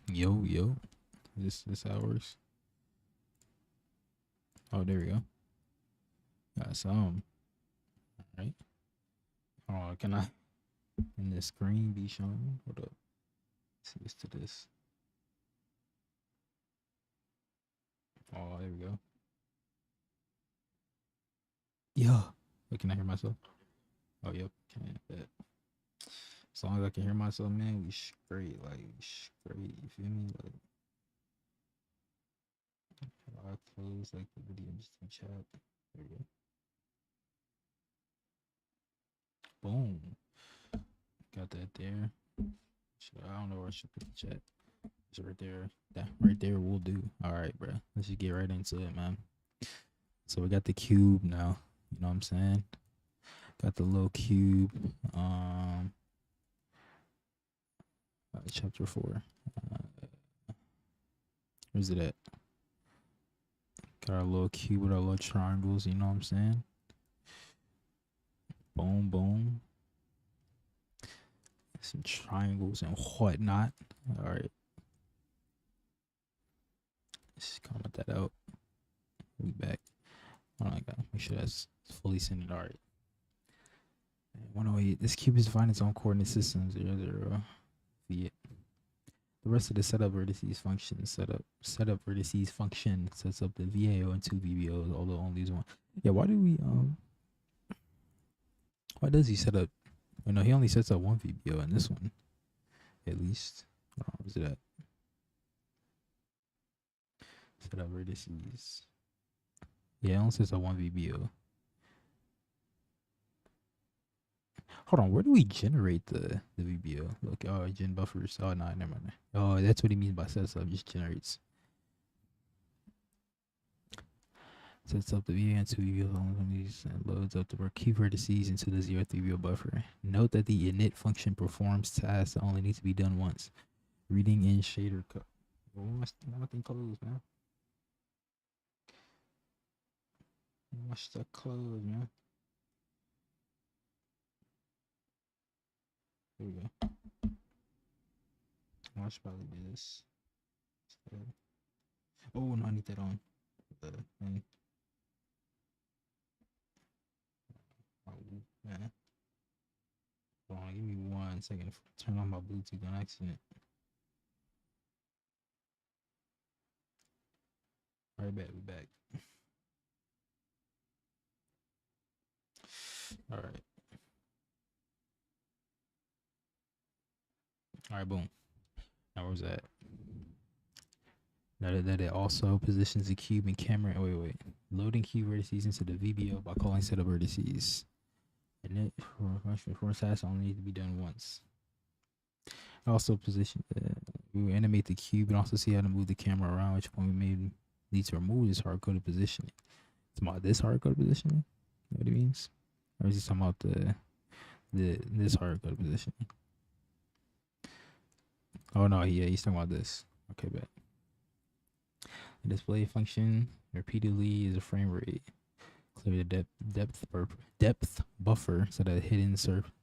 Yo. This how it works. Oh, there we go. Got some. All right. Oh, can I? Can the screen be shown? Hold up. Let's see what's to this. Oh, there we go. Yeah. Wait, can I hear myself? Oh, yep. Can't bet. As long as I can hear myself, man, we straight. Like, we straight. You feel me? Like, I close like the video just in chat. There we go. Boom. Got that there. I don't know where I should put the chat. It's right there. That right there will do. All right, bro. Let's just get right into it, man. So we got the cube now. You know what I'm saying? Got the little cube. Chapter 4. Where's it at? Got our little cube with our little triangles. You know what I'm saying? Boom, boom. Some triangles and whatnot. All right. Let's comment that out. We back. Oh my god. Make sure that's fully centered. All right. 108. This cube is defined its own coordinate system 0, 0. The rest of the setup vertices function setup vertices function sets up the VAO and 2 VBOs, although only use one. Yeah, why does he set up? Oh, no, he only sets up one VBO in this one, at least. Where's it at? Setup vertices. Yeah, it only sets up one VBO. Hold on, where do we generate the VBO? Look, oh, gen buffers. Oh, no, never mind. Oh, that's what he means by sets up, just generates. Sets up the VBO and 2 VBOs and loads up the key vertices into the 0th VBO buffer. Note that the init function performs tasks that only need to be done once. Reading in shader code. Oh, my thing closed, man. My stuff closed, man. There we go. I should probably do this. Oh no, I need that on the thing. Oh man. Hold on, give me 1 second. Turn on my Bluetooth on accident. Alright, we back. Alright. Alright, boom. Now where's that? Now that it also positions the cube and camera. Wait. Loading cube vertices into the VBO by calling setup vertices. And it for tasks only need to be done once. Also position. We will animate the cube and also see how to move the camera around, which point we may need to remove this hard-coded positioning. It's about this hard-coded positioning. You know what it means? Or is he talking about this hard-coded positioning? Oh no, yeah, he's talking about this. Okay, bet. The display function repeatedly is a frame rate. Clear the depth buffer so that hidden surface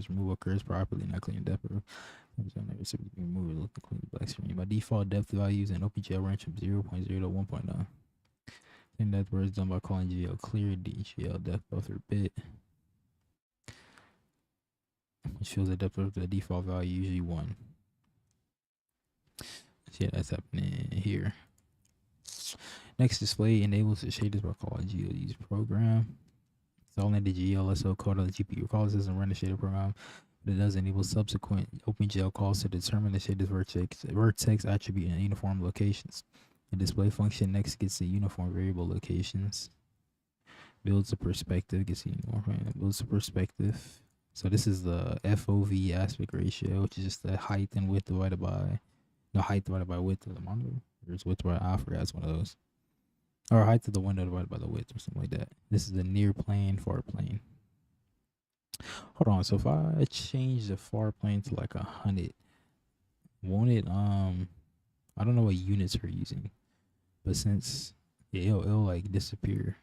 removal occurs properly. Not clearing depth. Remove look clean black screen. By default, depth values in OpenGL range from 0.0 to 1.0. And that word is done by calling GL clear DGL depth buffer bit. It shows the depth of the default value, usually 1. Yeah, that's happening here. Next, display enables the shaders by calling GLU's program. Installing the GLSO code on the GPU. Recall this doesn't run the shader program, but it does enable subsequent OpenGL calls to determine the shader's vertex attribute in uniform locations. The display function next gets the uniform variable locations. Builds a perspective, builds a perspective. So this is the FOV aspect ratio, which is just the height and width divided by the height divided by width of the monitor. Or it's width divided by, I forgot, it's one of those. Or height of the window divided by the width or something like that. This is the near plane, far plane. Hold on, so if I change the far plane to like 100, won't it I don't know what units we're using, but since it'll like disappear.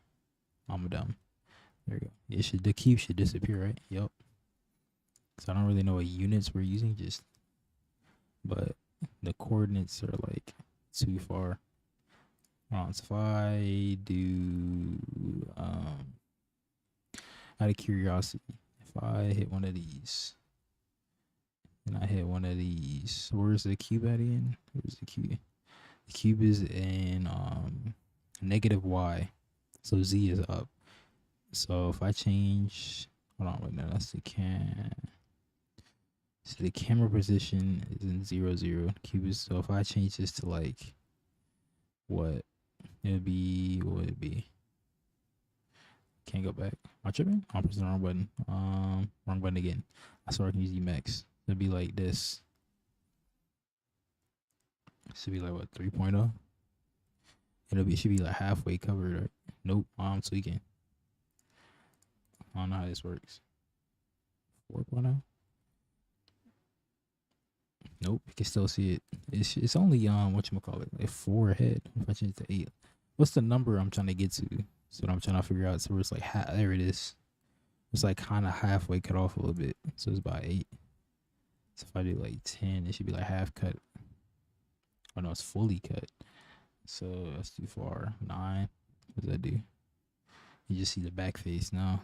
I'm dumb. There we go. The cube should disappear, right? Yep. So I don't really know what units we're using, but the coordinates are like too far. So if I do, out of curiosity, if I hit one of these and I hit one of these, where's the cube at again? Where's the cube? The cube is in negative y, so z is up. So if I change, hold on, wait, no, that's the So the camera position is in 0, 0. Cube is, so if I change this to like what it would be, what would it be? Can't go back. Am I tripping? I'm pressing the wrong button. Wrong button again. I saw I can use Emacs. It'd be like this. It should be like what, 3.0? It should be like halfway covered, right? Nope, I'm tweaking. I don't know how this works. 4.0? Nope, you can still see it. It's only whatchamacallit, like 4 ahead. If I change to 8. What's the number I'm trying to get to? So I'm trying to figure out. So it's like there it is. It's like kind of halfway cut off a little bit. So it's about 8. So if I do like 10, it should be like half cut. Oh no, it's fully cut. So that's too far. 9. What does that do? You just see the back face now.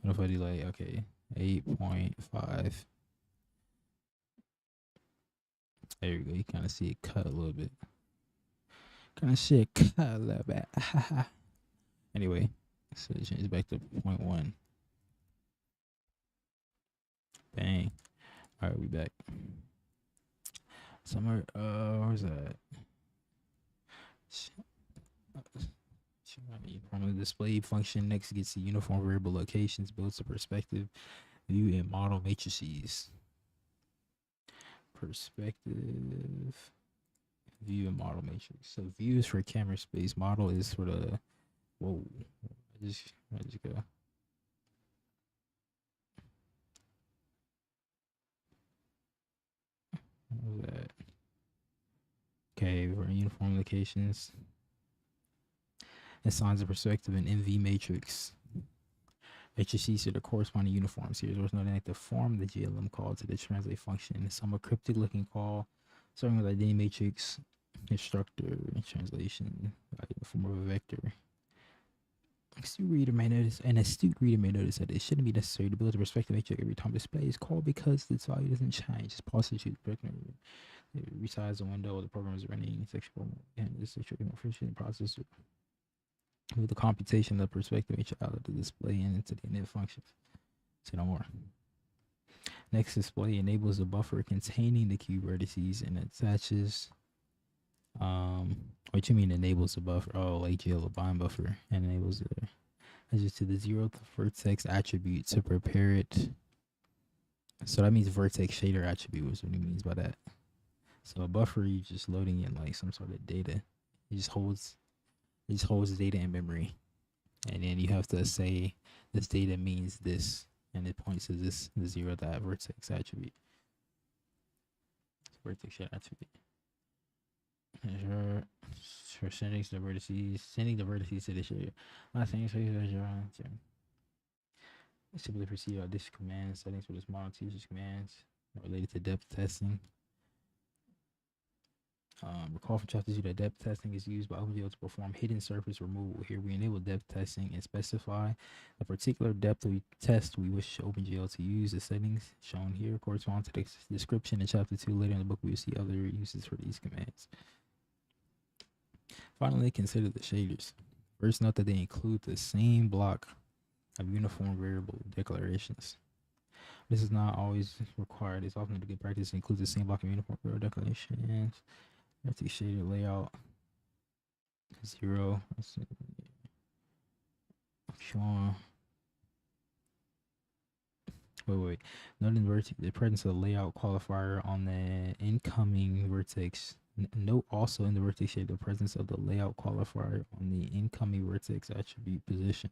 What if I do like, okay, 8.5. There you go. You kind of see it cut a little bit. Kind of shit cut a little bit. Anyway, so it changes back to 0.1. Bang. All right, we back. Somewhere, where's that? From the display function next gets the uniform variable locations, builds a perspective, view, and model matrices. Perspective, view, and model matrix. So view is for camera space. Model is for the. Whoa! I just go. What was that? Okay, for uniform locations. Assigns a perspective in NV matrix. HSC to the corresponding uniforms. Here's what's noted the form the GLM call to the translate function. Some a cryptic looking call, starting with identity matrix, instructor, translation, form of a vector. An astute reader may notice that it shouldn't be necessary to build a perspective matrix every time display is called because its value doesn't change. It's possible to resize the window while the program is running sexual and this sexual efficient processor. With the computation of the perspective matrix out of the display and into the init functions. Say no more. Next display enables a buffer containing the cube vertices and attaches. What you mean enables a buffer? Oh, like GL bind buffer and enables the edges to the 0th vertex attribute to prepare it. So that means vertex shader attribute is what he means by that. So a buffer, you just loading in like some sort of data. It just holds data in memory. And then you have to say this data means this, and it points to this, the 0 that vertex attribute. Vertex attribute. For sending the vertices to the shader. Last thing is simply proceed additional commands, settings for this model teaches commands related to depth testing. Recall from chapter 2 that depth testing is used by OpenGL to perform hidden surface removal. Here we enable depth testing and specify the particular depth we test we wish OpenGL to use. The settings shown here correspond to the description in chapter 2. Later in the book, we will see other uses for these commands. Finally, consider the shaders. First, note that they include the same block of uniform variable declarations. This is not always required. It's often a good practice to include the same block of uniform variable declarations. Let's see, shader layout 0. Let's see. Sure. Wait. Note in the presence of the layout qualifier on the incoming vertex. Note also in the vertex shader the presence of the layout qualifier on the incoming vertex attribute position.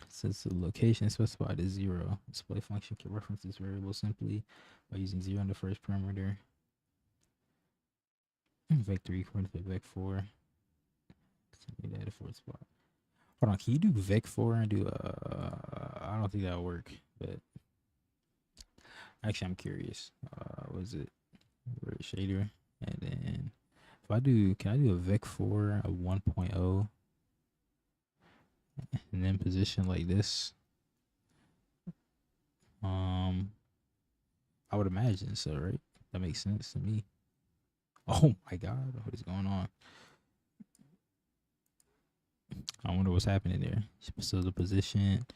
Since the location is specified as 0, display function can reference this variable simply by using 0 in the first parameter. Vec3 equal to vec4. Need to add a fourth spot. Hold on, can you do Vec 4 and do I don't think that'll work, but actually I'm curious. What is it? Word shader. And then if I do, can I do a Vec 4 a 1.0 and then position like this? I would imagine so, right? That makes sense to me. Oh my god, what is going on? I wonder what's happening there. So the position,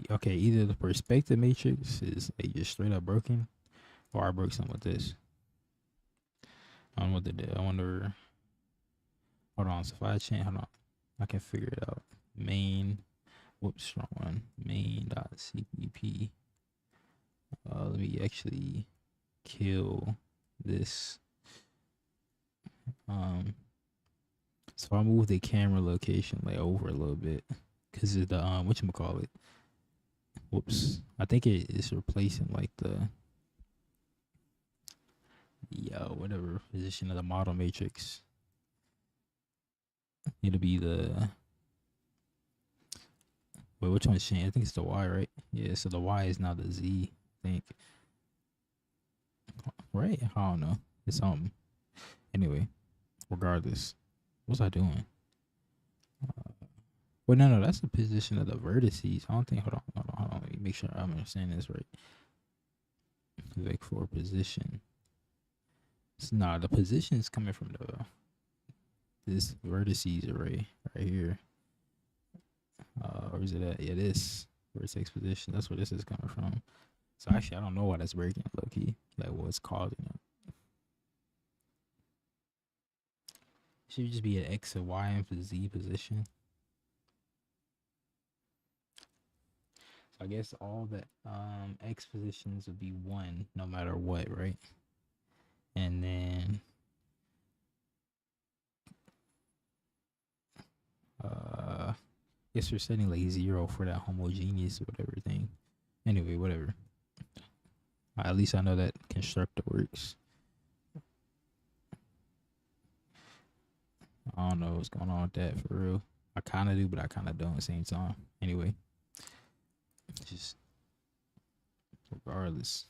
okay, either the perspective matrix is like just straight up broken, or I broke something with this. I don't know what to do. I wonder. Hold on. So if I change, hold on, I can figure it out. Main, whoops, wrong one. Main dot cpp. Let me actually kill this. So I move the camera location like over a little bit, cause it's the whatchamacallit. Whoops. I think it is replacing like the whatever position of the model matrix. It'll be the wait, which one's changed? I think it's the Y, right? Yeah, so the Y is now the Z, I think. Right? I don't know. It's something. Anyway, regardless. What's I doing? Well, no, that's the position of the vertices. I don't think. Hold on. Let me make sure I'm understanding this right. Vec 4 position. Nah, the position is coming from this vertices array right here. Or is it at? Yeah, this vertex position. That's where this is coming from. So actually, I don't know why that's breaking low key. Like what's causing it. Should just be an X and Y and Z position. So I guess all the X positions would be 1 no matter what, right? And then I guess we're setting like 0 for that homogeneous or whatever thing. Anyway, whatever. At least I know that constructor works. I don't know what's going on with that for real. I kind of do, but I kind of don't at the same time. Anyway, just regardless.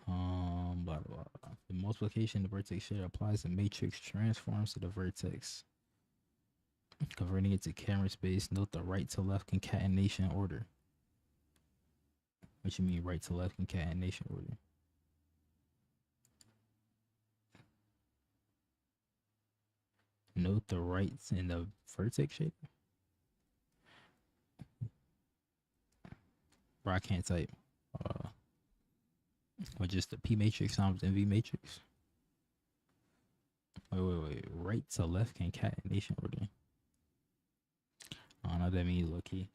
Blah, blah, blah. The multiplication of the vertex share applies the matrix transforms to the vertex, converting it to camera space. Note the right to left concatenation order. What you mean right to left concatenation order? Note the rights in the vertex shape. Bro, I can't type. Or just the P matrix times NV matrix. Wait. Right to left concatenation order. I don't know what that means, low key.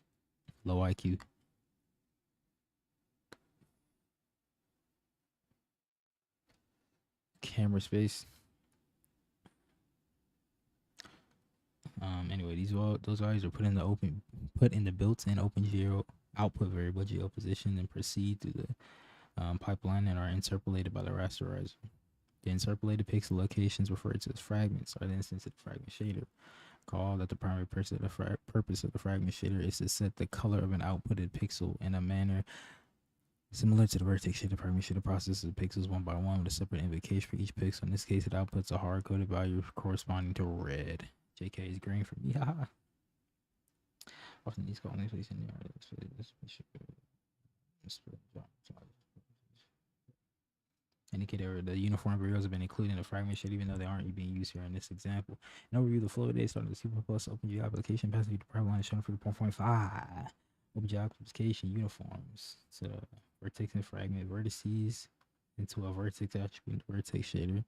Low IQ. Camera space. Anyway, those values are put in the built-in OpenGL output variable GL position and proceed through the pipeline and are interpolated by the rasterizer. The interpolated pixel locations referred to as fragments are the instance of the fragment shader. Recall that the primary purpose of the fragment shader is to set the color of an outputted pixel in a manner similar to the vertex shader. Fragment shader processes pixels one by one with a separate invocation for each pixel. In this case, it outputs a hard-coded value corresponding to red. JK is green for me. Haha. Often these call place in there. Indicator the uniform variables have been included in the fragment shader, even though they aren't being used here in this example. An overview of the flow today starting with the C++ OpenGL application passing the pipeline shown for the 0.5. OpenGL application uniforms to vertex and fragment vertices into a vertex attribute vertex shader,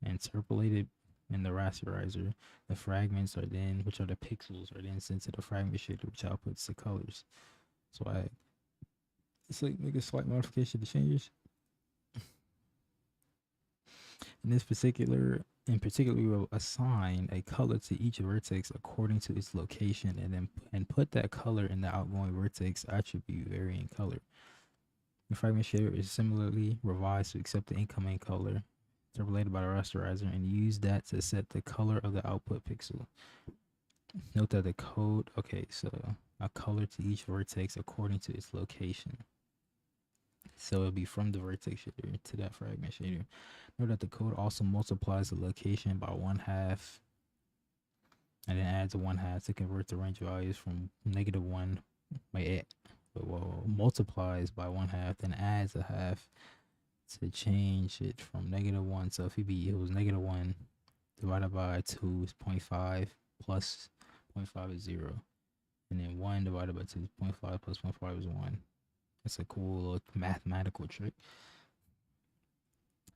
interpolated in the rasterizer. The fragments are then, which are the pixels, are then sent to the fragment shader, which outputs the colors. So it's like make a slight modification to changes. In particular, we will assign a color to each vertex according to its location, and put that color in the outgoing vertex attribute varying color. The fragment shader is similarly revised to accept the incoming color interpolated by the rasterizer and use that to set the color of the output pixel. Note that the code, okay, so a color to each vertex according to its location. So it'll be from the vertex shader to that fragment shader. Note that the code also multiplies the location by 1/2 and then adds a 1/2 to convert the range values from -1 by it. Well, multiplies by 1/2, then adds a 1/2 to change it from -1. So if it was -1 divided by 2 is 0.5 plus 0.5 is 0. And then 1 divided by 2 is 0.5 plus 0.5 is 1. That's a cool little mathematical trick.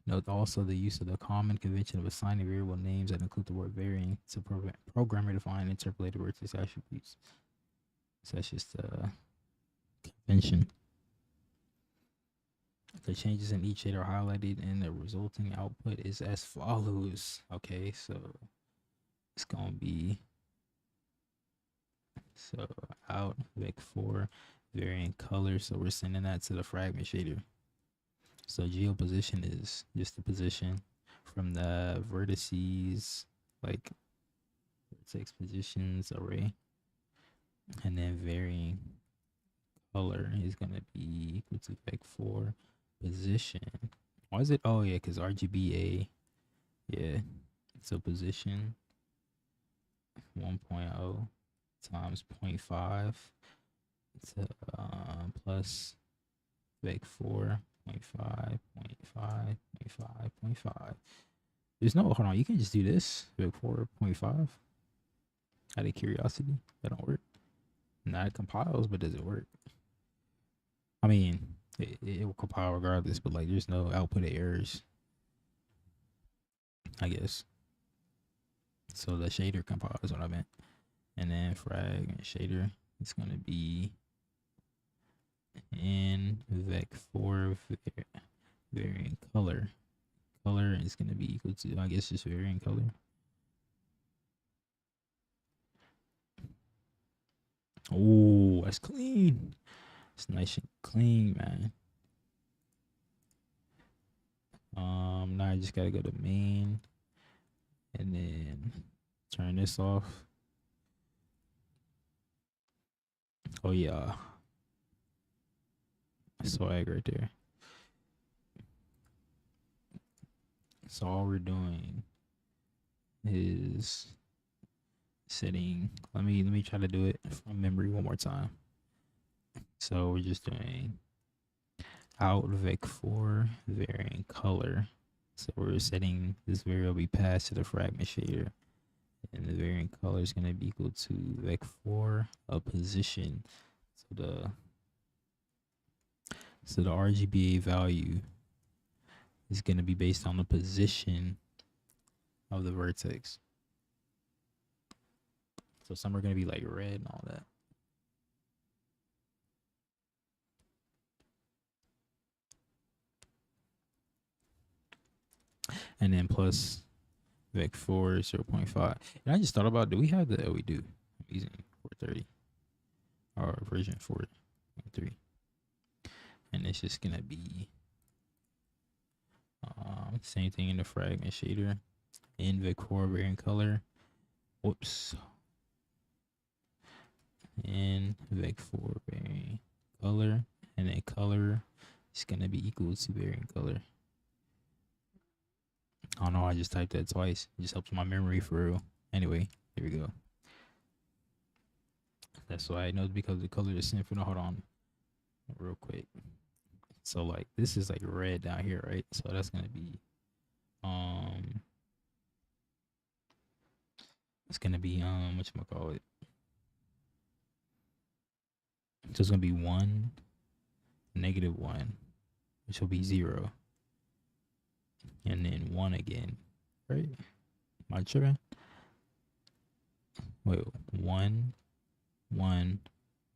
Note also the use of the common convention of assigning variable names that include the word varying to programmer defined interpolated vertex attributes. So that's just a convention. The changes in each shader are highlighted and the resulting output is as follows. Okay, so it's gonna be out vec4 varying color. So we're sending that to the fragment shader. So geo position is just the position from the vertices, like vertex positions array, and then varying color is gonna be equal to vec4 position. Why is it? Oh yeah, because RGBA. Yeah, so position 1.0 times 0.5 to plus vec4 0.5, 0.5, 0.5, 0.5. There's no, hold on, you can just do this, vec4 0.5. Out of curiosity, that don't work. Now it compiles, but does it work? I mean, it will compile regardless, but like there's no output errors, I guess. So the shader compile is what I meant. And then fragment shader is going to be in vec4 varying color. Color is going to be equal to, I guess, just varying color. Oh, that's clean. It's nice and clean, man. Now I just gotta go to main and then turn this off. Oh yeah, swag right there. So all we're doing is setting. Let me try to do it from memory one more time. So we're just doing out vec4 varying color. So we're setting this variable be passed to the fragment shader, and the varying color is going to be equal to vec4 of position. So the RGBA value is going to be based on the position of the vertex. So some are going to be like red and all that. And then plus vec4 0.5. And I just thought about, do we have the, we do. I'm using 430 or version 4.3. And it's just going to be same thing in the fragment shader. In vec4 varying color. Whoops. In vec4 varying color. And then color is going to be equal to varying color. I don't know, I just typed that twice. It just helps my memory for real. Anyway, here we go. That's why I know, because the color is symphony. Hold on real quick. So like this is like red down here, right? So that's gonna be it's gonna be whatchamacallit. So it's gonna be 1, -1, which will be 0. And then 1 again, right? Am I tripping? Wait, 1, 1,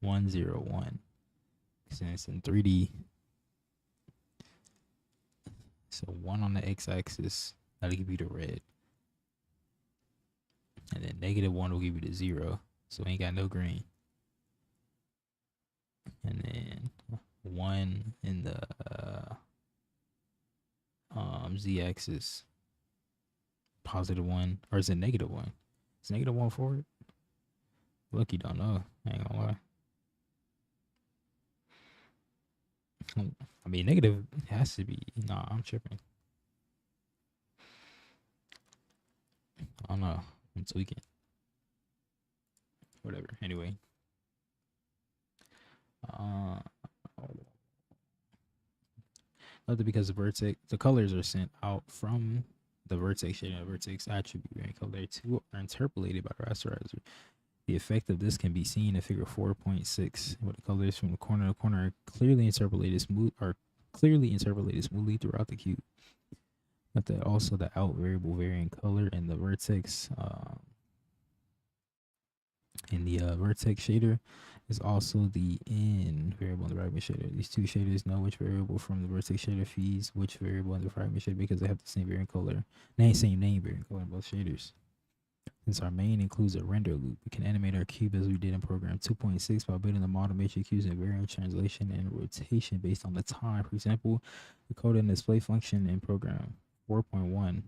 1, 0, 1. Because it's in 3D. So 1 on the x-axis, that'll give you the red. And then -1 will give you the 0. So we ain't got no green. And then 1 in the z-axis +1, or is it -1? Is -1 forward? Look, you don't know. I ain't gonna lie. I mean, negative has to be. Nah, I'm tripping. I don't know. I'm tweaking. Whatever. Anyway. Other because the colors are sent out from the vertex shading and vertex attribute and color 2 are interpolated by the rasterizer. The effect of this can be seen in figure 4.6, where the colors from the corner to corner are clearly interpolated smoothly throughout the cube. But that also the out variable varying color in the vertex vertex shader is also the in variable in the fragment shader. These two shaders know which variable from the vertex shader feeds which variable in the fragment shader because they have the same variant color, same name variant color in both shaders. Since our main includes a render loop, we can animate our cube as we did in program 2.6 by building the model matrix using variant translation and rotation based on the time. For example, the code and display function in program 4.1.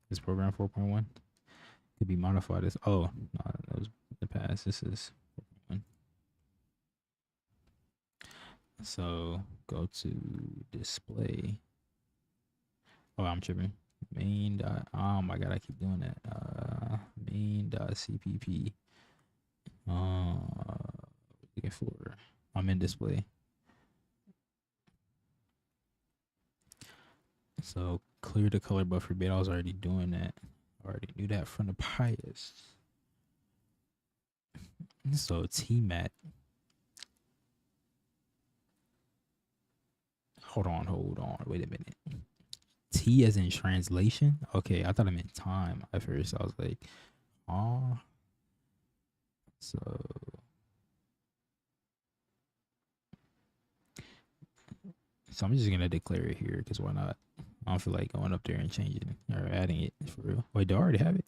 Is program 4.1? Could be modified as, oh, no, that was the past. This is 4.1. So go to display. Oh, I'm tripping. Main dot, oh my god, I keep doing that. Main dot cpp. Looking for, I'm in display. So clear the color buffer bit. I was already doing that. I already knew that from the bias. So tmat. Hold on. Wait a minute. T as in translation? Okay, I thought I meant time at first. I was like, oh. So I'm just gonna declare it here because why not? I don't feel like going up there and changing or adding it for real. Wait, do I already have it?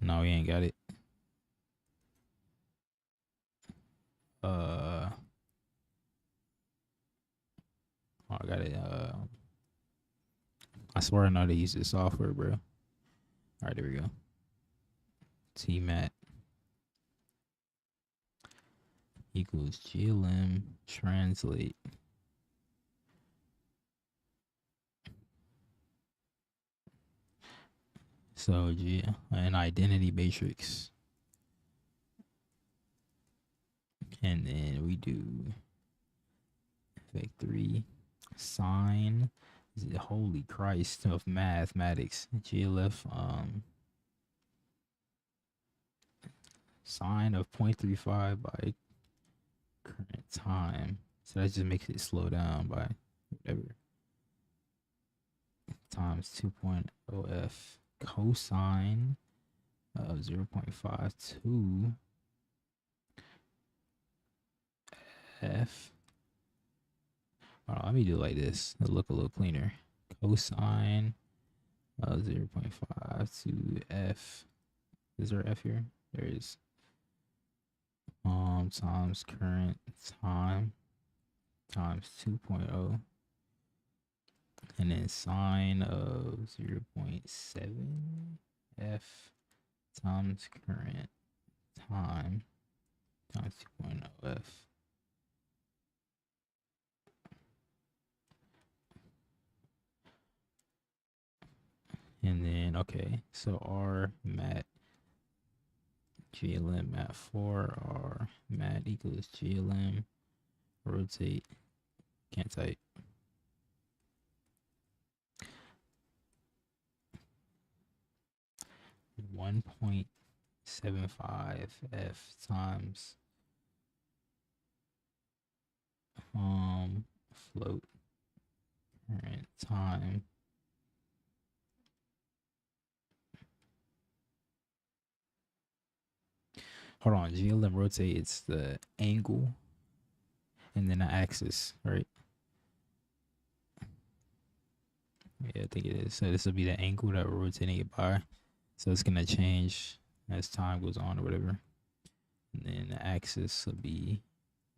No, we ain't got it. Oh, I got it. I swear I know how to use this software, bro. All right, there we go. Tmat equals glm translate. So an identity matrix, and then we do vec3 sine. Holy Christ of mathematics. GLF sine of 0.35 by current time. So that just makes it slow down by whatever. Times 2.0 f cosine of 0.52 f. Hold on, let me do it like this. It'll look a little cleaner. Cosine of 0.52 f. Is there f here? There is. Times current time times 2.0, and then sine of 0.7 f times current time times 2.0 f. And then, okay, so R mat glm mat 4 R mat equals glm rotate, can't type, 1.75 f times float current time hold on, GLM rotate, it's the angle and then the axis, right? Yeah, I think it is. So this will be the angle that we're rotating it by. So it's gonna change as time goes on or whatever. And then the axis will be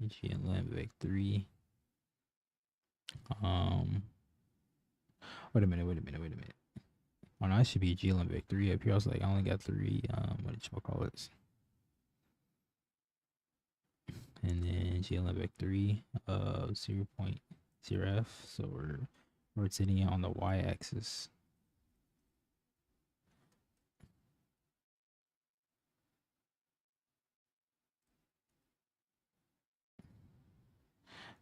GLM vec3. Wait a minute. Oh no, it should be GLM Vec 3 up here. I was like, I only got 3 what did you call it? And then GLM Vec 3 0.0f. So we're rotating it on the y axis.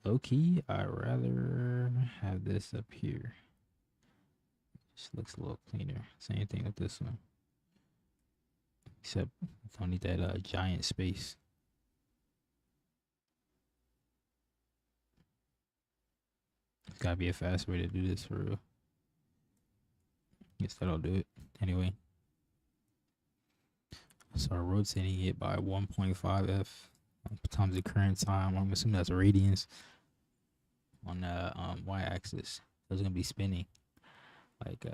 Okay, I'd rather have this up here. Just looks a little cleaner. Same thing with this one. Except don't need that giant space. There's gotta be a fast way to do this for real. Guess that'll do it. Anyway. So rotating it by 1.5f times the current time. I'm assuming that's radians on the y-axis. So it's gonna be spinning like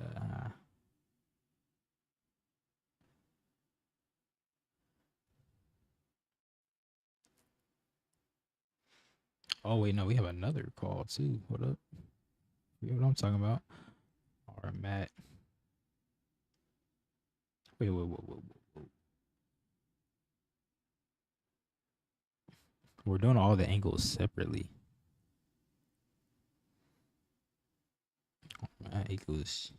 oh wait, no, we have another call too. What up? You know what I'm talking about? Or Matt. Wait. We're doing all the angles separately. Matt equals.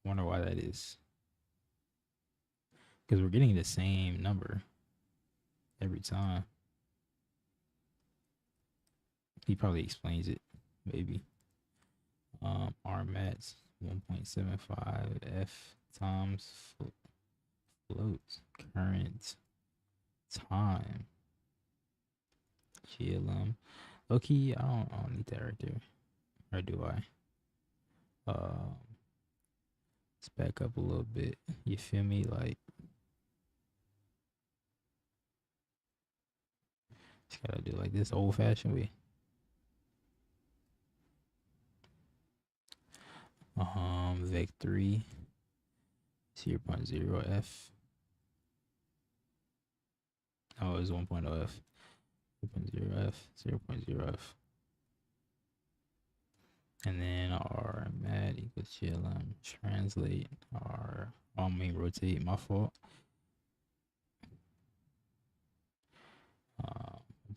Wonder why that is. Because we're getting the same number every time. He probably explains it, maybe. Rmat's 1.75 f times float current time GLM. Okay, I don't need that right there, or do I? Let's back up a little bit. You feel me? Like, just gotta do like this old-fashioned way. Vec 3 0.0 f. Oh, it's 1.0 f. 0.0 f, 0.0 f. And then our mat equals GLM. Translate our, I mean rotate, my fault.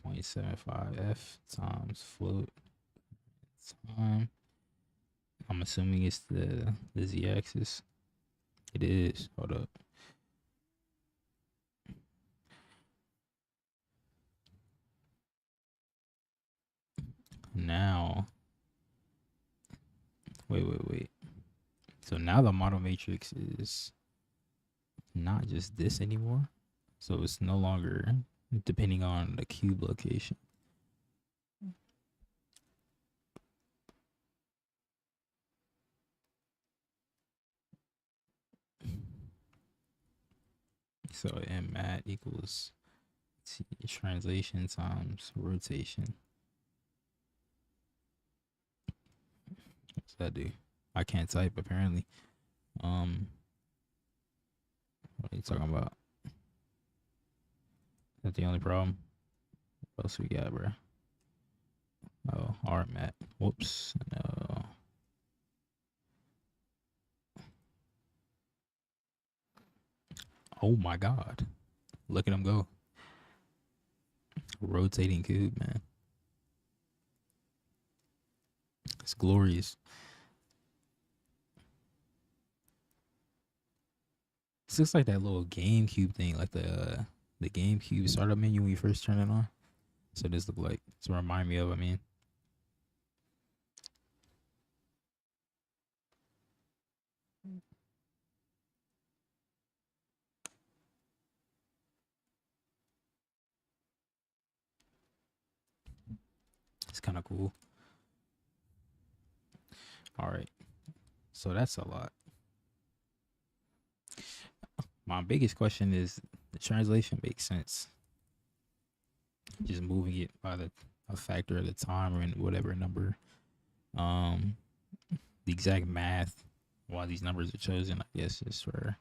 1.75 f times float time. I'm assuming it's the z-axis. It is. Hold up. Now, wait. So now the model matrix is not just this anymore. So it's no longer depending on the cube location. So mat equals translation times rotation. What's that do? I can't type apparently. What are you talking about? Is that the only problem? What else we got, bro? Oh, RMAT. Whoops. No. Oh my god. Look at him go. Rotating cube, man. It's glorious. This looks like that little GameCube thing, like the GameCube startup menu when you first turn it on. So this look like to remind me of. I mean, it's kind of cool. All right, so that's a lot. My biggest question is the translation makes sense. Just moving it by a factor of the time or in whatever number. The exact math why these numbers are chosen, I guess, is for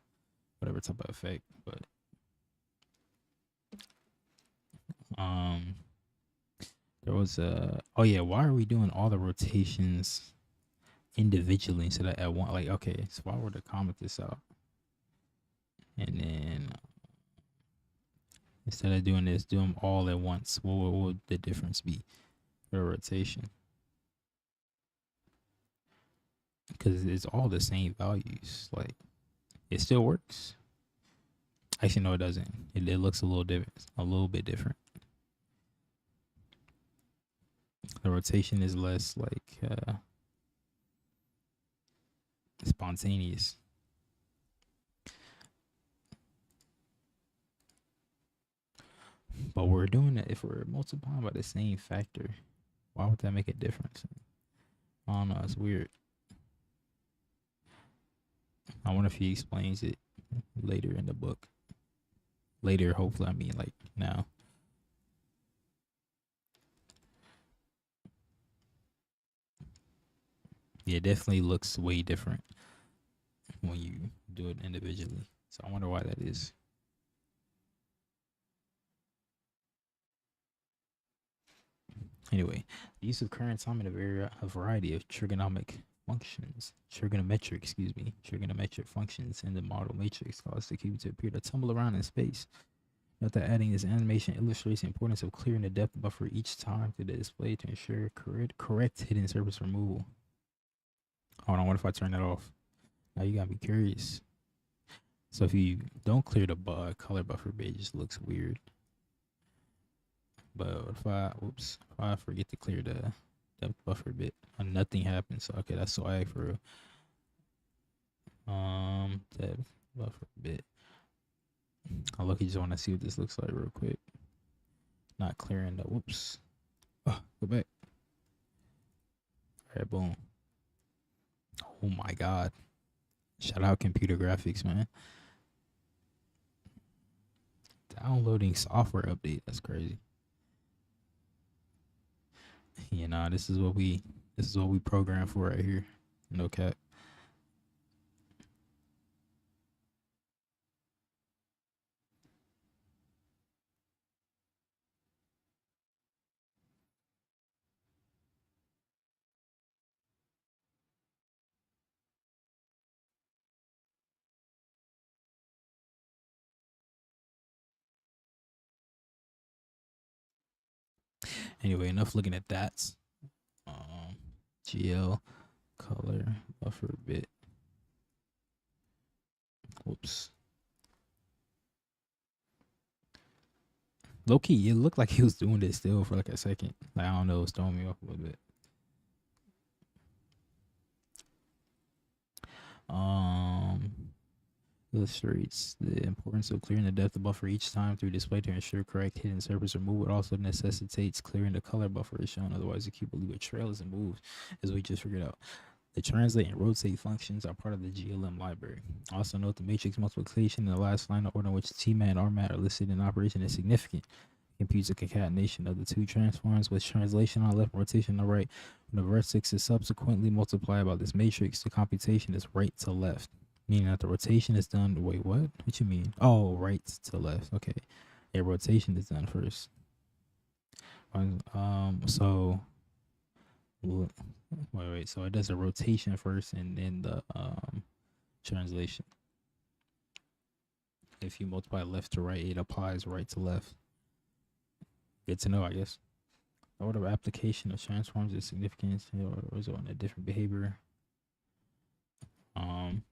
whatever type of effect. But there was a, oh yeah, why are we doing all the rotations individually instead of at one. Like, okay, so if I were to comment this out, and then instead of doing this, do them all at once. What would the difference be for the rotation? Because it's all the same values. Like, it still works. Actually, no, it doesn't. It looks a little different, a little bit different. The rotation is less like spontaneous. But we're doing it if we're multiplying by the same factor. Why would that make a difference? I don't know. It's weird. I wonder if he explains it later in the book. Later, hopefully, I mean like now. Yeah, it definitely looks way different when you do it individually. So I wonder why that is. Anyway, the use of current time in a variety of trigonometric functions in the model matrix causes the cube to appear to tumble around in space. Note that adding this animation illustrates the importance of clearing the depth buffer each time through the display to ensure correct hidden surface removal. Hold on, what if I turn that off? Now you got me curious. So if you don't clear the color buffer bit, it just looks weird. But if I forget to clear the depth buffer bit, nothing happens. So okay, that's swag for real. Depth buffer bit. I look, you just want to see what this looks like real quick. Not clearing the whoops. Oh, go back. All right, boom. Oh my god. Shout out computer graphics, man. Downloading software update. That's crazy. You know, this is what we program for right here. No cap. Anyway, enough looking at that. GL color buffer bit. Whoops. Low key, it looked like he was doing this still for like a second. Like, I don't know, it was throwing me off a little bit. Illustrates the importance of clearing the depth of buffer each time through display to ensure correct hidden surface removal. It also necessitates clearing the color buffer as shown, otherwise the cube will leave a trail as it moves, as we just figured out. The translate and rotate functions are part of the GLM library. Also note the matrix multiplication in the last line of order in which Tmat and Rmat are listed in operation is significant. Computes a concatenation of the two transforms with translation on left, rotation on right. When the vertex is subsequently multiplied by this matrix, the computation is right to left. Meaning that the rotation is done. Wait, what? What you mean? Oh, right to left. Okay. A rotation is done first. So wait. So it does a rotation first and then the translation. If you multiply left to right, it applies right to left. Good to know, I guess. The order of application of transforms is significant or result in a different behavior.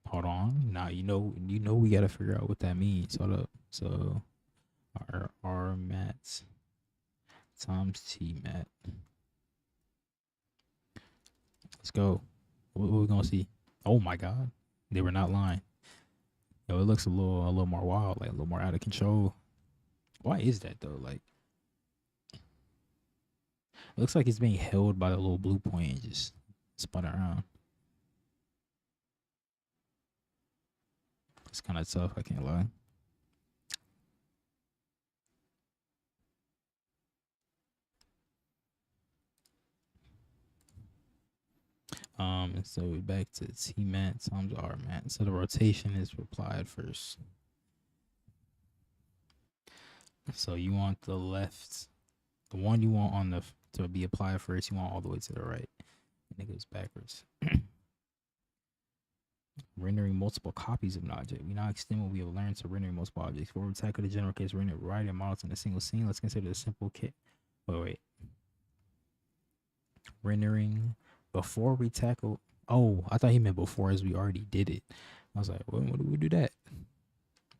Hold on. Now you know we gotta figure out what that means. Hold up. So R mats times T mat. Let's go. What we gonna see? Oh my god. They were not lying. Yo, it looks a little more wild, like a little more out of control. Why is that though? Like, it looks like it's being held by the little blue point and just spun around. It's kind of tough, I can't lie. So back to T mat times R mat. So the rotation is applied first. So you want the left, the one you want on the to be applied first. You want all the way to the right, and it goes backwards. rendering multiple copies of an object. We now extend what we have learned to rendering multiple objects. Before we tackle the general case, render a variety of models in a single scene. Let's consider the simple kit. Wait. Rendering before we tackle. Oh, I thought he meant before, as we already did it. I was like, when do we do that?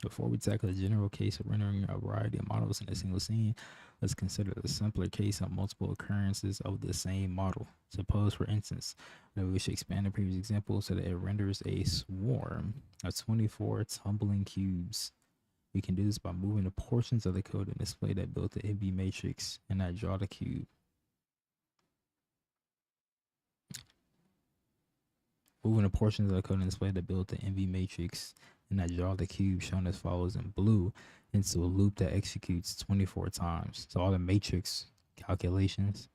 Before we tackle the general case of rendering a variety of models in a single scene, let's consider the simpler case of multiple occurrences of the same model. Suppose, for instance, that we wish to expand the previous example so that it renders a swarm of 24 tumbling cubes. We can do this by moving the portions of the code and display that built the NB matrix and that draw the cube. Moving the portions of the code and display that built the NV matrix and that draw the cube shown as follows in blue into a loop that executes 24 times. So all the matrix calculations.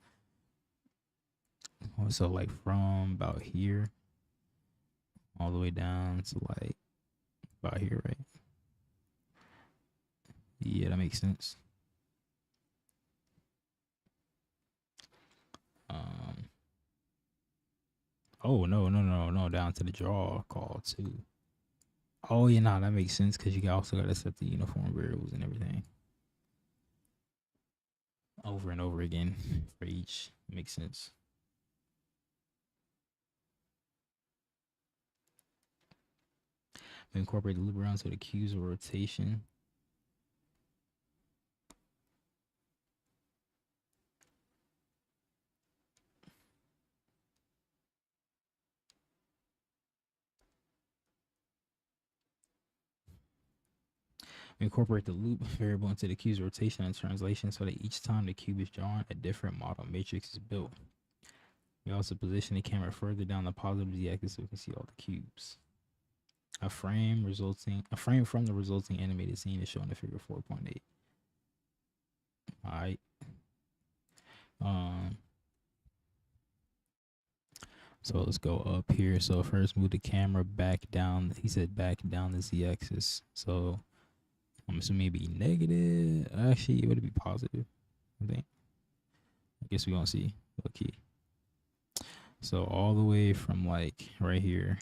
So like from about here all the way down to like about here, right? Yeah, that makes sense. Oh no, down to the draw call too. Oh yeah, that makes sense because you also gotta set the uniform variables and everything over and over again for each. Makes sense. We incorporate the loop around so the cues of rotation. We incorporate the loop variable into the cube's rotation and translation so that each time the cube is drawn, a different model matrix is built. We also position the camera further down the positive z-axis so we can see all the cubes. A frame from the resulting animated scene is shown in figure 4.8. Alright. So let's go up here. So first move the camera back down. He said back down the z-axis. So I'm assuming it'd be negative. Actually, it would be positive, I think. I guess we gonna see. Okay. So all the way from like right here.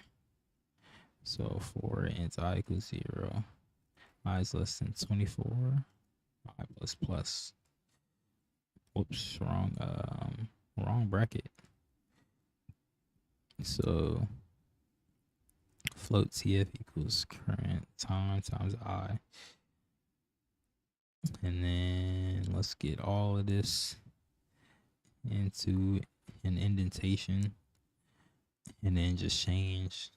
So for int I equals 0, I is less than 24, I plus. Whoops, wrong bracket. So float TF equals current time times I. And then let's get all of this into an indentation and then just change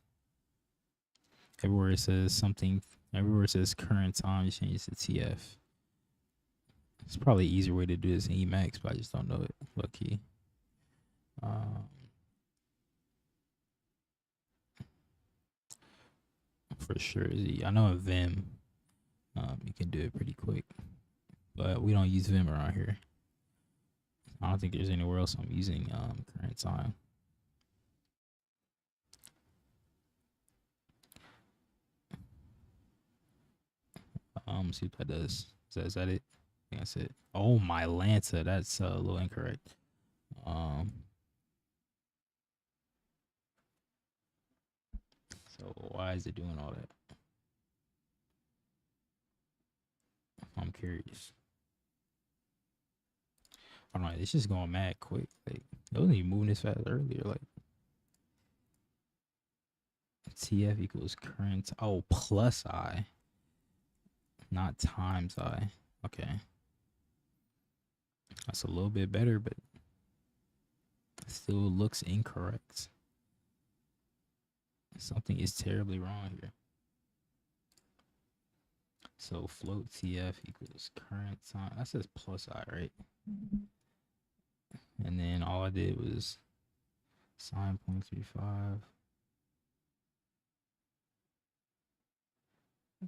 everywhere it says something, everywhere it says current time, just change it to TF. It's probably an easier way to do this in Emacs, but I just don't know it. Lucky. For sure, I know in Vim, you can do it pretty quick, but we don't use Vim around here. I don't think there's anywhere else I'm using current time. See what that does. Is that it? I think that's it. Oh my Lanta, that's a little incorrect. So why is it doing all that? I'm curious. I don't know. It's just going mad quick. Like it wasn't even moving this fast earlier. Like TF equals current. Oh, plus I, not times I. Okay, that's a little bit better, but it still looks incorrect. Something is terribly wrong here. So float TF equals current time. That says plus I, right? And then all I did was sine 0.35.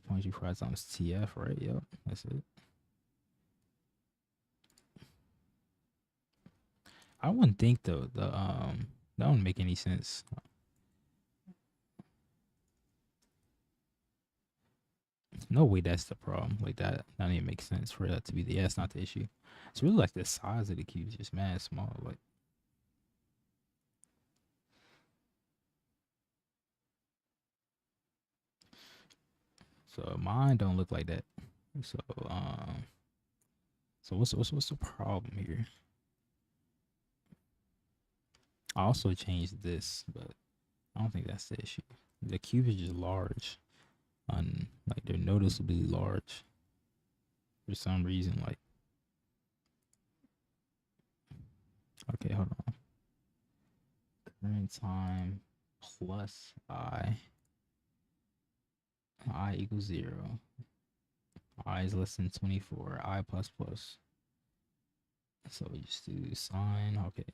0.35 times TF, right? Yep, that's it. I wouldn't think though that wouldn't make any sense. No way that's the problem. Like that don't even make sense for that to be the that's not the issue. It's really like the size of the cube is just mad small. Like So mine don't look like that. So so what's the problem here? I also changed this, but I don't think that's the issue. The cube is just large, like they're noticeably large for some reason. Like, okay, hold on. Current time plus I equals 0. I is less than 24. I plus plus. So we just do sign. Okay,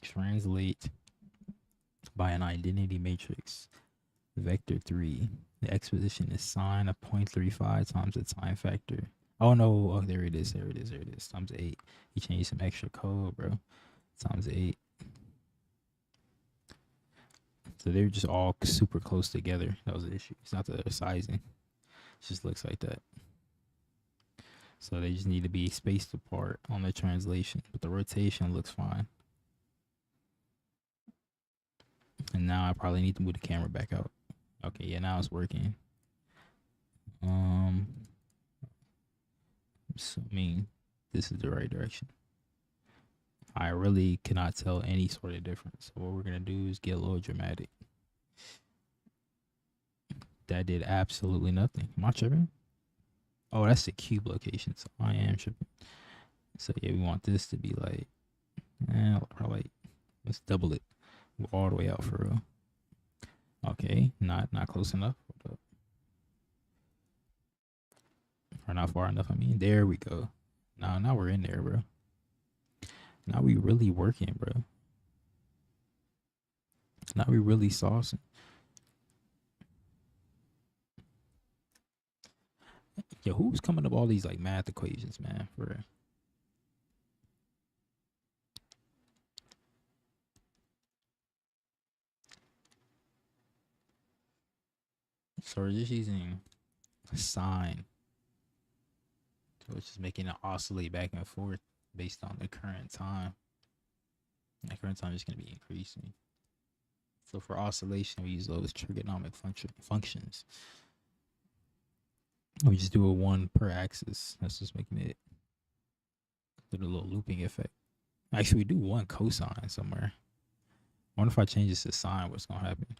translate by an identity matrix. Vector 3. The x position is sine of 0.35 times the time factor. Oh no, oh there it is, there it is, there it is. Times 8. You changed some extra code, bro. Times 8. So they're just all super close together. That was the issue. It's not the sizing. It just looks like that. So they just need to be spaced apart on the translation. But the rotation looks fine. And now I probably need to move the camera back out. Okay, yeah, now it's working. Assuming this is the right direction. I really cannot tell any sort of difference. So what we're gonna do is get a little dramatic. That did absolutely nothing. Am I tripping? Oh, that's the cube location. So I am tripping. So yeah, we want this to be like, probably let's double it. Go all the way out for real. Okay, not close enough. Or not far enough. I mean, there we go. Now we're in there, bro. Now we really working, bro. Now we really saucing. Yo, who's coming up with all these like math equations, man? For real. So we're just using sine. So it's just making it oscillate back and forth based on the current time. The current time is going to be increasing. So for oscillation, we use those trigonomic functions. We just do a 1 per axis. That's just making it do a little looping effect. Actually, we do 1 cosine somewhere. I wonder if I change this to sine, what's going to happen?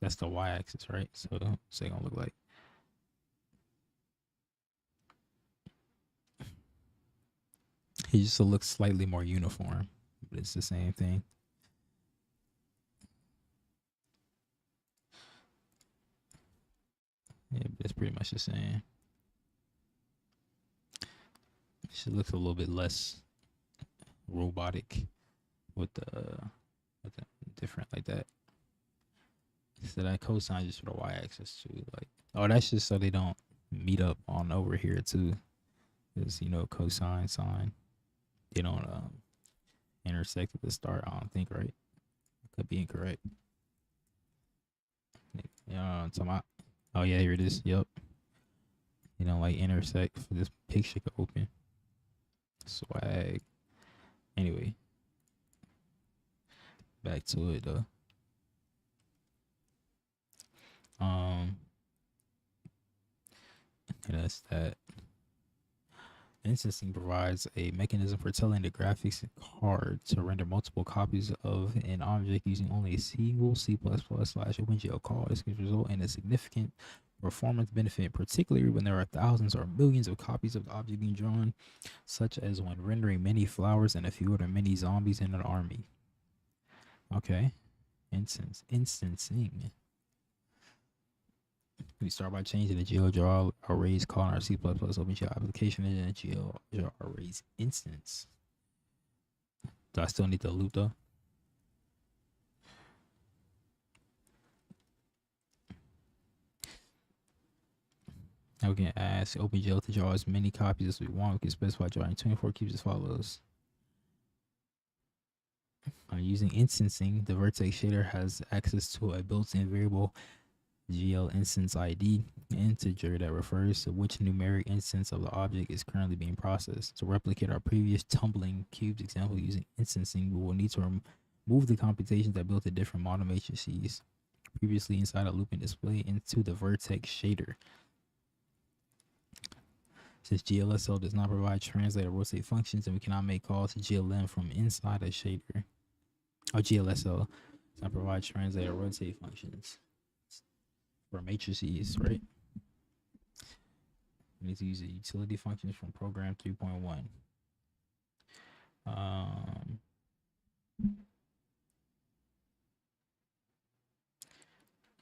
That's the y-axis, right? So what's it going to look like? It just looks slightly more uniform, but it's the same thing. Yeah, but it's pretty much the same. It just looks a little bit less robotic with the different like that. So that cosine just for the y-axis too. Like, oh, that's just so they don't meet up on over here too. Because cosine, sine, they don't intersect at the start. I don't think, right? Could be incorrect. Yeah, oh yeah, here it is. Yep. Like intersect for this picture to open. Swag. Anyway, back to it though. And that's that. Instancing provides a mechanism for telling the graphics card to render multiple copies of an object using only a single C++/OpenGL call. This can result in a significant performance benefit, particularly when there are thousands or millions of copies of the object being drawn, such as when rendering many flowers in a field or many zombies in an army. Okay. Instancing. We start by changing the GeoJar arrays call in our C++ OpenGL application and a GeoJar arrays instance. Do I still need the loop though? Now we can ask OpenGL to draw as many copies as we want. We can specify drawing 24 cubes as follows. Using instancing, the vertex shader has access to a built-in variable GL instance ID, integer that refers to which numeric instance of the object is currently being processed. To replicate our previous tumbling cubes example using instancing, we will need to remove the computations that built the different model matrices previously inside a looping display into the vertex shader. Since GLSL does not provide translate or rotate functions, and we cannot make calls to GLM from inside a shader. Oh, GLSL does not provide translate or rotate functions for matrices, right? We need to use the utility functions from program 3.1.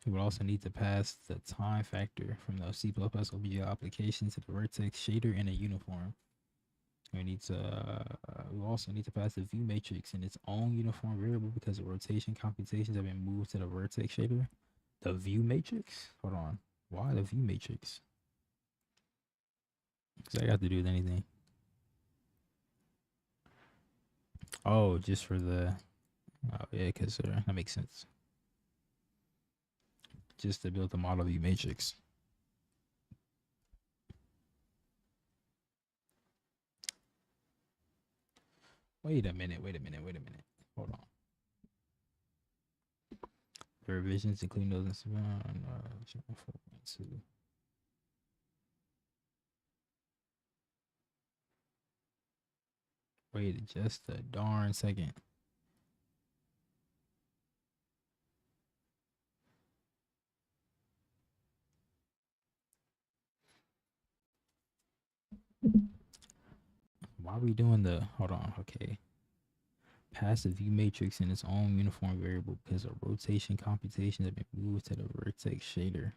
We would also need to pass the time factor from the C++ OpenGL application to the vertex shader in a uniform. We need to. We also need to pass the view matrix in its own uniform variable because the rotation computations have been moved to the vertex shader. The view matrix. Hold on. Why the view matrix? Because that got to do with anything. Oh, just for the. Oh yeah, because that makes sense. Just to build the model view matrix. Wait a minute. Hold on. The revisions, including those in 4.2. Wait just a darn second. Why are we doing the, hold on, okay. Pass the view matrix in its own uniform variable because the rotation computations have been moved to the vertex shader.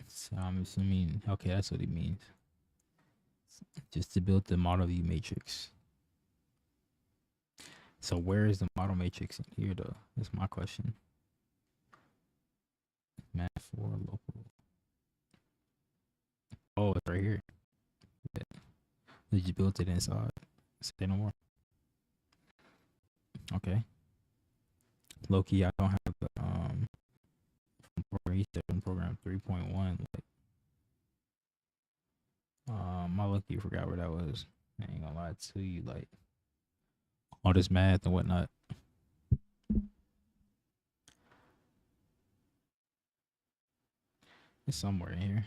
So I'm assuming, okay, that's what it means. Just to build the model view matrix. So where is the model matrix in here though? That's my question. Math for local. Oh, it's right here. Yeah. Did you build it inside? Say no more. Okay. Low-key, I don't have the program 3.1. Like, my lucky forgot where that was. I ain't gonna lie to you, like all this math and whatnot. It's somewhere in here.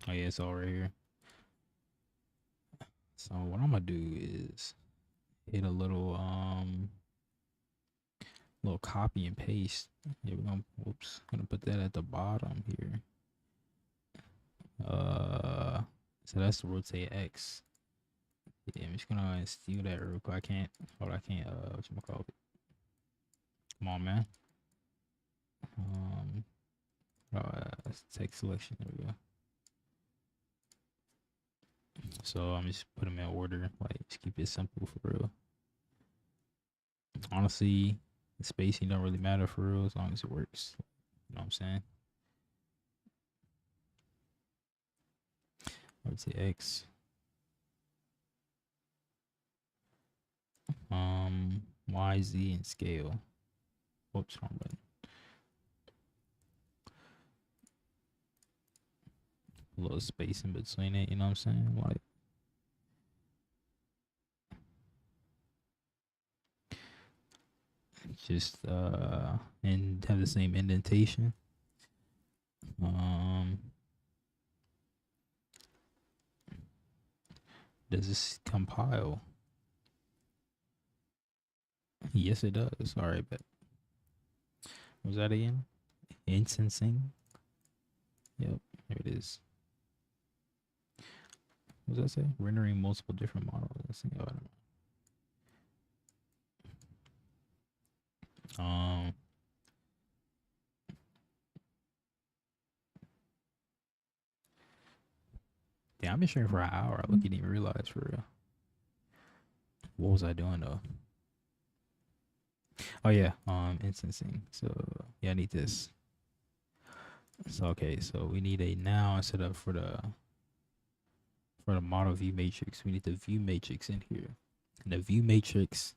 Oh yeah, it's all right here. So what I'm gonna do is hit a little copy and paste. Yeah, we're gonna gonna put that at the bottom here. So that's the rotate X. Yeah, I'm just gonna steal that real quick. I can't whatchamacallit. Come on, man. Text selection. There we go. So I'm just put them in order. Like, just keep it simple for real. Honestly, the spacing don't really matter for real as long as it works. You know what I'm saying? I would say X. Y, Z, and scale. Oops, wrong button. A little space in between it, you know what I'm saying? Like, just and have the same indentation. Does this compile? Yes, it does. All right, but what was that again? Instancing. Yep, here it is. What does that say? Rendering multiple different models. Let's see. Oh, I don't know. Damn, I've been streaming for an hour. I didn't even realize for real. What was I doing though? Oh yeah, instancing. So yeah, I need this. So okay, so we need a now instead of for the model view matrix, we need the view matrix in here. And the view matrix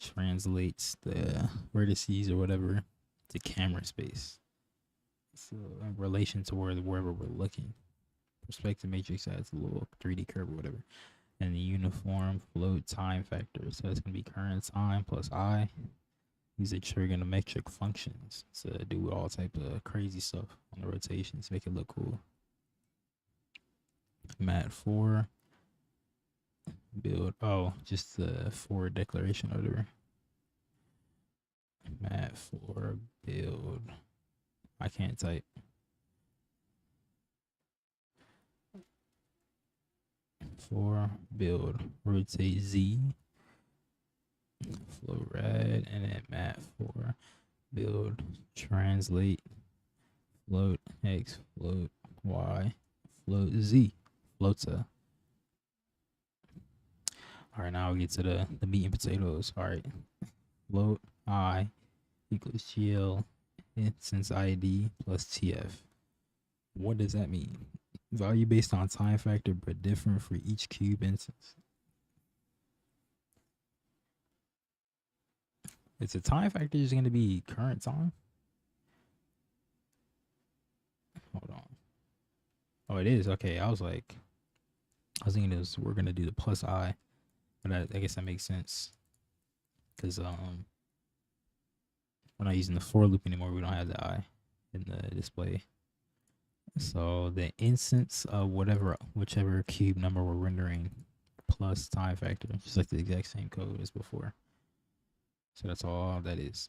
translates the vertices or whatever to camera space. So in relation to wherever we're looking. Perspective matrix adds a little 3D curve or whatever. And the uniform float time factor. So it's gonna be current time plus I. These are trigonometric functions to do all type of crazy stuff on the rotations, make it look cool. Mat 4 build. Oh, just the for declaration order. Mat 4 build. I can't type. For build rotate Z float rad, and then mat 4 build translate float X float Y float Z floata. All right, now we get to the meat and potatoes. All right, float I equals GL instance ID plus TF. What does that mean? Value based on time factor, but different for each cube instance. It's a time factor is going to be current time. Hold on. Oh, it is. Okay, I was thinking it was, we're going to do the plus I, but I guess that makes sense because we're not using the for loop anymore. We don't have the I in the display. So the instance of whichever cube number we're rendering plus time factor, just like the exact same code as before. So that's all that is.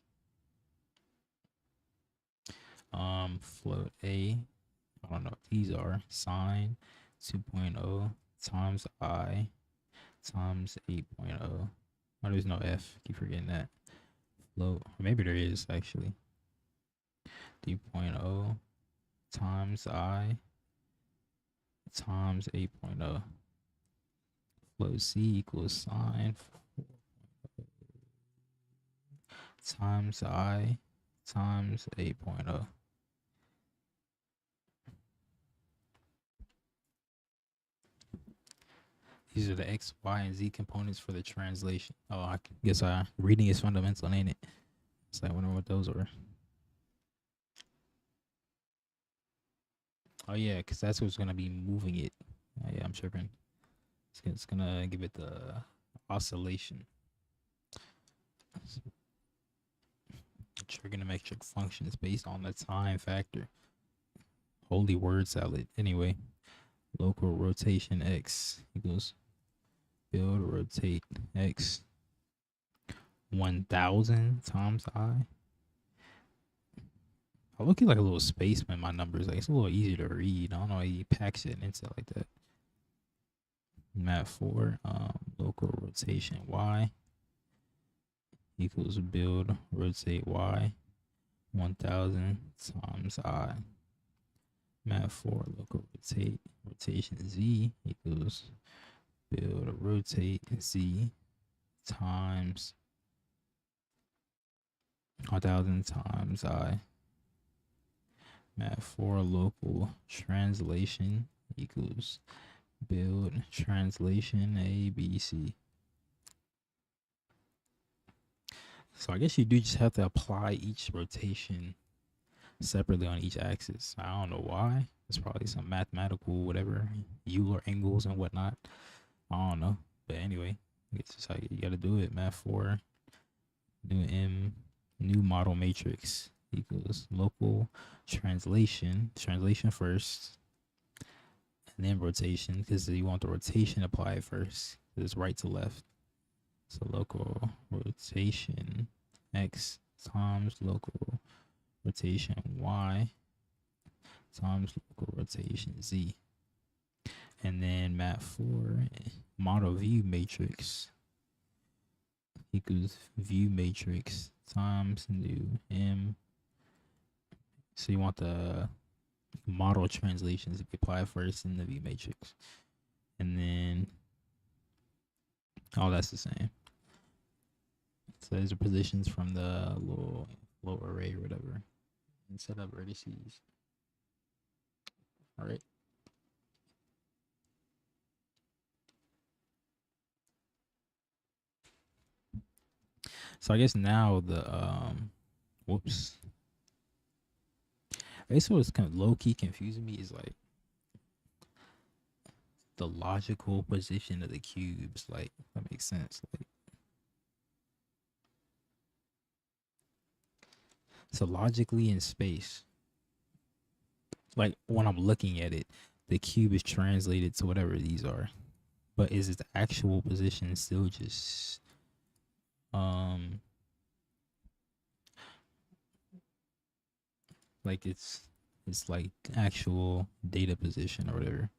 Float A, I don't know what these are. Sine 2.0 times I times 8.0. Oh, there's no F. Keep forgetting that. Float, or maybe there is actually. 3.0 times I times 8.0. Float C equals sine times I times 8.0. These are the X, Y, and Z components for the translation. Oh, I guess reading is fundamental, ain't it? So I wonder what those were. Oh yeah, because that's what's gonna be moving it. Oh, yeah, I'm tripping. It's gonna give it the oscillation. Trigonometric functions based on the time factor. Holy word salad. Anyway, local rotation X equals build rotate X 1000 times I. I look like a little spaceman. My numbers, like it's a little easier to read. I don't know why he packs it into like that. Mat 4 local rotation Y equals build rotate Y 1000 times I. Mat 4 local rotation Z equals build rotate Z times 1000 times I. Mat 4 local translation equals build translation ABC. So I guess you do just have to apply each rotation separately on each axis. I don't know why. It's probably some mathematical whatever, Euler angles and whatnot. I don't know. But anyway, it's just how you got to do it. Mat 4 new model matrix equals local translation first, and then rotation, because you want the rotation applied first, because it's right to left. So local rotation X times local rotation Y times local rotation Z. And then mat 4 model view matrix equals view matrix times new M. So you want the model translations to be applied first in the view matrix. And then all that's the same. So these are positions from the little array or whatever, and set up vertices. All right. So I guess now the whoops. I guess what's kind of low key confusing me is like the logical position of the cubes. Like that makes sense. Like So logically in space, like when I'm looking at it, the cube is translated to whatever these are. But is its actual position still just like it's like actual data position or whatever?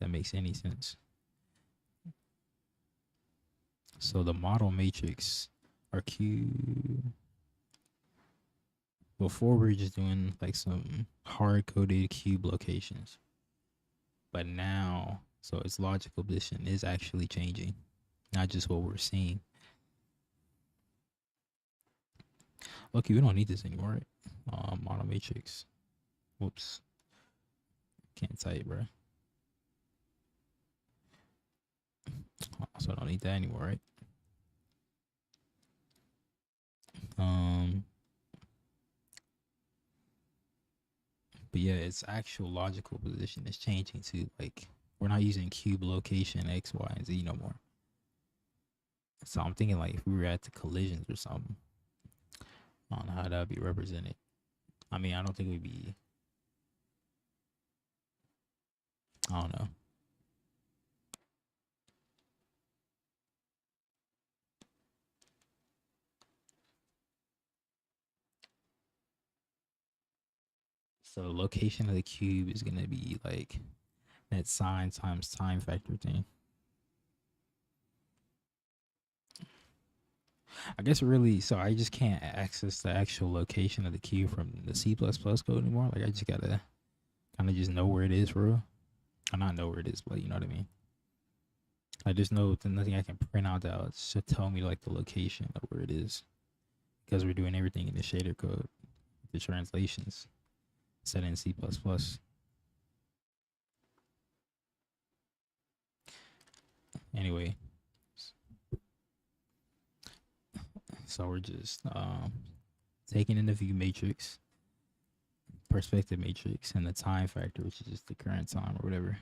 That makes any sense. So the model matrix our cube. Before we were just doing like some hard coded cube locations. But now, so its logical position is actually changing, not just what we're seeing. Okay, we don't need this anymore, right? Model matrix. Whoops. Can't type, bro. So I don't need that anymore, right? But yeah, its actual logical position is changing to like we're not using cube location X, Y, and Z no more. So I'm thinking like if we were at the collisions or something, I don't know how that would be represented. I mean, I don't think it would be. I don't know. So the location of the cube is gonna be like that sine times time factor thing. I guess really, so I just can't access the actual location of the cube from the C++ code anymore. Like I just gotta kind of just know where it is for real. I not know where it is, but you know what I mean. I just know there's nothing I can print out that should tell me like the location of where it is, because we're doing everything in the shader code, the translations set in C++. Anyway, so we're just taking in the view matrix, perspective matrix, and the time factor, which is just the current time or whatever.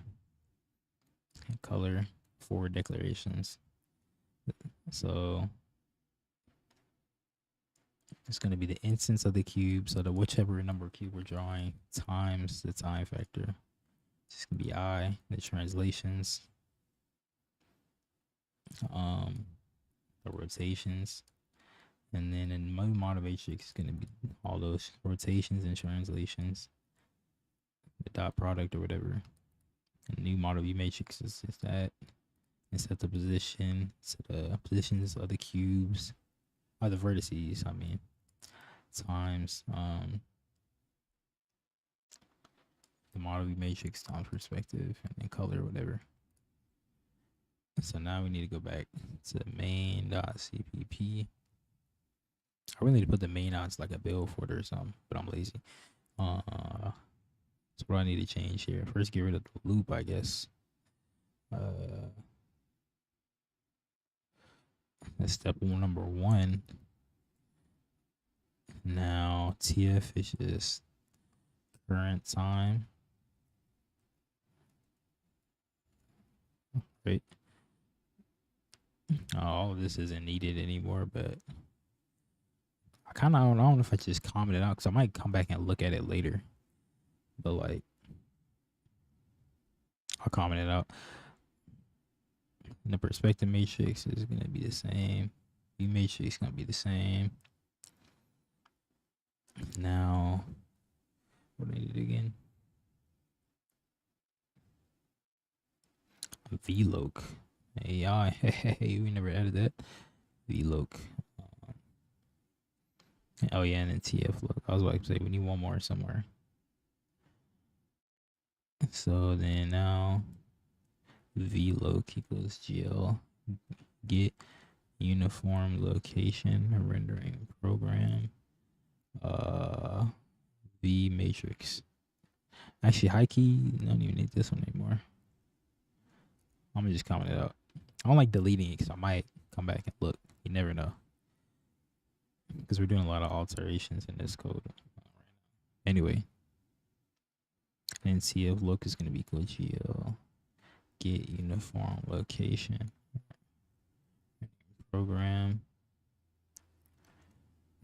And color, forward declarations. So it's going to be the instance of the cube. So the whichever number cube we're drawing times the time factor. It's going to be I, the translations, the rotations, and then in model matrix, it's going to be all those rotations and translations, the dot product or whatever. And new model view matrix is that. And set the position, set the positions of the cubes, or the vertices, I mean, times the model view matrix times perspective and then color, whatever. So now we need to go back to main.cpp. I really need to put the main out as like a build folder or something, but I'm lazy. So what I need to change here? First, get rid of the loop, I guess. That's step number 1. Now TF is just current time. Right. All of this isn't needed anymore, but I kind of don't know if I just comment it out because I might come back and look at it later. But like, I'll comment it out. And the perspective matrix is gonna be the same. View matrix is gonna be the same. Now, what do I need again? VLOC. AI. Hey, we never added that. VLOC. Oh yeah, and then TF look. I was about to say we need one more somewhere. So then now VLOC equals GL get uniform location rendering program V matrix. Actually, high key, I don't even need this one anymore. I'm gonna just comment it out. I don't like deleting it because I might come back and look. You never know. Because we're doing a lot of alterations in this code. Anyway. And CF look is going to be equal to GL get uniform location program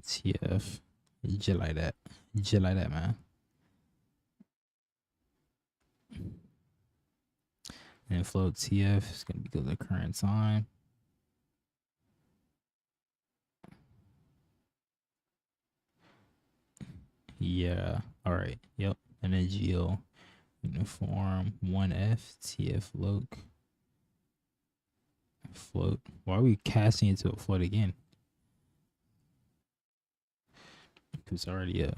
TF Just like that. Just like that, man. And float TF is gonna be the current time. Yeah. All right. Yep. And then GL uniform 1F TF loc float. Why are we casting it to a float again? Because already I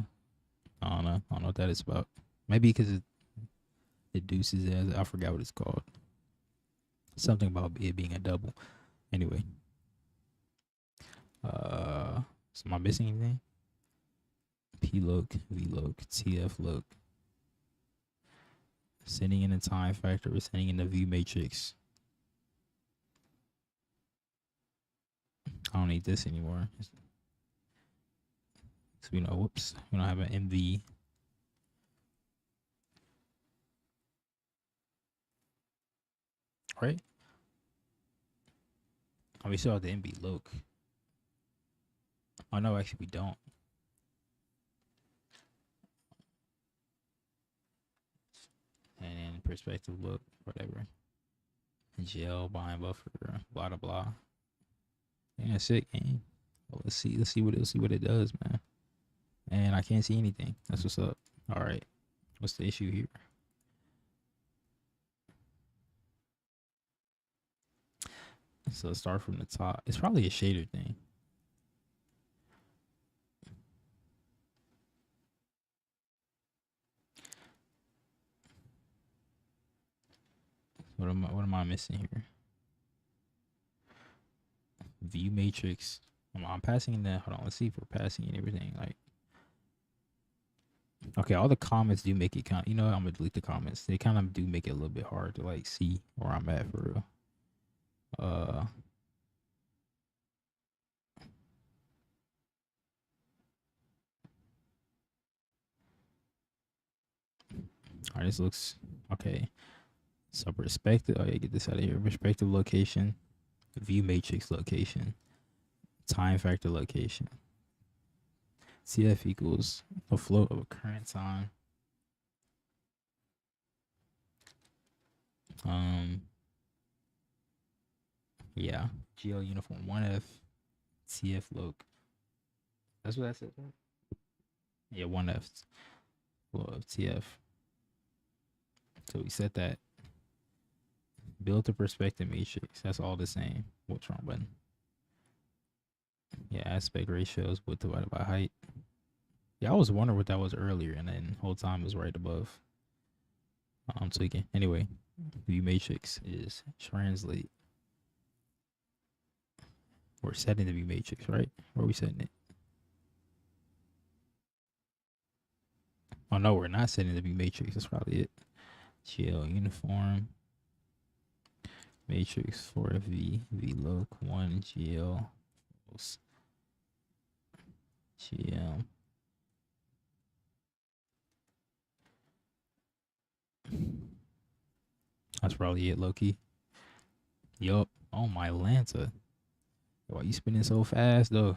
don't know. I don't know what that is about. Maybe because it deuces as I forgot what it's called. Something about it being a double. Anyway. So am I missing anything? P loc, V loc, TF loc. Sending in the time factor, we're sending in the view matrix. I don't need this anymore. So we know, whoops, we don't have an MV. Right? Oh, we still have the MV loc. Oh no, actually we don't. And then perspective look, whatever. Gel, bind buffer, blah blah blah. Yeah, sick game. Well, let's see what it does, man. And I can't see anything. That's what's up. All right, what's the issue here? So let's start from the top. It's probably a shader thing. What am I missing here? View matrix. I'm passing in that. Hold on, let's see if we're passing in everything. Like, okay, all the comments do make it kind. You know what? I'm gonna delete the comments. They kind of do make it a little bit hard to like see where I'm at for real. All right, this looks okay. So perspective. Oh yeah, get this out of here. Perspective location, view matrix location, time factor location. CF equals a float of a current time. Yeah. GL uniform 1F TF loc. That's what I said. Right? Yeah, 1F float of TF. So we set that. Build the perspective matrix. That's all the same. What's wrong button? Yeah, aspect ratios width divided by height. Yeah, I was wondering what that was earlier, and then the whole time it was right above. I'm tweaking. Anyway, view matrix is translate. We're setting the view matrix, right? Where are we setting it? Oh no, we're not setting the view matrix. That's probably it. GL uniform matrix for V loc 1 GL GL. That's probably it, Loki. Yup. Oh my Lanta. Why you spinning so fast though?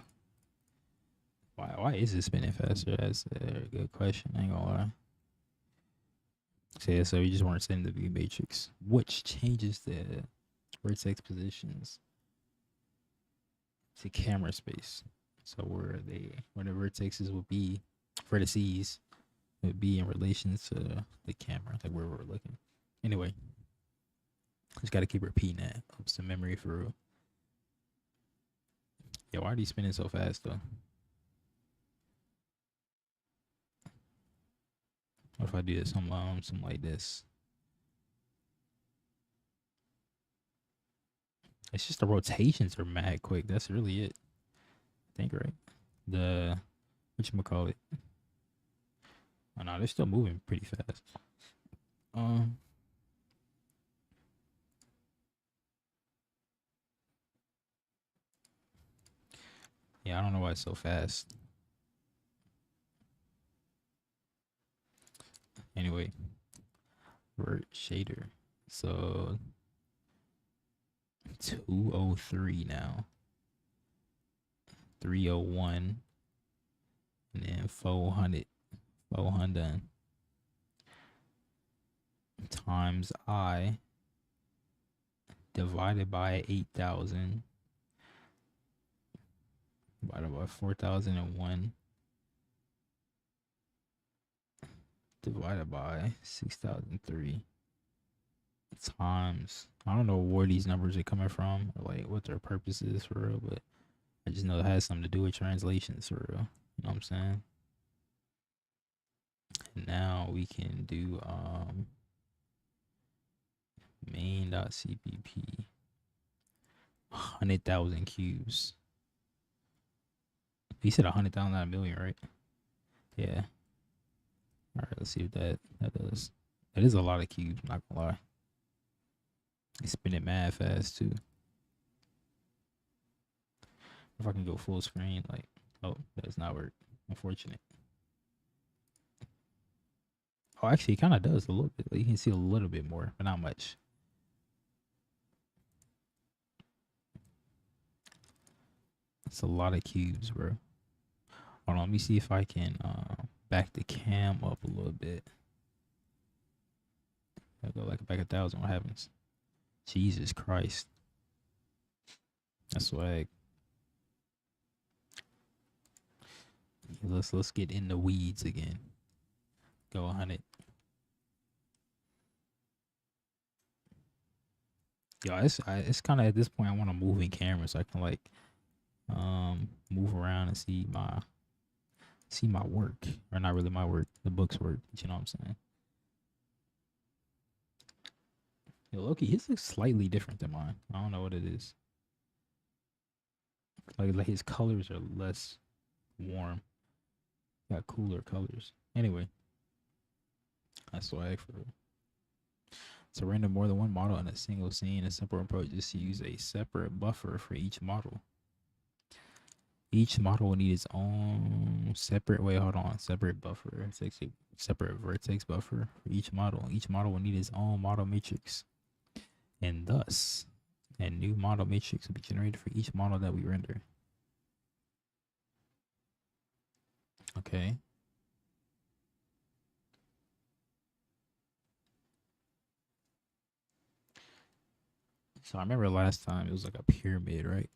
Why is it spinning faster? That's a good question. I ain't gonna lie. So yeah, so we just weren't setting the view matrix, which changes the vertex positions to camera space. So where the vertexes would be for the C's would be in relation to the camera, like where we're looking. Anyway, just gotta keep repeating that. Helps the memory for real. Yeah, why are you spinning so fast though? What if I do something like this? It's just the rotations are mad quick. That's really it. I think, right? The whatchamacallit. Oh no, they're still moving pretty fast. Yeah, I don't know why it's so fast. Anyway, vert shader. So 203 now. 301 and then 400 times I divided by 8,000 divided by 4,001 divided by 6,003 times, I don't know where these numbers are coming from or like what their purpose is for real, but I just know it has something to do with translations for real. You know what I'm saying? And now we can do main.cpp 100,000 cubes. He said 100,000, not a million, right? Yeah. All right, let's see what that does. That is a lot of cubes, not gonna lie. They spin it mad fast too. If I can go full screen, like, oh, that does not work. Unfortunate. Oh, actually, it kind of does a little bit. Like, you can see a little bit more, but not much. It's a lot of cubes, bro. Hold on, let me see if I can back the cam up a little bit. I go like back 1,000. What happens? Jesus Christ. That's swag. Let's get in the weeds again. Go 100. Yo, it's kind of at this point I want a moving camera so I can like move around and see my work, or not really my work, the book's work. But you know what I'm saying? Yo, Loki, his looks slightly different than mine. I don't know what it is. Like his colors are less warm. Got cooler colors. Anyway, that's swag for real. To render more than one model in a single scene, a simple approach is to use a separate buffer for each model. Each model will need its own separate, separate buffer. It's actually separate vertex buffer for each model. Each model will need its own model matrix. And thus, a new model matrix will be generated for each model that we render. Okay. So I remember last time it was like a pyramid, right?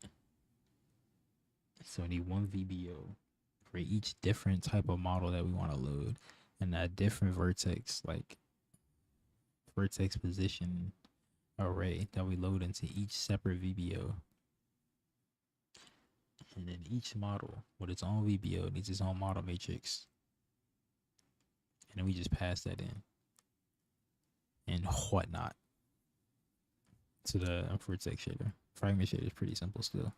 So we need one VBO for each different type of model that we want to load, and that different vertex, like vertex position array that we load into each separate VBO. And then each model with its own VBO needs its own model matrix. And then we just pass that in and whatnot to the vertex shader. Fragment shader is pretty simple still.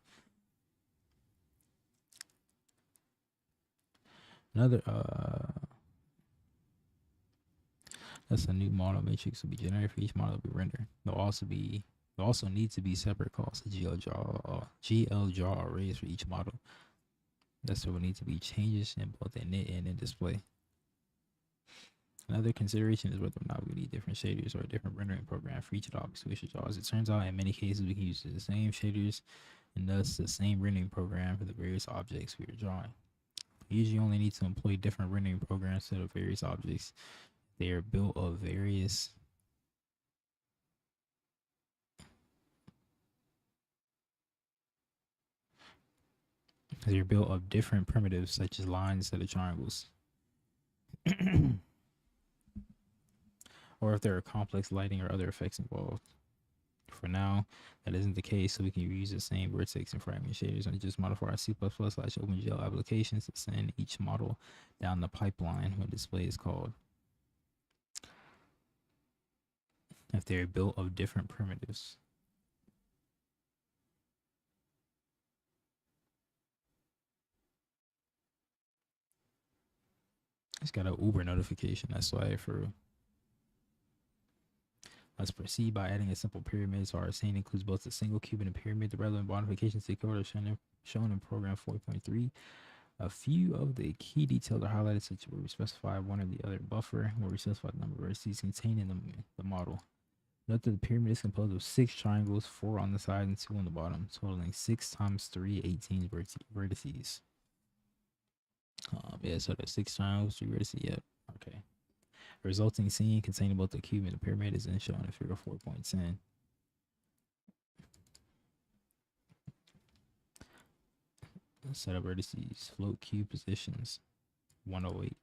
Another that's a new model matrix will be generated for each model that we render. There'll also need to be separate calls to GL jar arrays for each model. That's what will need to be changes in both init and in display. Another consideration is whether or not we need different shaders or a different rendering program for each of the objects we should draw. As it turns out, in many cases, we can use the same shaders and thus the same rendering program for the various objects we are drawing. We usually only need to employ different rendering programs for the various objects. They are built of various different primitives such as lines instead of triangles. Or if there are complex lighting or other effects involved. For now, that isn't the case, so we can reuse the same vertex and fragment shaders and just modify our C++/OpenGL applications to send each model down the pipeline when display is called. If they're built of different primitives. It's got an Uber notification, that's why for. Let's proceed by adding a simple pyramid so our scene includes both a single cube and a pyramid. The relevant modifications to code are shown in program 4.3. A few of the key details are highlighted such where we specify one or the other buffer, where we specify the number of vertices contained in the model. Note that the pyramid is composed of 6 triangles, 4 on the side and 2 on the bottom, totaling 6 times 3, 18 vertices. Yeah, so the 6 triangles, 3 vertices. Yep. Okay. The resulting scene containing both the cube and the pyramid is then shown in figure 4.10. Set up vertices, float cube positions, 108.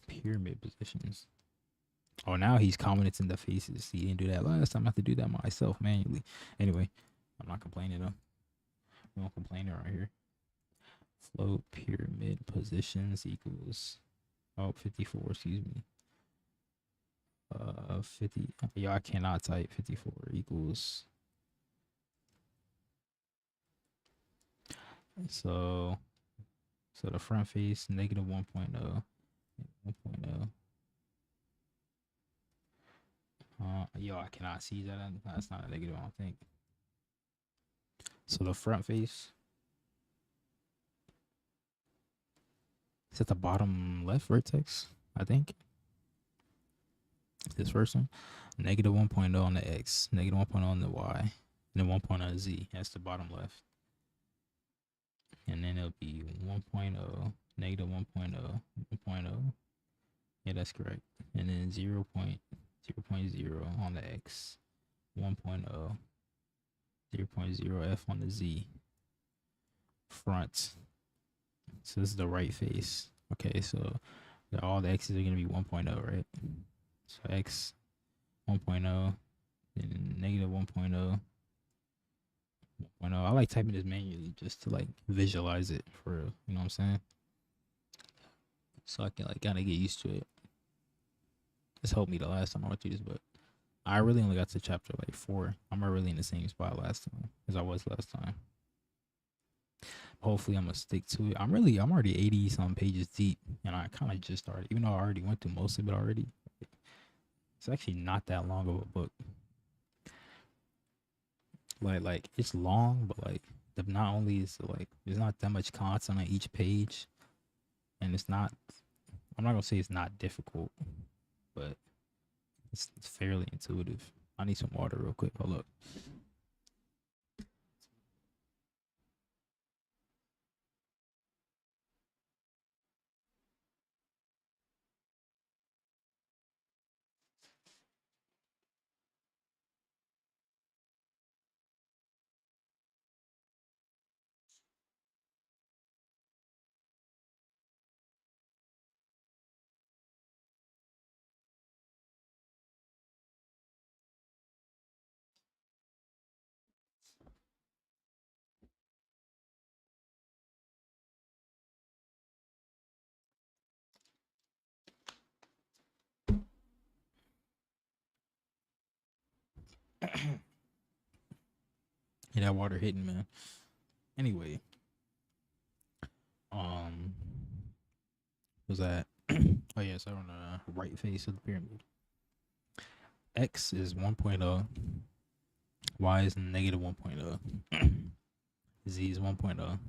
Pyramid positions. Oh, now he's commenting the faces. He didn't do that last time. I have to do that myself manually. Anyway, I'm not complaining though. We won't complain around here. Float pyramid positions equals 54, excuse me. 50. Yeah, I cannot type 54 equals. So the front face negative 1.0. 1.0. Yo, I cannot see that. That's not a negative, I don't think. So the front face is at the bottom left vertex, I think. This first one, negative 1.0 on the X, negative 1.0 on the Y, and then 1.0 on the Z. That's the bottom left. And then it'll be 1.0, negative 1.0, 1.0. Yeah, that's correct. And then 0.0 on the X, 1.0, 0.0 F on the Z. Front. So this is the right face. Okay, so all the X's are going to be 1.0, right? So X 1.0, then negative 1.0, 1.0. I like typing this manually just to like visualize it for real. You know what I'm saying? So I can like kind of get used to it. This helped me the last time I went through this, but I really only got to chapter like 4. I'm not really in the same spot last time as I was last time. Hopefully I'm gonna stick to it. I'm already 80 some pages deep, and I kind of just started, even though I already went through most of it already. It's actually not that long of a book. Like it's long, but like not only is it like there's not that much content on each page, and it's not. I'm not gonna say it's not difficult, but it's fairly intuitive. I need some water real quick. Hold up. Yeah, that water hitting, man. Anyway, was that? Oh yes, on the right face of the pyramid. X is 1.0, Y is negative 1.0, Z is 1.0.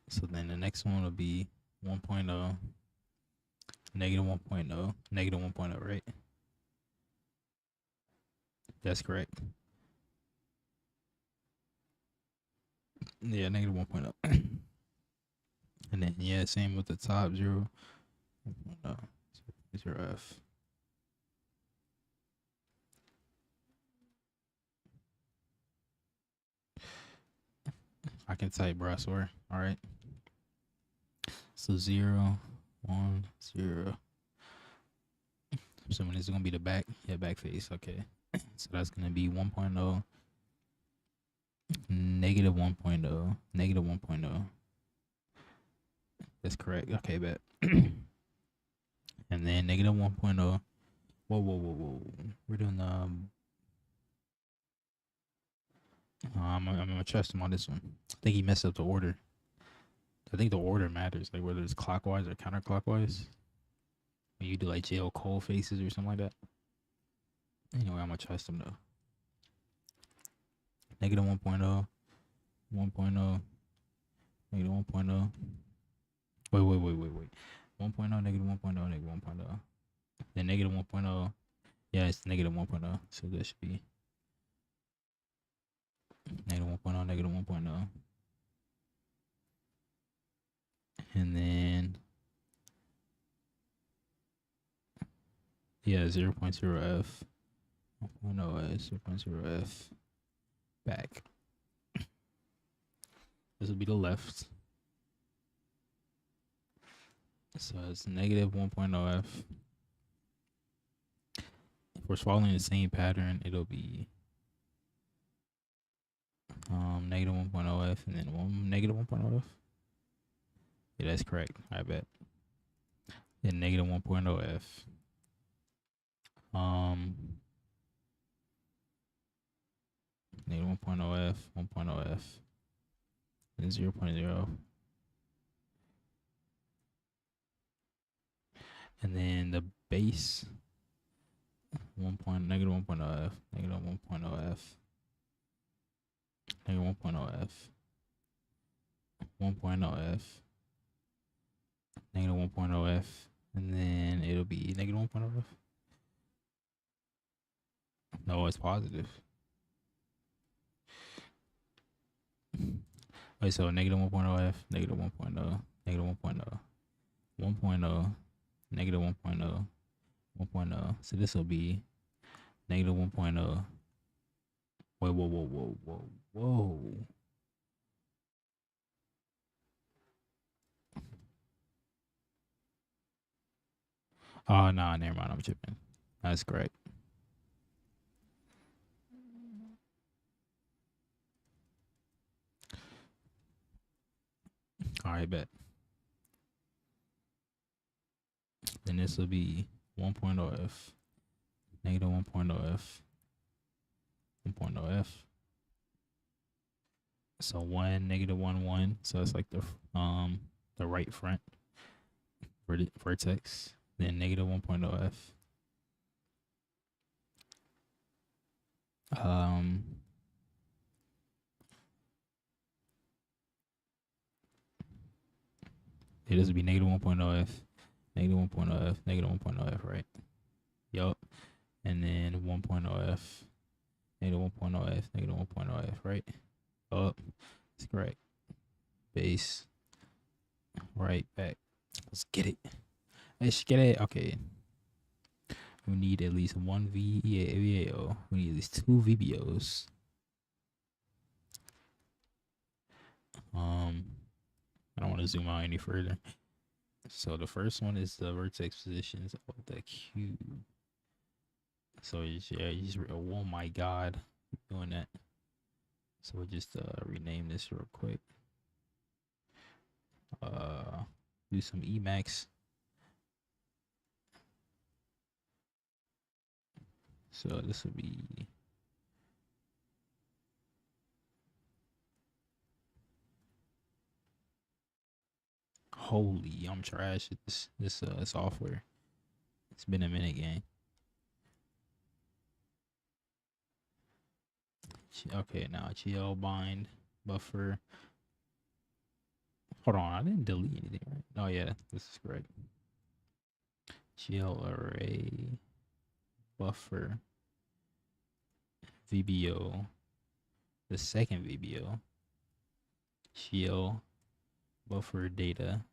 So then the next one will be 1.0, negative 1.0, negative 1.0, right? That's correct. Yeah, negative 1.0. And then, yeah, same with the top 0. 1.0, 0F. I can type, bro, I swear. All right. So 0, 1, 0. So when it's going to be the back, yeah, back face. Okay. So that's going to be 1.0, negative 1.0, negative 1.0. That's correct. Okay, bet. And then negative 1.0. Whoa. We're doing I'm gonna trust him on this one. I think he messed up the order. I think the order matters, like whether it's clockwise or counterclockwise. When you do like jail coal faces or something like that. Anyway, I'm gonna trust him though. Negative 1.0, 1.0, negative 1.0. Wait. 1.0, negative 1.0, negative 1.0. Then negative 1.0. Yeah, it's negative 1.0. So that should be negative 1.0, negative 1.0. and then yeah, 0.0f, 1.0f, 0.0f, back. This will be the left. So it's negative 1.0f. If we're following the same pattern, it'll be negative 1.0f and then negative 1.0f. Yeah, that's correct. I bet. Then negative 1.0f. Negative 1.0f, 1.0f, then 0.0. And then the base negative 1.0f, negative 1.0f, negative 1.0f, 1.0f, negative 1.0f, and then it'll be negative 1.0f. No, it's positive. Wait, so negative 1.0f, negative 1.0, negative 1.0, 1.0, negative 1.0, 1.0. So this will be negative 1.0. Wait, whoa. Oh, no, never mind. I'm tripping. That's correct. All right, bet. Then this will be 1.0f, negative 1.0f, 1.0f. So 1, negative 1, 1. So it's like the right front vertex. Then negative 1.0f. This would be negative 1.0f, negative 1.0f, negative 1.0f, right? Yup. And then 1.0f, negative 1.0f, negative 1.0f, right? Up. That's correct. Base. Right, back. Let's get it. Let's get it. Okay. We need at least one VAO. We need at least two VBOs. I don't want to zoom out any further. So the first one is the vertex positions of the cube. So oh my god, doing that. So we'll just rename this real quick. Do some Emacs. So this will be holy. I'm trash at this software. It's been a minute, gang. Okay, now GL bind buffer. Hold on, I didn't delete anything, right? Oh yeah, this is correct. GL array buffer VBO. The second VBO. GL buffer data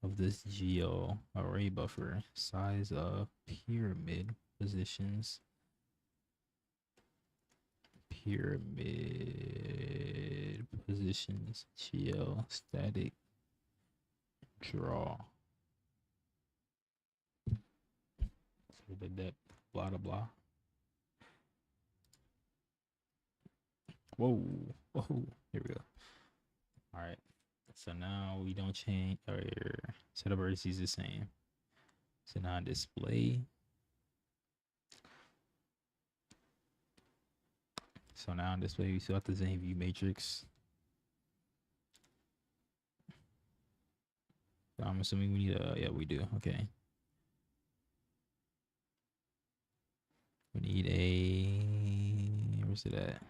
of this GL array buffer, size of pyramid positions, GL static draw. So the depth, blah blah blah. Whoa, here we go. All right. So now we don't change our setup vertices the same. So now display. So now on display we still have the same view matrix. So I'm assuming we need yeah, we do. Okay. We need a where's it at?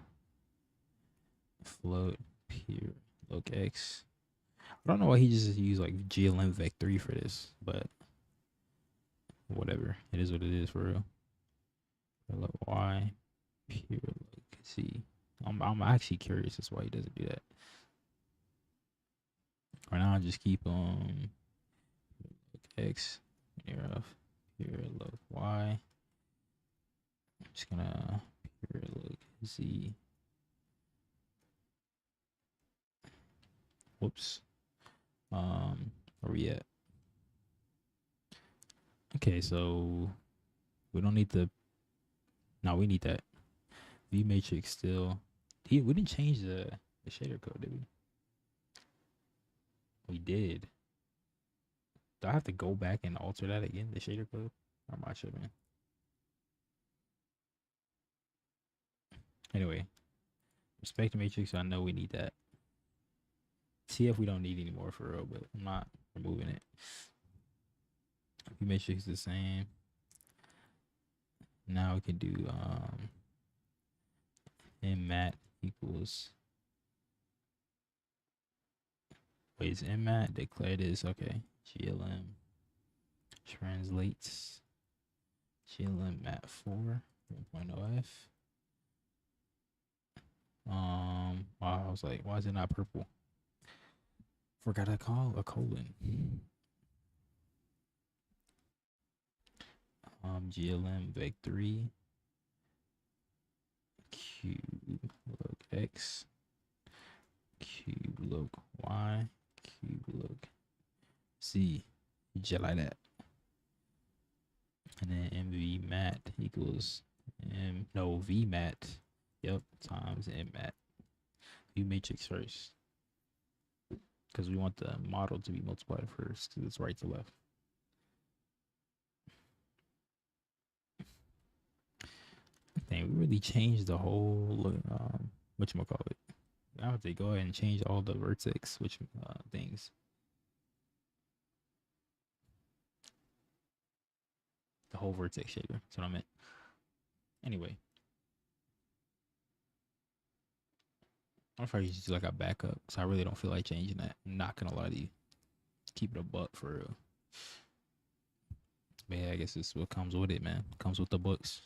Float peer loc x. I don't know why he just used like glm vec3 for this, but whatever. It is what it is for real. Look y peer loc z. I'm actually curious as to why he doesn't do that. For now, just keep X here look Y. I'm just gonna here look Z. Whoops. Where we at? Okay, so we don't need the. No, we need that V matrix still. We didn't change the shader code, did we? We did. Do I have to go back and alter that again, the shader code? Or am I tripping? Anyway, respect the matrix. So I know we need that. TF we don't need anymore for real, but I'm not removing it. V matrix is the same. Now we can do mmat equals. Wait, is mmat declared is okay. GLM translates GLM mat 4 1.0f. Wow, I was like, why is it not purple? Forgot to call a colon. GLM vec3 cube log x cube log y cube log z, just like that. And then mv mat equals v mat, yep, times mmat. V matrix first, because we want the model to be multiplied first, because it's right to left. Dang, we really changed the whole whatchamacallit. I have to go ahead and change all the vertex things. The whole vertex shader. That's what I meant. Anyway. I'm probably just do like a backup, so I really don't feel like changing that. I'm not gonna lie to you. Keep it a buck for real. But yeah, I guess this is what comes with it, man. Comes with the books.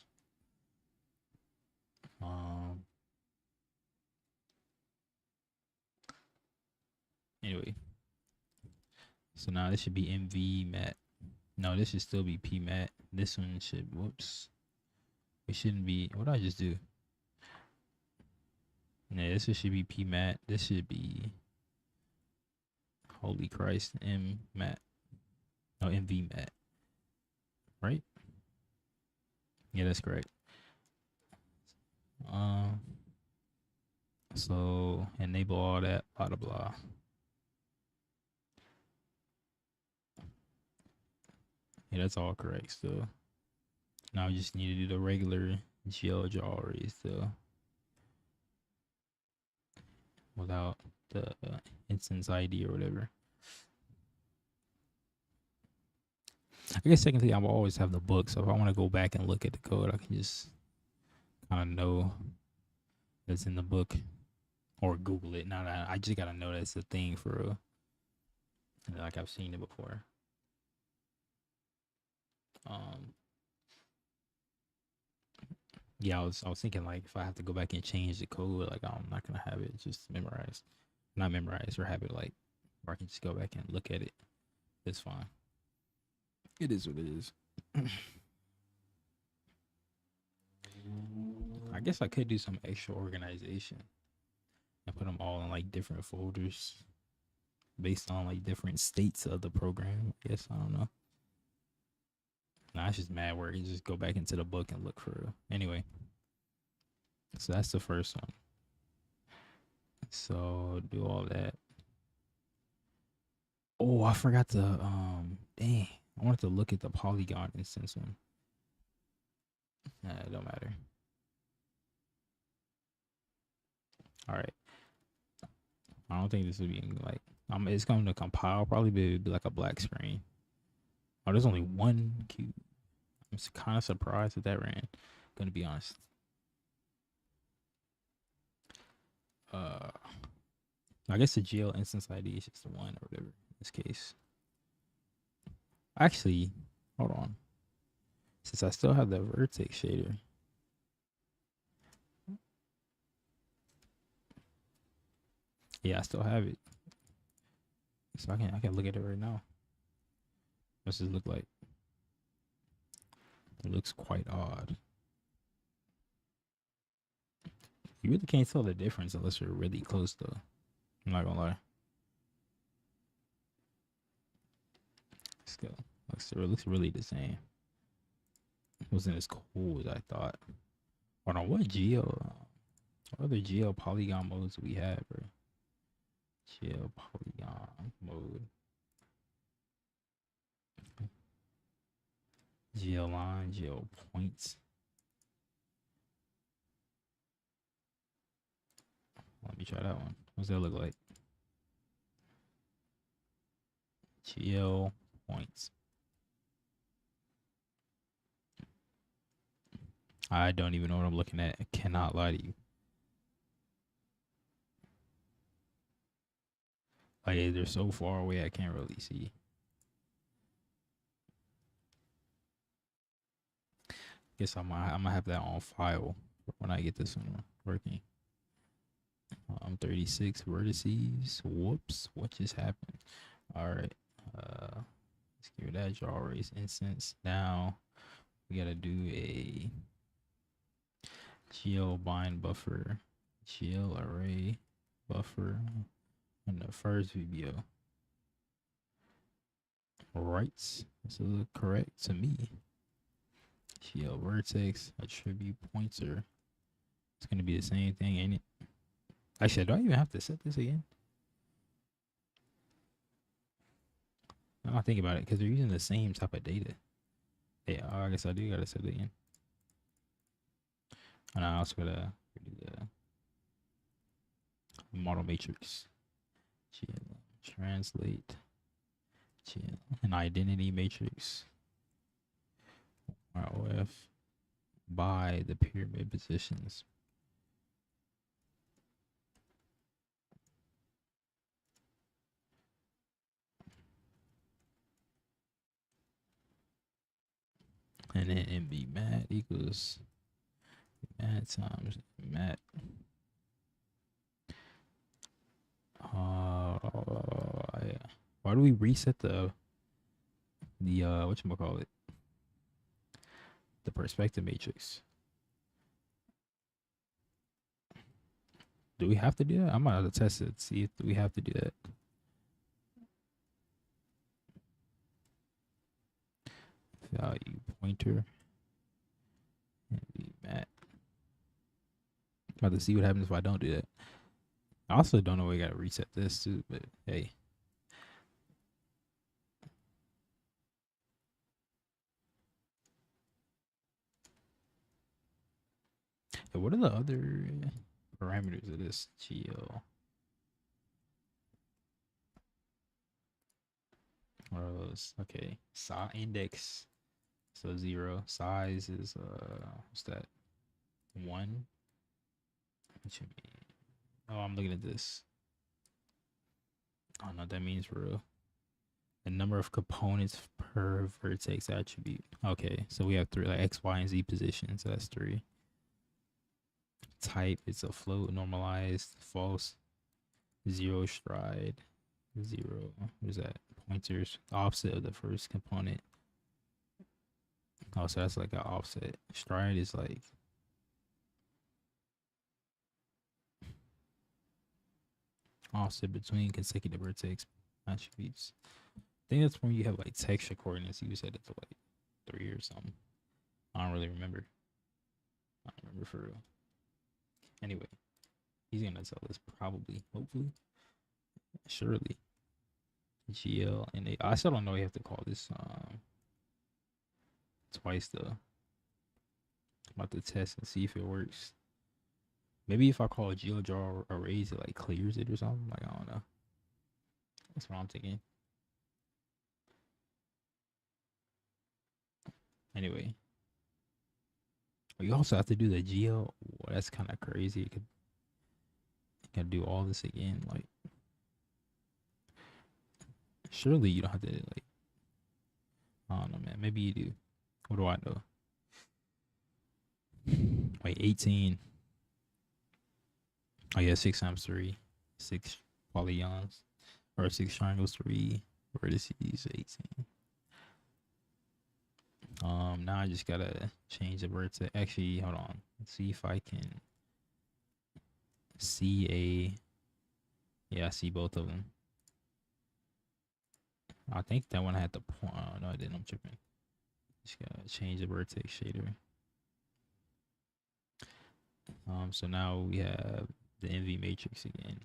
Anyway. So now this should be MV mat. No, this should still be P mat. This one should, whoops. It shouldn't be, what did I just do? Yeah, this should be P mat. This should be, holy Christ, M mat. No, MV mat. Right? Yeah, that's correct. So enable all that, blah blah blah. Yeah, that's all correct still. Now we just need to do the regular GL draw array still, without the instance ID or whatever. I guess technically I will always have the book, so if I want to go back and look at the code, I can just kind of know that's in the book, or Google it. Now that I just gotta know that's a thing for real. Like I've seen it before. Yeah, I was thinking like if I have to go back and change the code, like I'm not gonna have it just memorized, not memorized, or have it like where I can just go back and look at it. It's fine. It is what it is. I guess I could do some extra organization and put them all in like different folders based on like different states of the program. I guess, I don't know. Nah, it's just mad work. You just go back into the book and look for it. Anyway, so that's the first one. So do all that. Oh, I forgot to dang, I wanted to look at the polygon instance one. Nah, it don't matter. All right. I don't think this would be like it's going to compile probably, but it'd be like a black screen. Oh, there's only one cube. I'm kind of surprised that ran. Gonna be honest. I guess the GL instance ID is just the one or whatever in this case. Actually, hold on. Since I still have the vertex shader. Yeah, I still have it. So I can look at it right now. What's this look like? It looks quite odd. You really can't tell the difference unless you're really close though. I'm not gonna lie. Let's go. It looks really the same. It wasn't as cool as I thought. Hold on, what other geo polygon modes do we have, bro? Geo polygon mode. Geo line, geo points. Let me try that one. What's that look like? Geo points. I don't even know what I'm looking at. I cannot lie to you. Like they're so far away, I can't really see. Guess I'm gonna have that on file when I get this one working. 36 vertices. Whoops, what just happened? All right. Let's give that draw race instance. Now we gotta do a geo bind buffer, geo array buffer in the first VBO. Right, this look correct to me. Geo vertex attribute pointer. It's gonna be the same thing, ain't it? Actually, do I even have to set this again? I'll think about it because they're using the same type of data. Yeah, I guess I do gotta set it again. And I also gotta do the model matrix. GL, translate GL, an identity matrix. ROF by the pyramid positions. And then MB mat equals mat times mat. Yeah. Why do we reset the whatchamacallit? The perspective matrix. Do we have to do that? I'm gonna have to test it, see if we have to do that. Value pointer. MB mat. About to see what happens if I don't do that. I also don't know we gotta reset this too, but hey. So what are the other parameters of this geo? What are those? Okay, size index, so 0. Size is what's that? 1. What you mean? Oh, I'm looking at this. I don't know what that means for real. The number of components per vertex attribute. Okay, so we have 3, like X, Y, and Z positions. So that's 3. Type, it's a float, normalized, false, 0 stride, 0. What is that? Pointers, offset of the first component. Oh, so that's like an offset. Stride is like offset between consecutive vertex attributes. I think that's when you have like texture coordinates. You set it to like 3 or something. I don't really remember. I don't remember for real. Anyway, he's gonna tell us probably, hopefully, surely. GL and I still don't know. You have to call this twice though. I'm about to test and see if it works. Maybe if I call a GeoJar arrays, it like clears it or something. Like I don't know. That's what I'm thinking. Anyway, you also have to do the geo. Well, that's kind of crazy. You could do all this again. Like, surely you don't have to like. I don't know, man. Maybe you do. What do I know? Wait, 18. Oh yeah, 6 times 3, 6 polygons. or 6 triangles, 3 vertices, 18. Now I just gotta change the vertex. Actually, hold on. Let's see if I can see yeah, I see both of them. I think that one had the point. Oh, no, I didn't. I'm tripping. Just gotta change the vertex shader. So now we have the NV matrix again.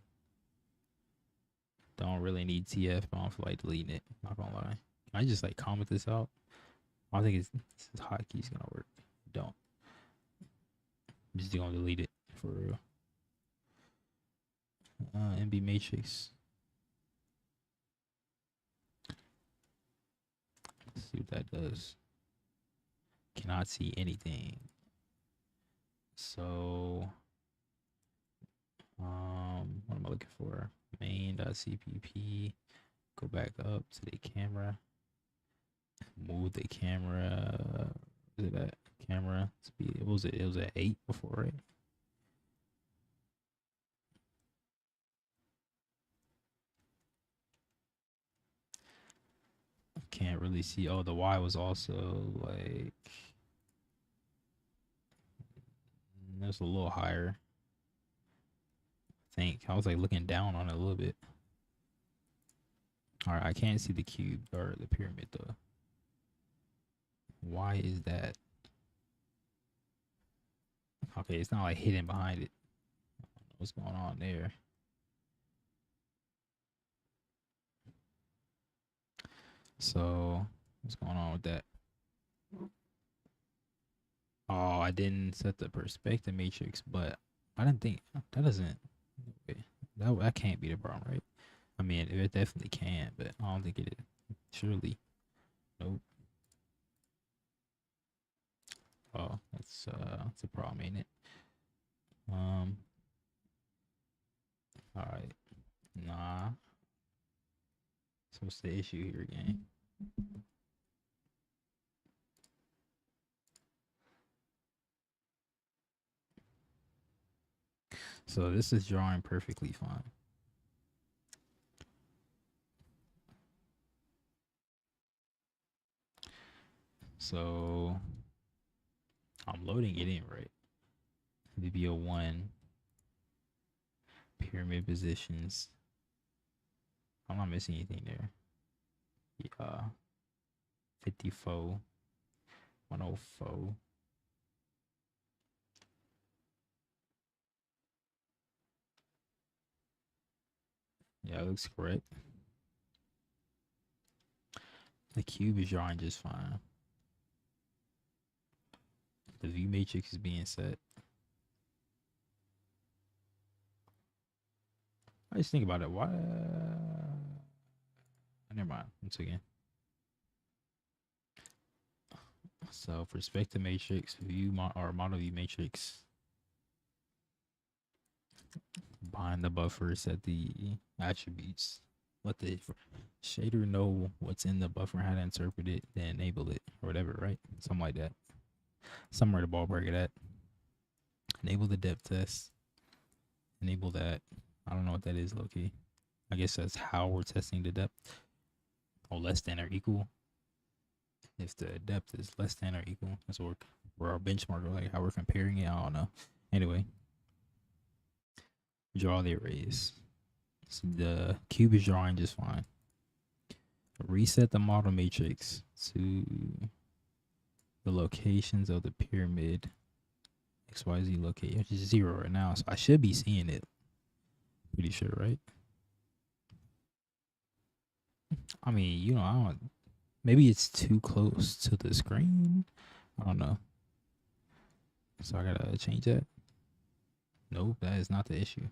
Don't really need TF, but I don't feel like deleting it. Not gonna lie. Can I just like comment this out? I don't think this hotkeys gonna work. Don't. I'm just gonna delete it for real. NV matrix. Let's see what that does. Cannot see anything. So what am I looking for? Main.cpp. Go back up to the camera. Move the camera. Is it that camera speed? It was at 8 before, right? Can't really see. Oh, the Y was also like that's a little higher. I think I was like looking down on it a little bit. All right, I can't see the cube or the pyramid though. Why is that? Okay, it's not like hidden behind it. I don't know what's going on there. So what's going on with that? Oh, I didn't set the perspective matrix, but I didn't think that doesn't. That can't be the problem, right? I mean, it definitely can, but I don't think it is. Surely, nope. Oh, that's a problem, ain't it? All right, nah. So what's the issue here again? So this is drawing perfectly fine. So I'm loading it in, right? VBO1 pyramid positions. I'm not missing anything there. Yeah. 54. 104. Yeah, it looks correct. The cube is drawing just fine. The view matrix is being set. I just think about it. Why? Never mind. Once again. So perspective matrix, view or model view matrix. Bind the buffer, set the attributes. Let the shader know what's in the buffer, how to interpret it, then enable it or whatever, right? Something like that. Somewhere to ballpark of that. Enable the depth test. Enable that. I don't know what that is, low-key. I guess that's how we're testing the depth. Or less than or equal. If the depth is less than or equal, that's what we're our benchmark, like how we're comparing it. I don't know. Anyway, draw the arrays. So the cube is drawing just fine. Reset the model matrix to the locations of the pyramid. XYZ location, which is 0 right now. So I should be seeing it. Pretty sure, right? I mean, you know, I don't. Maybe it's too close to the screen. I don't know. So I gotta change that. Nope, that is not the issue.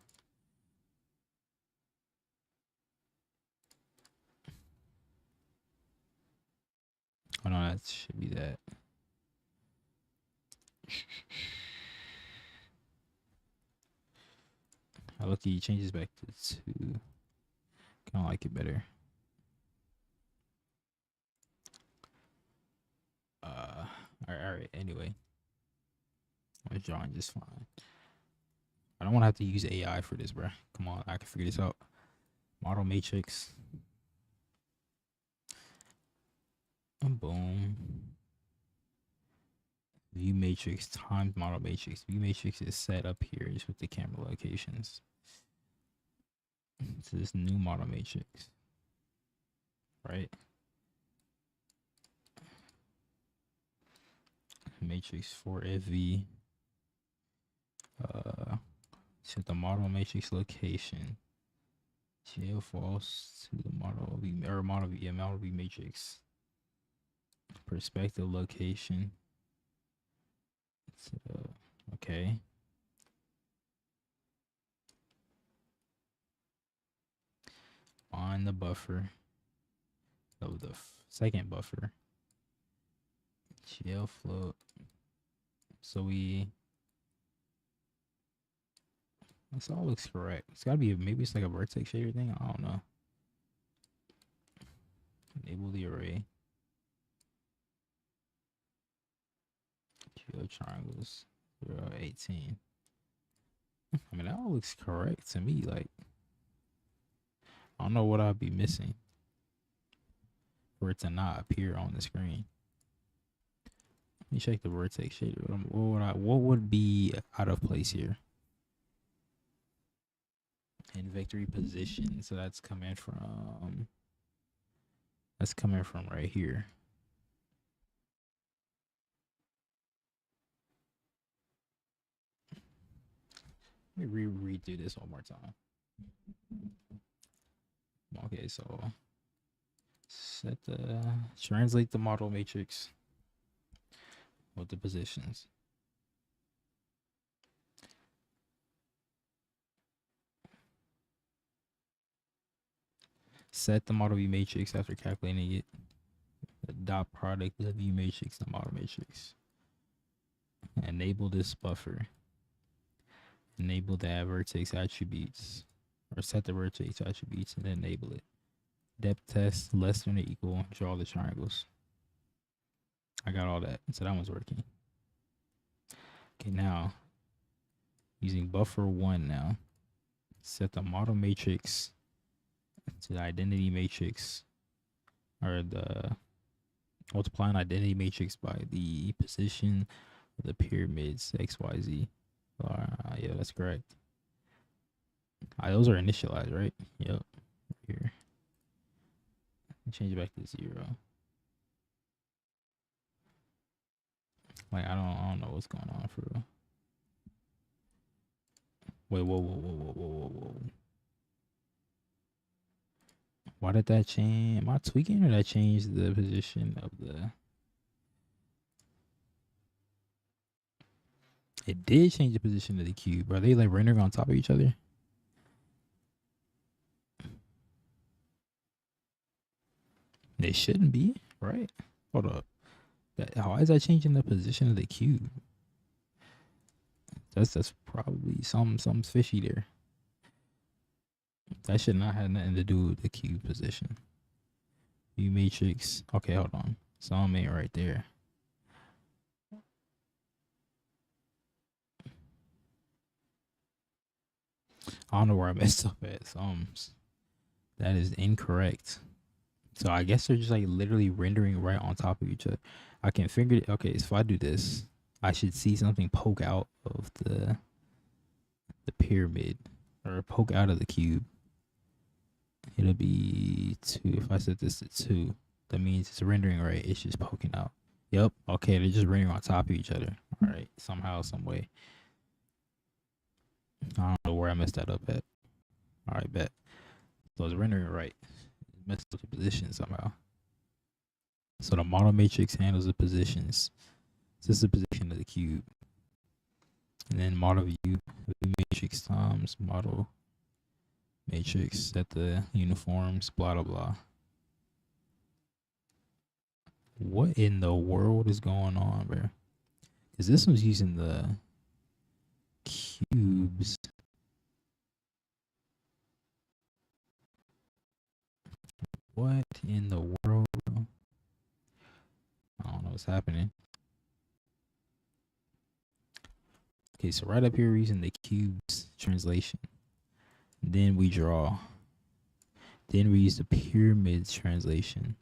Oh no, that should be that. I lucky changes back to 2. Kind of like it better. All right. Anyway, I'm drawing just fine. I don't want to have to use AI for this, bro. Come on, I can figure this out. Model matrix. Boom. View matrix times model matrix. View matrix is set up here just with the camera locations. So this new model matrix, right? Matrix for FV. Set the model matrix location. GL false to the model V or model V matrix. Perspective location. So, okay. On the buffer of the second buffer. GL float. So this all looks correct. It's gotta be maybe it's like a vertex shader thing. I don't know. Enable the array. GL triangles 0, 18. I mean that all looks correct to me. Like I don't know what I'd be missing for it to not appear on the screen. Let me check the vertex shader. What would be out of place here? In victory position. So that's coming from right here. Let me redo this one more time. Okay, so translate the model matrix with the positions. Set the model view matrix after calculating it. The dot product of the view matrix and model matrix. Enable this buffer. Enable the vertex attributes. Or set the vertex attributes and then enable it. Depth test less than or equal. Draw the triangles. I got all that. So that one's working. Okay, now using buffer 1 now. Set the model matrix to the identity matrix, or the multiplying identity matrix by the position of the pyramids XYZ. Yeah, that's correct. Those are initialized, right? Yep. Here, change it back to 0. Like I don't know what's going on for real. Wait, whoa. Why did that change? Am I tweaking or did that change the position of the... It did change the position of the cube. Are they like rendering on top of each other? They shouldn't be, right? Hold up. How is that changing the position of the cube? That's probably something's fishy there. That should not have nothing to do with the cube position. View matrix. Okay, hold on. Some ain't right there. I don't know where I messed up at. That is incorrect. So I guess they're just like literally rendering right on top of each other. I can figure it. Okay, so if I do this, I should see something poke out of the pyramid or poke out of the cube. It'll be 2. If I set this to 2, that means it's rendering right. It's just poking out. Yep. Okay, they're just rendering on top of each other. All right. Somehow, some way. I don't know where I messed that up at. All right, bet. So it's rendering right. It messed up the position somehow. So the model matrix handles the positions. This is the position of the cube. And then model view matrix times model matrix, set the uniforms, blah, blah, blah. What in the world is going on, bro? Because this one's using the cubes. What in the world, bro? I don't know what's happening. Okay, so right up here, we're using the cubes translation. Then we draw. Then we use the pyramid translation.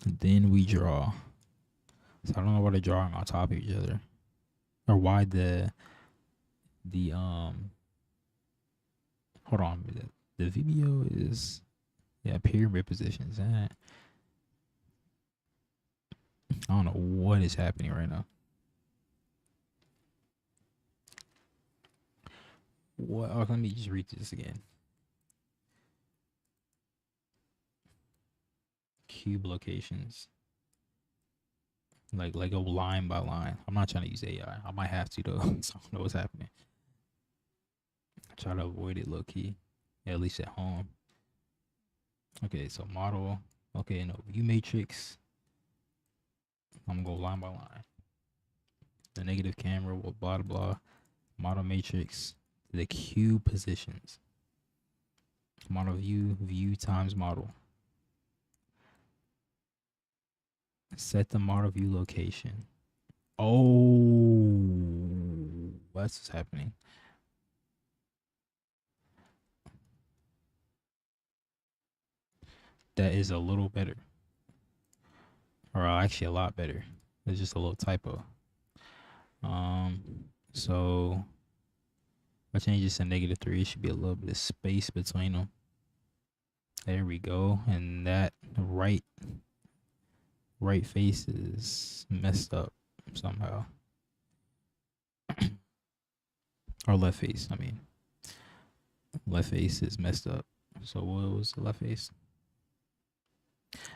Then we draw. So I don't know why they're drawing on top of each other, or why the hold on, the video is pyramid positions. I don't know what is happening right now. What? Oh, let me just read this again. Cube locations. Like go line by line. I'm not trying to use AI. I might have to though. So I don't know what's happening. I try to avoid it low key. At least at home. Okay, so model. Okay, no view matrix. I'm gonna go line by line. The negative camera will blah blah blah. Model matrix. The cube positions. Model view times model. Set the model view location. Oh, what's happening? That is a little better. Or actually a lot better. It's just a little typo. So if I change this to -3, it should be a little bit of space between them. There we go. And that right face is messed up somehow. Or left face, I mean. Left face is messed up. So what was the left face?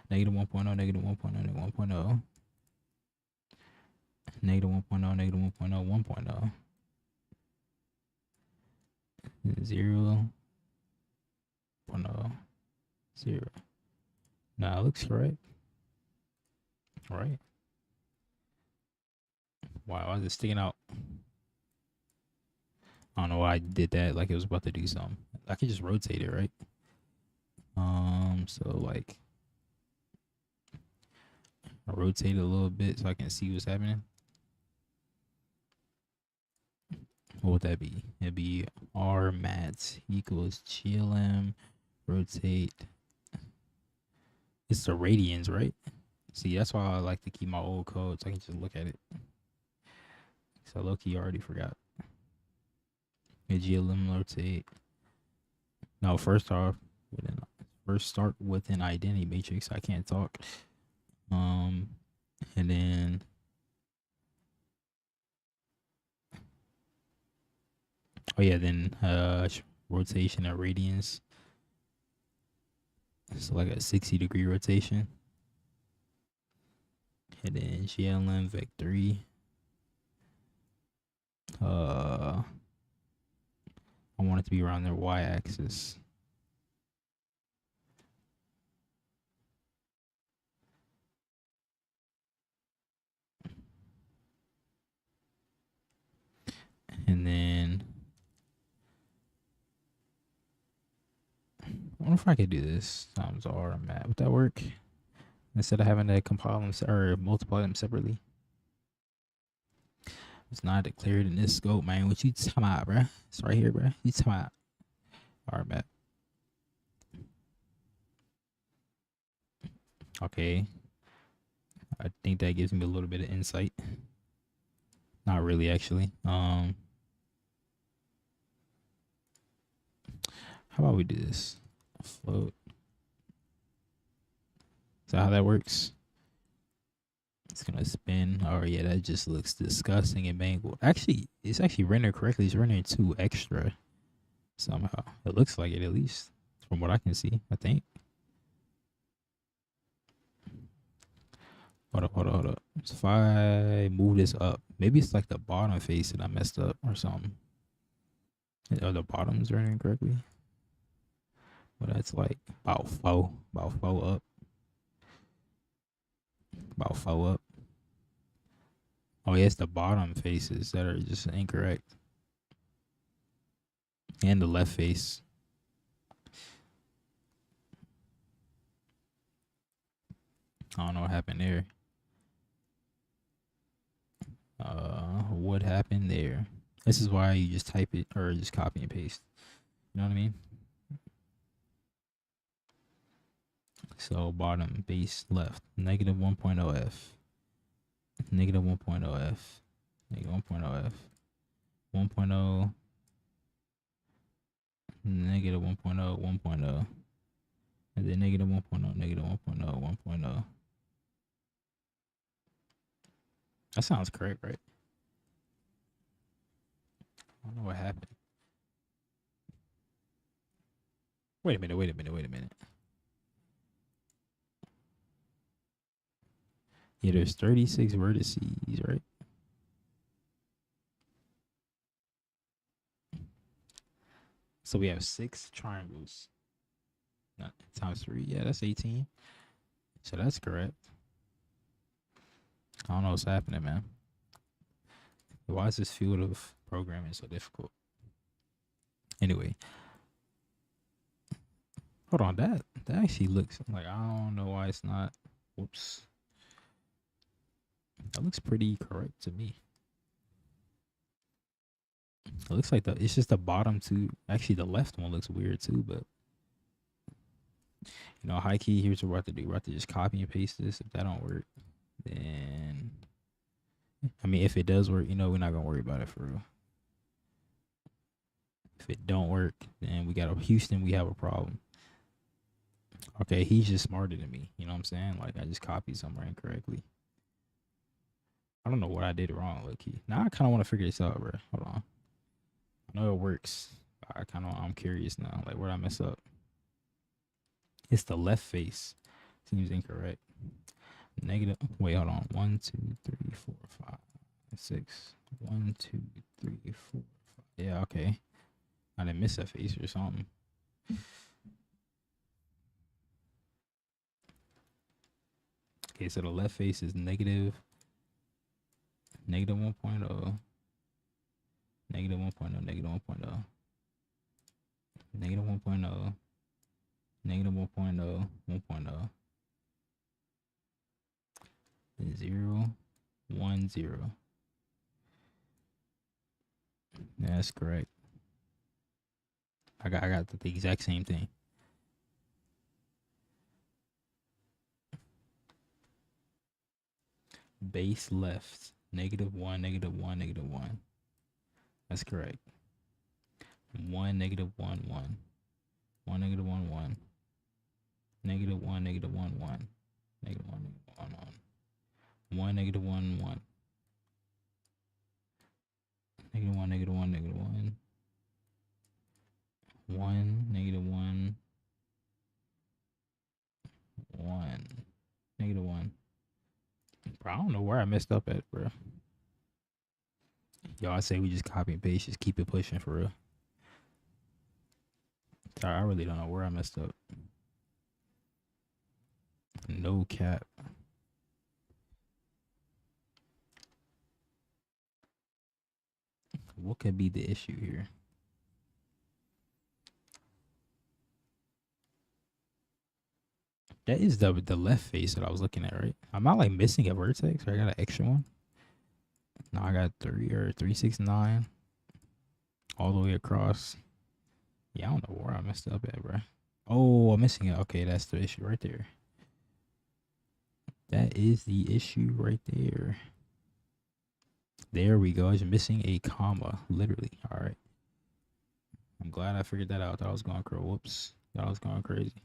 -1.0, -1.0, -1.0. -1.0, -1.0, 1.0. 0.0, 0. Nah, it looks correct. Right? Wow, why is it sticking out? I don't know why I did that. Like it was about to do something. I could just rotate it, right? So like, I rotate it a little bit so I can see what's happening. What would that be? It'd be R mat equals GLM rotate. It's the radians, right? See, that's why I like to keep my old code so I can just look at it. So low-key already forgot. GLM rotate. No, first start with an identity matrix. I can't talk. And then then rotation at radians. So like a 60-degree rotation. And then GLM vec3. I want it to be around their y-axis. And then I wonder if I could do this times R mat. Would that work? Instead of having to compile them or multiply them separately. It's not declared in this scope, man. What you talking about, bro? It's right here, bro. You talking about R mat. Okay. I think that gives me a little bit of insight. Not really, actually. How about we do this? Float. Is that how that works? It's gonna spin. Oh yeah, that just looks disgusting and mangled. Actually, it's actually rendered correctly. It's rendered 2 extra somehow. It looks like it, at least from what I can see. I think. Hold up. So if I move this up, maybe it's like the bottom face that I messed up or something. Are the bottoms rendering correctly? Well, that's like about 4 up. About 4 up. Oh, yeah, it's the bottom faces that are just incorrect. And the left face. I don't know what happened there. What happened there? This is why you just type it or just copy and paste. You know what I mean? So bottom base left negative 1.0 f negative 1.0 f negative 1.0 f 1.0 negative 1.0 1.0 and then negative 1.0 negative 1.0 1.0. That sounds correct, right? I don't know what happened. Wait a minute. Yeah, there's 36 vertices, right? So we have 6 triangles. Not times 3. Yeah, that's 18. So that's correct. I don't know what's happening, man. Why is this field of programming so difficult? Anyway, hold on. That actually looks like, I don't know why it's not. Whoops. That looks pretty correct to me. It looks like it's just the bottom two. Actually, the left one looks weird too, but you know, high key, here's what we're about to do. We're about to just copy and paste this. If that don't work, then I mean, if it does work, you know, we're not gonna worry about it for real. If it don't work, then we got Houston, we have a problem. Okay, he's just smarter than me. You know what I'm saying? Like I just copied somewhere incorrectly. I don't know what I did wrong, low key. Now I kind of want to figure this out, bro. Hold on. I know it works. I'm curious now. Like, where did I mess up? It's the left face. Seems incorrect. Negative. Wait, hold on. 1, 2, 3, 4, 5, 6. 1, 2, 3, 4, 5. Yeah, okay. I didn't miss that face or something. Okay, so the left face is negative 1.0, negative 1.0, negative 1.0, negative 1.0, negative 1.0, 1.0, 0, 1, 0. That's correct. I got the exact same thing. Base left, negative 1, negative 1, negative 1. That's correct. 1, negative 1, 1. 1, negative 1, 1. Negative 1, negative 1, 1. Negative 1, negative 1, 1. 1, negative 1, 1. Negative 1, negative 1, negative 1. 1, negative 1, 1. Negative 1. Bro, I don't know where I messed up at, bro. Yo, I say we just copy and paste, just keep it pushing for real. Sorry, I really don't know where I messed up. No cap. What could be the issue here? That is the left face that I was looking at, right? I'm not like missing a vertex, or I got an extra one. No, I got 369 all the way across. Yeah, I don't know where I messed up at, bro. Oh, I'm missing it. Okay, that's the issue right there. That is the issue right there. There we go. I was missing a comma, literally. All right. I'm glad I figured that out. I thought I was going crazy. Whoops. Thought I was going crazy.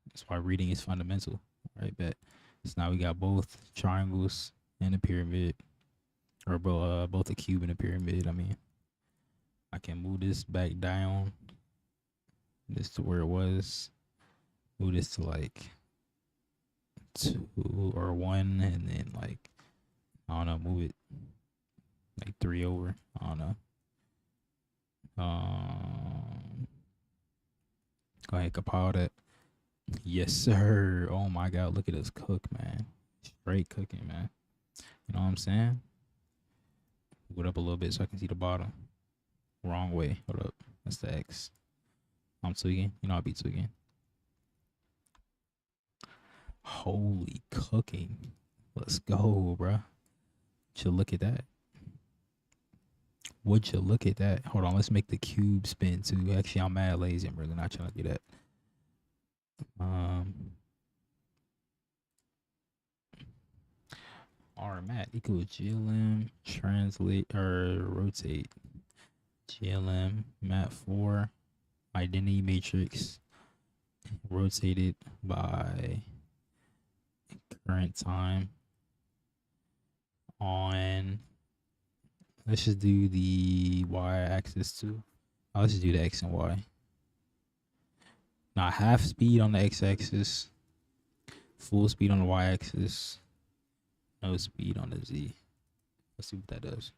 That's why reading is fundamental. Right, bet. So now we got both triangles and a pyramid. Or both a cube and a pyramid. I mean, I can move this back down. This to where it was. Move this to like 2 or 1, and then like, I don't know, move it like 3 over. I don't know. Go ahead, compile that. Yes, sir. Oh my God, look at us cook, man. Straight cooking, man. You know what I'm saying? Move it up a little bit so I can see the bottom. Wrong way. Hold up. That's the X. I'm tweaking. You know I'll be tweaking. Holy cooking. Let's go, bruh. Should look at that. Would you look at that? Hold on, let's make the cube spin too. Actually, I'm mad lazy. I'm really not trying to do that. Mat equals GLM translate or rotate. GLM mat 4 identity matrix rotated by current time on, let's just do the y axis too. Let's just do the x and y. Now half speed on the x axis, full speed on the y axis, no speed on the z. Let's see what that does.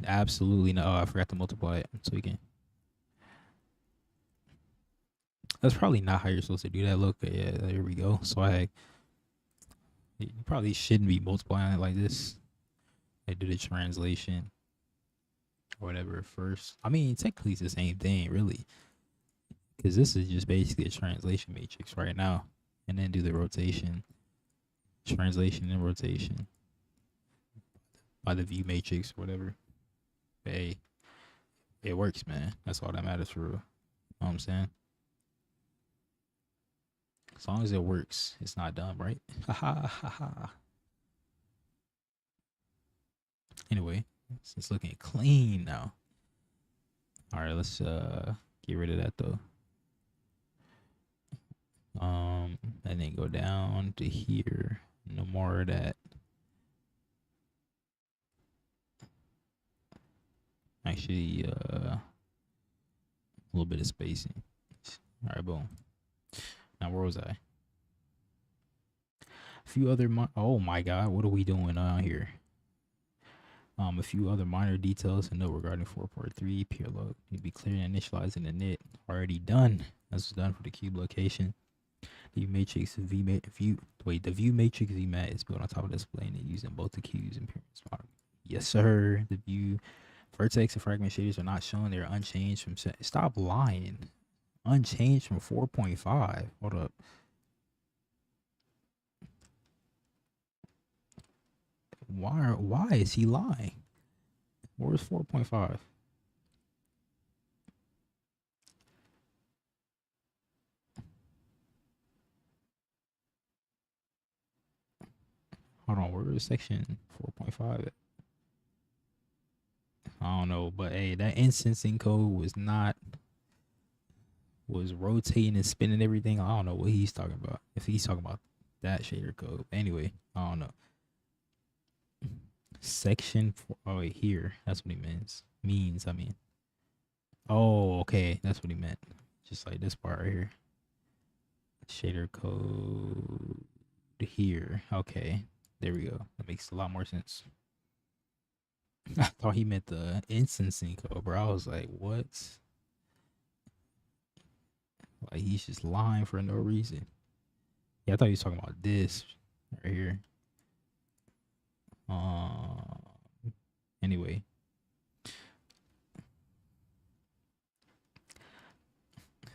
Absolutely no. Oh, I forgot to multiply it. So you can. That's probably not how you're supposed to do that. Look, yeah, there we go. Swag. You probably shouldn't be multiplying it like this. I do the translation or whatever first. I mean, technically it's the same thing, really, because this is just basically a translation matrix right now, and then do the rotation, translation and rotation by the view matrix or whatever. But hey, it works, man. That's all that matters for real. You know what I'm saying? As long as it works, it's not dumb, right? Ha ha ha ha. Anyway, it's looking clean now. All right, let's get rid of that though. And then go down to here. No more of that. Actually, a little bit of spacing. All right, boom. Now where was I? A few other oh my god, what are we doing out here? A few other minor details to note regarding 4.3 peer load. Need to be clear and initializing the knit. Already done. That's done for the cube location. The matrix view. Wait, the view matrix vmat is built on top of the display and using both the cubes and pyramids model. Yes, sir. The view vertex and fragment shaders are not shown. They're unchanged from. Stop lying. Unchanged from 4.5. Hold up. Why is he lying? Where's 4.5? Hold on, where is section 4.5 at? I don't know, but hey, that instancing code was rotating and spinning everything. I don't know what he's talking about. If he's talking about that shader code. Anyway, I don't know. Section 4, oh wait, here. That's what he means. I mean. Oh, okay. That's what he meant. Just like this part right here. Shader code here. Okay. There we go. That makes a lot more sense. I thought he meant the instancing code, bro. I was like, what? Like, he's just lying for no reason. Yeah, I thought he was talking about this right here. Anyway.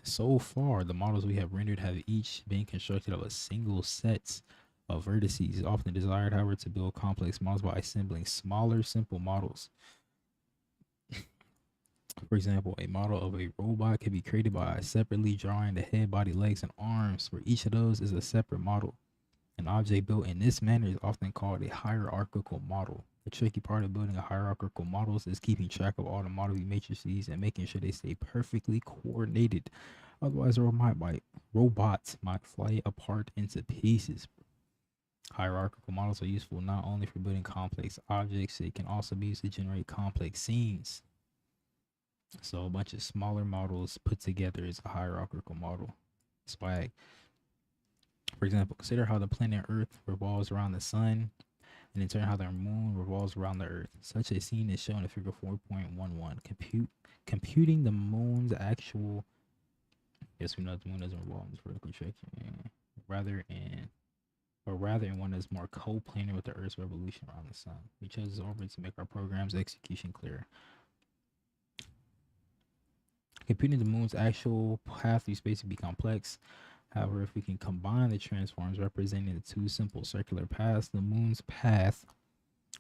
So far, the models we have rendered have each been constructed of a single set of vertices. Often desired, however, to build complex models by assembling smaller, simple models. For example, a model of a robot can be created by separately drawing the head, body, legs, and arms, where each of those is a separate model. An object built in this manner is often called a hierarchical model. The tricky part of building a hierarchical models is keeping track of all the model matrices and making sure they stay perfectly coordinated. Otherwise, robots might fly apart into pieces. Hierarchical models are useful not only for building complex objects, they can also be used to generate complex scenes. So a bunch of smaller models put together is a hierarchical model. Swag. For example, consider how the planet Earth revolves around the sun, and in turn how the moon revolves around the Earth. Such a scene is shown in figure 4.11. Computing the moon's actual. Yes, we know the moon doesn't revolve in this vertical trajectory, rather in one that's more coplanar with the Earth's revolution around the sun. We chose this orbit to make our program's execution clearer. Computing the moon's actual path through space would be complex. However, if we can combine the transforms representing the two simple circular paths, the moon's path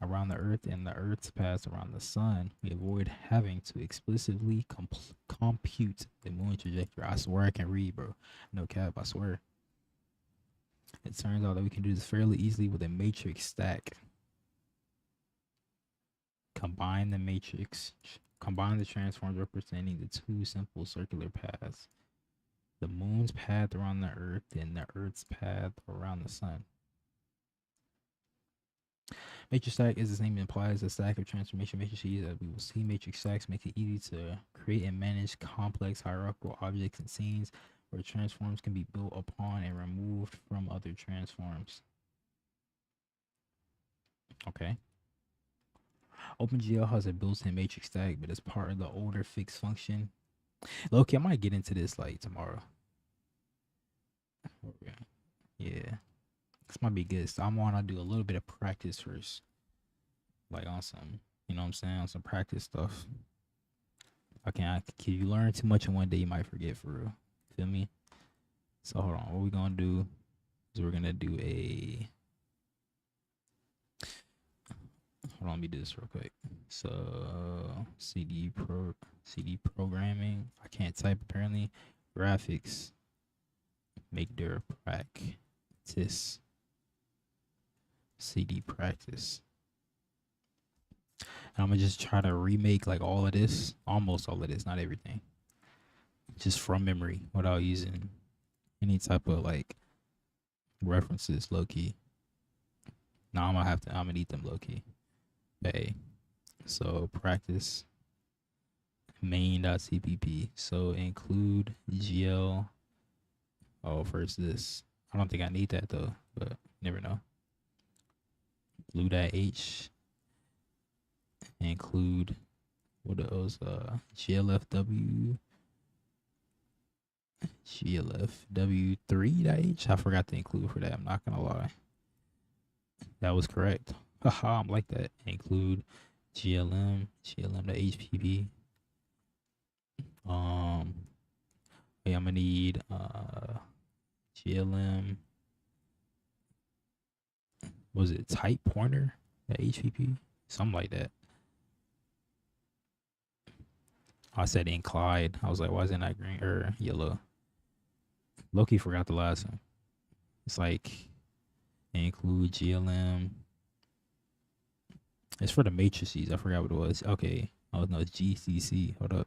around the Earth and the Earth's path around the Sun, we avoid having to explicitly compute the moon trajectory. I swear I can read, bro. No cap, I swear. It turns out that we can do this fairly easily with a matrix stack. Combine the transforms representing the two simple circular paths. The moon's path around the Earth and the Earth's path around the Sun. Matrix stack, as its name implies, a stack of transformation matrices. As we will see, matrix stacks make it easy to create and manage complex hierarchical objects and scenes where transforms can be built upon and removed from other transforms. Okay. OpenGL has a built-in matrix stack, but it's part of the older fixed function. Loki, I might get into this like tomorrow. Yeah. This might be good. So I want to do a little bit of practice first. Like on some, you know what I'm saying? On some practice stuff. If you learn too much in one day, you might forget for real. Feel me? So hold on. What we're going to do is we're going to do a... Hold on, let me do this real quick. So CD programming. I can't type apparently. Graphics. Make their practice. CD practice. And I'm gonna just try to remake like all of this, almost all of this, not everything, just from memory without using any type of like references. Low key. Now I'm gonna need them low key. Okay. So practice main.cpp. So include GL. Oh, first this. I don't think I need that though, but never know. Include.h. Include what else? GLFW. GLFW3.h. I forgot to include for that. I'm not gonna lie. That was correct. Haha, I'm like that. Include GLM.hpp. Okay, I'm gonna need GLM. Was it type pointer? HPP? Something like that. I said inclined. I was like, why is it not green or yellow? Loki forgot the last one. It's like include GLM. It's for the matrices. I forgot what it was. Okay. Oh no, it's GCC. Hold up.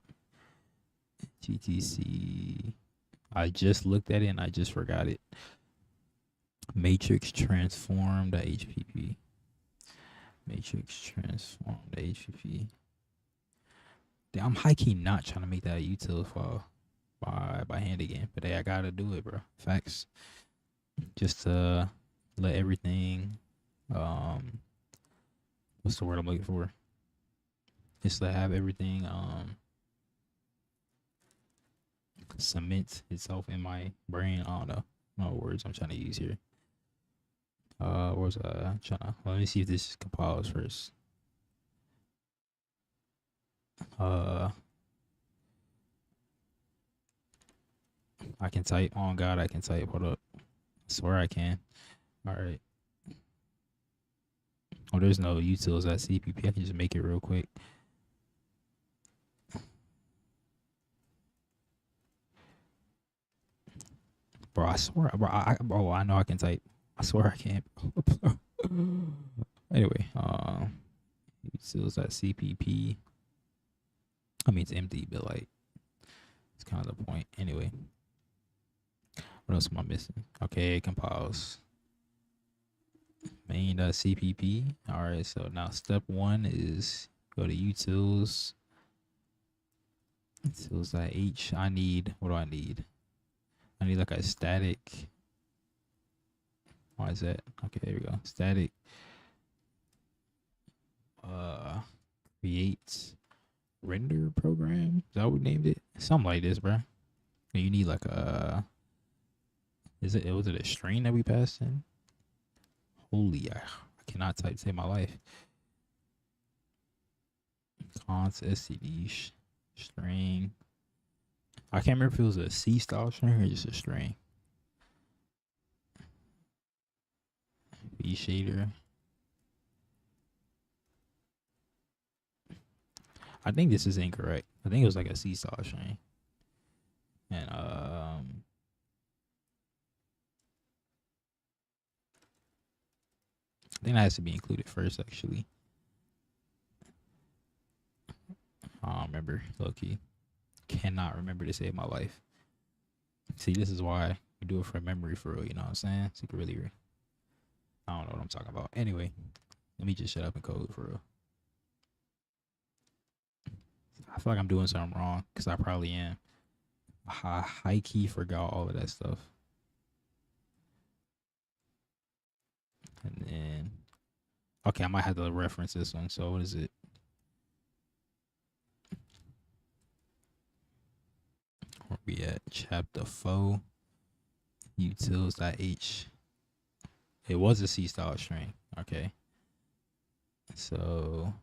GTC. I just looked at it and I just forgot it. Matrix transform the HPP. Matrix transform the HPP. Damn, I'm high key not trying to make that util file by hand again, but hey, I gotta do it, bro. Facts. Just to let everything, what's the word I'm looking for? Just to have everything, cement itself in my brain. I don't know what words I'm trying to use here. Where's let me see if this compiles first. I can type. Oh God, I can type. Hold up. I swear I can. All right. Oh, there's no utils at CPP. I can just make it real quick. Bro, I swear, bro, I know I can type. I swear I can. Anyway, utils at CPP. I mean, it's empty, but like, it's kind of the point. Anyway, what else am I missing? Okay, it compiles. Main.cpp. All right, so now step one is go to utils. Utils.h. I need, what do I need? I need like a static. Why is that? Okay, there we go. Static. Create render program. Is that what we named it? Something like this, bro. And you need like a. Was it a string that we passed in? Holy, I cannot type to save my life. Const std string. I can't remember if it was a C style string or just a string. V shader. I think this is incorrect. I think it was like a seesaw string. And I think that has to be included first actually. I don't remember, low key. Cannot remember to save my life. See, this is why we do it for memory for real, you know what I'm saying? So you can really I don't know what I'm talking about. Anyway, let me just shut up and code for real. I feel like I'm doing something wrong because I probably am. I high key forgot all of that stuff. And then, okay, I might have to reference this one. So what is it? Where we at? Chapter 4, utils.h. It was a C style string. Okay. So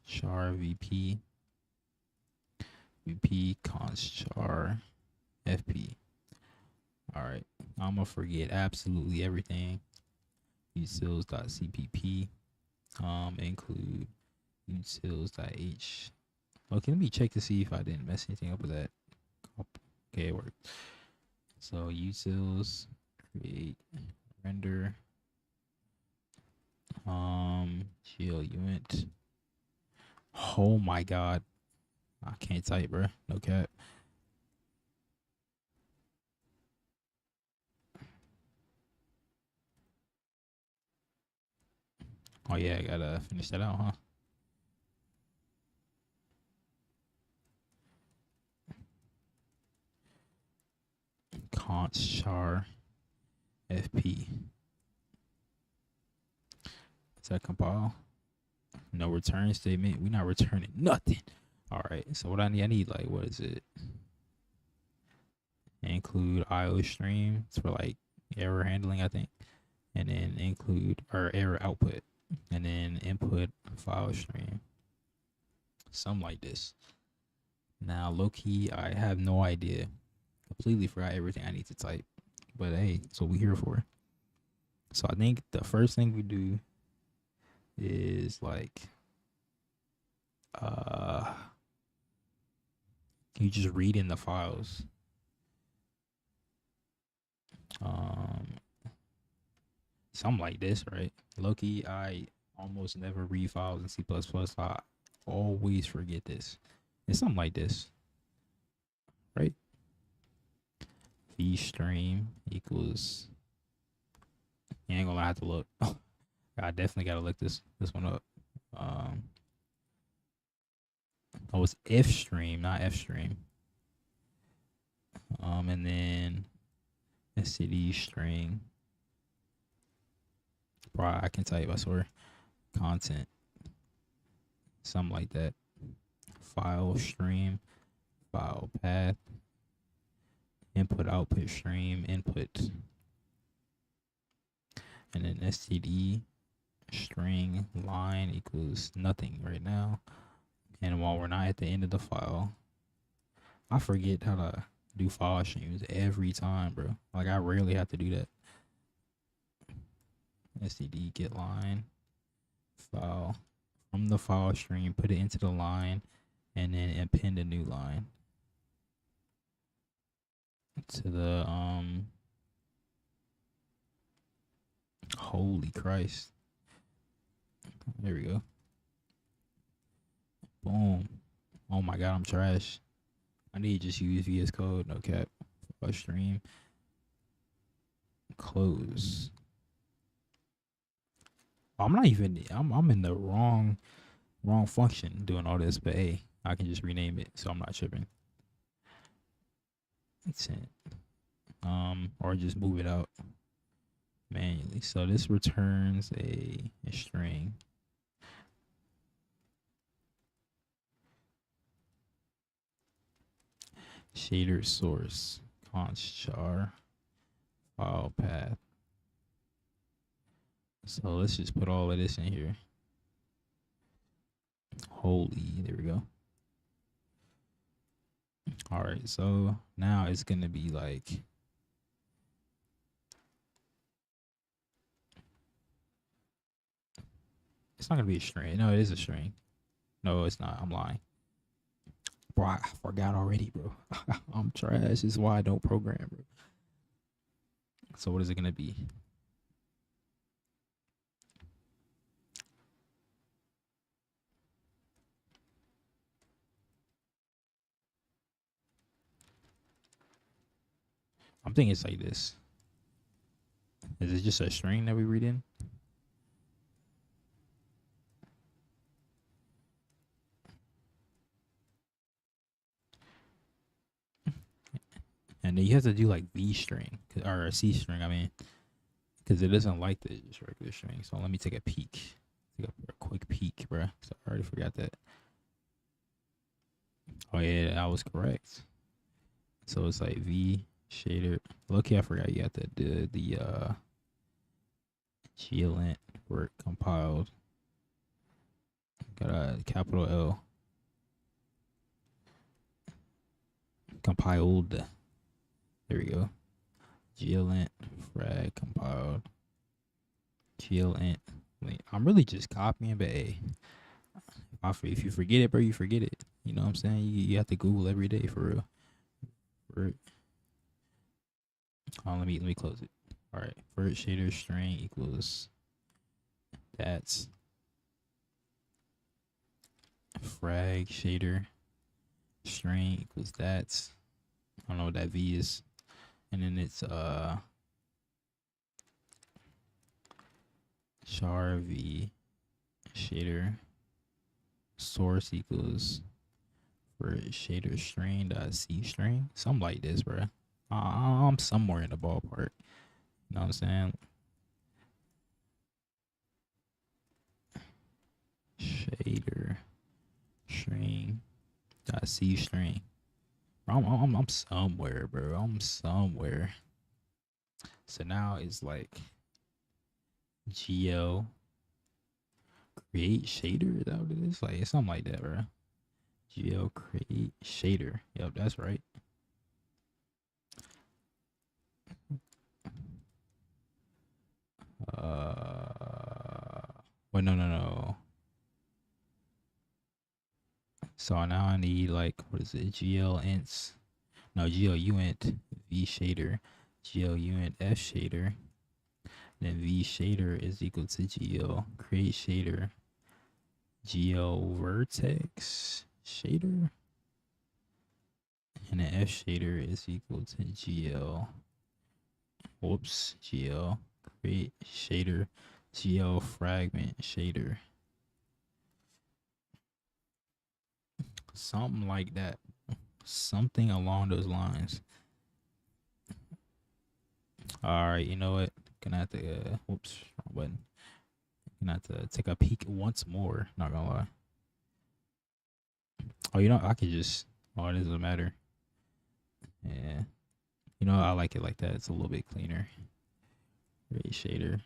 char VP const char FP. All right. I'm gonna forget absolutely everything. Utils.cpp. Include utils.h. Okay, let me check to see if I didn't mess anything up with that. Okay, it worked. So utils create render GL unit. Oh my god. I can't type, bro. No cap. Oh yeah, I gotta finish that out, huh? Const char FP. Does that compile? No return statement. We're not returning nothing. All right. So what I need like, what is it? Include IO stream. It's for like error handling, I think. And then include our error output. And then input file stream. Something like this. Now, low key, I have no idea. Completely forgot everything I need to type. But hey, that's what we're here for. So I think the first thing we do is like you just read in the files. Something like this, right? Low-key, I almost never read files in C++. I always forget this. It's something like this, right? vstream equals. You ain't gonna have to look. I definitely gotta look this one up. Oh, it's fstream, not fstream. And then std string. Bro, I can type, I swear. Content. Something like that. File stream. File path. Input output stream. Input. And then std string line equals nothing right now. And while we're not at the end of the file, I forget how to do file streams every time, bro. Like, I rarely have to do that. std get line file from the file stream, put it into the line, and then append a new line to the holy Christ. There we go. Boom. Oh my god, I'm trash. I need to just use VS Code, no cap. File stream. Close. I'm not even I'm in the wrong function doing all this, but hey, I can just rename it so I'm not tripping. It's it. Or just move it out manually. So this returns a string. Shader source const char file path. So let's just put all of this in here. Holy, there we go. All right, so now it's gonna be like It's not gonna be a string. No, it is a string. No, it's not. I'm lying. Bro, I forgot already, bro. I'm trash. This is why I don't program, bro. So what is it gonna be? I'm thinking it's like this. Is it just a string that we read in? And then you have to do like V string or a C string. I mean, because it doesn't like the just regular string. So let me take a peek. Take a quick peek, bro. So I already forgot that. Oh yeah, I was correct. So it's like V shader. Lucky I forgot you have to do the glint work compiled. Got a capital L. Compiled. There we go. Glint frag compiled. Glint. I'm really just copying, but hey, if you forget it, bro, you forget it. You know what I'm saying? You have to Google every day for real. For let me close it. All right, first shader string equals that's frag shader string equals that's, I don't know what that V is, and then it's char V shader source equals for shader string dot C string, something like this, bro. I'm somewhere in the ballpark. You know what I'm saying? Shader string dot C string. I'm somewhere, bro. I'm somewhere. So now it's like GL create shader. Is that what it is? Like it's something like that, bro. GL create shader. Yep, that's right. Wait, no. So now I need like, what is it? GL ints. No, GL uint V shader. GL uint F shader. Then V shader is equal to GL create shader. GL vertex shader. And then F shader is equal to GL. Whoops. GL create shader. GL fragment shader. Something like that. Something along those lines. All right, you know what? Gonna have to, whoops, wrong button. Gonna have to take a peek once more. Not gonna lie. Oh, you know, I could just, oh, it doesn't matter. Yeah. You know, I like it like that. It's a little bit cleaner. Ray shader.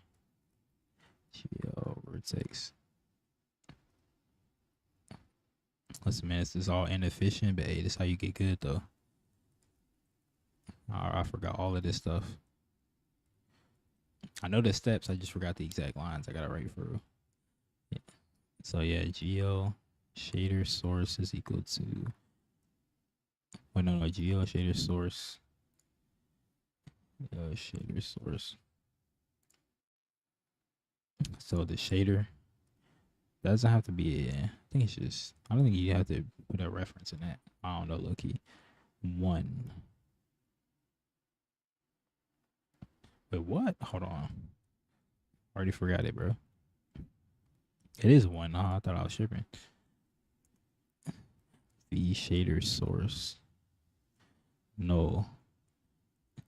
GL vertex. Listen, man, this is all inefficient, but hey, this is how you get good, though. I forgot all of this stuff. I know the steps. I just forgot the exact lines. I got to write for. Yeah. So, yeah, GL shader source is equal to. Oh, no, GL shader source. Shader source. So, the shader doesn't have to be. I think it's just. I don't think you have to put a reference in that. I don't know, Loki. 1. Wait, what? Hold on. Already forgot it, bro. It is 1. I thought I was shipping. V shader source. No.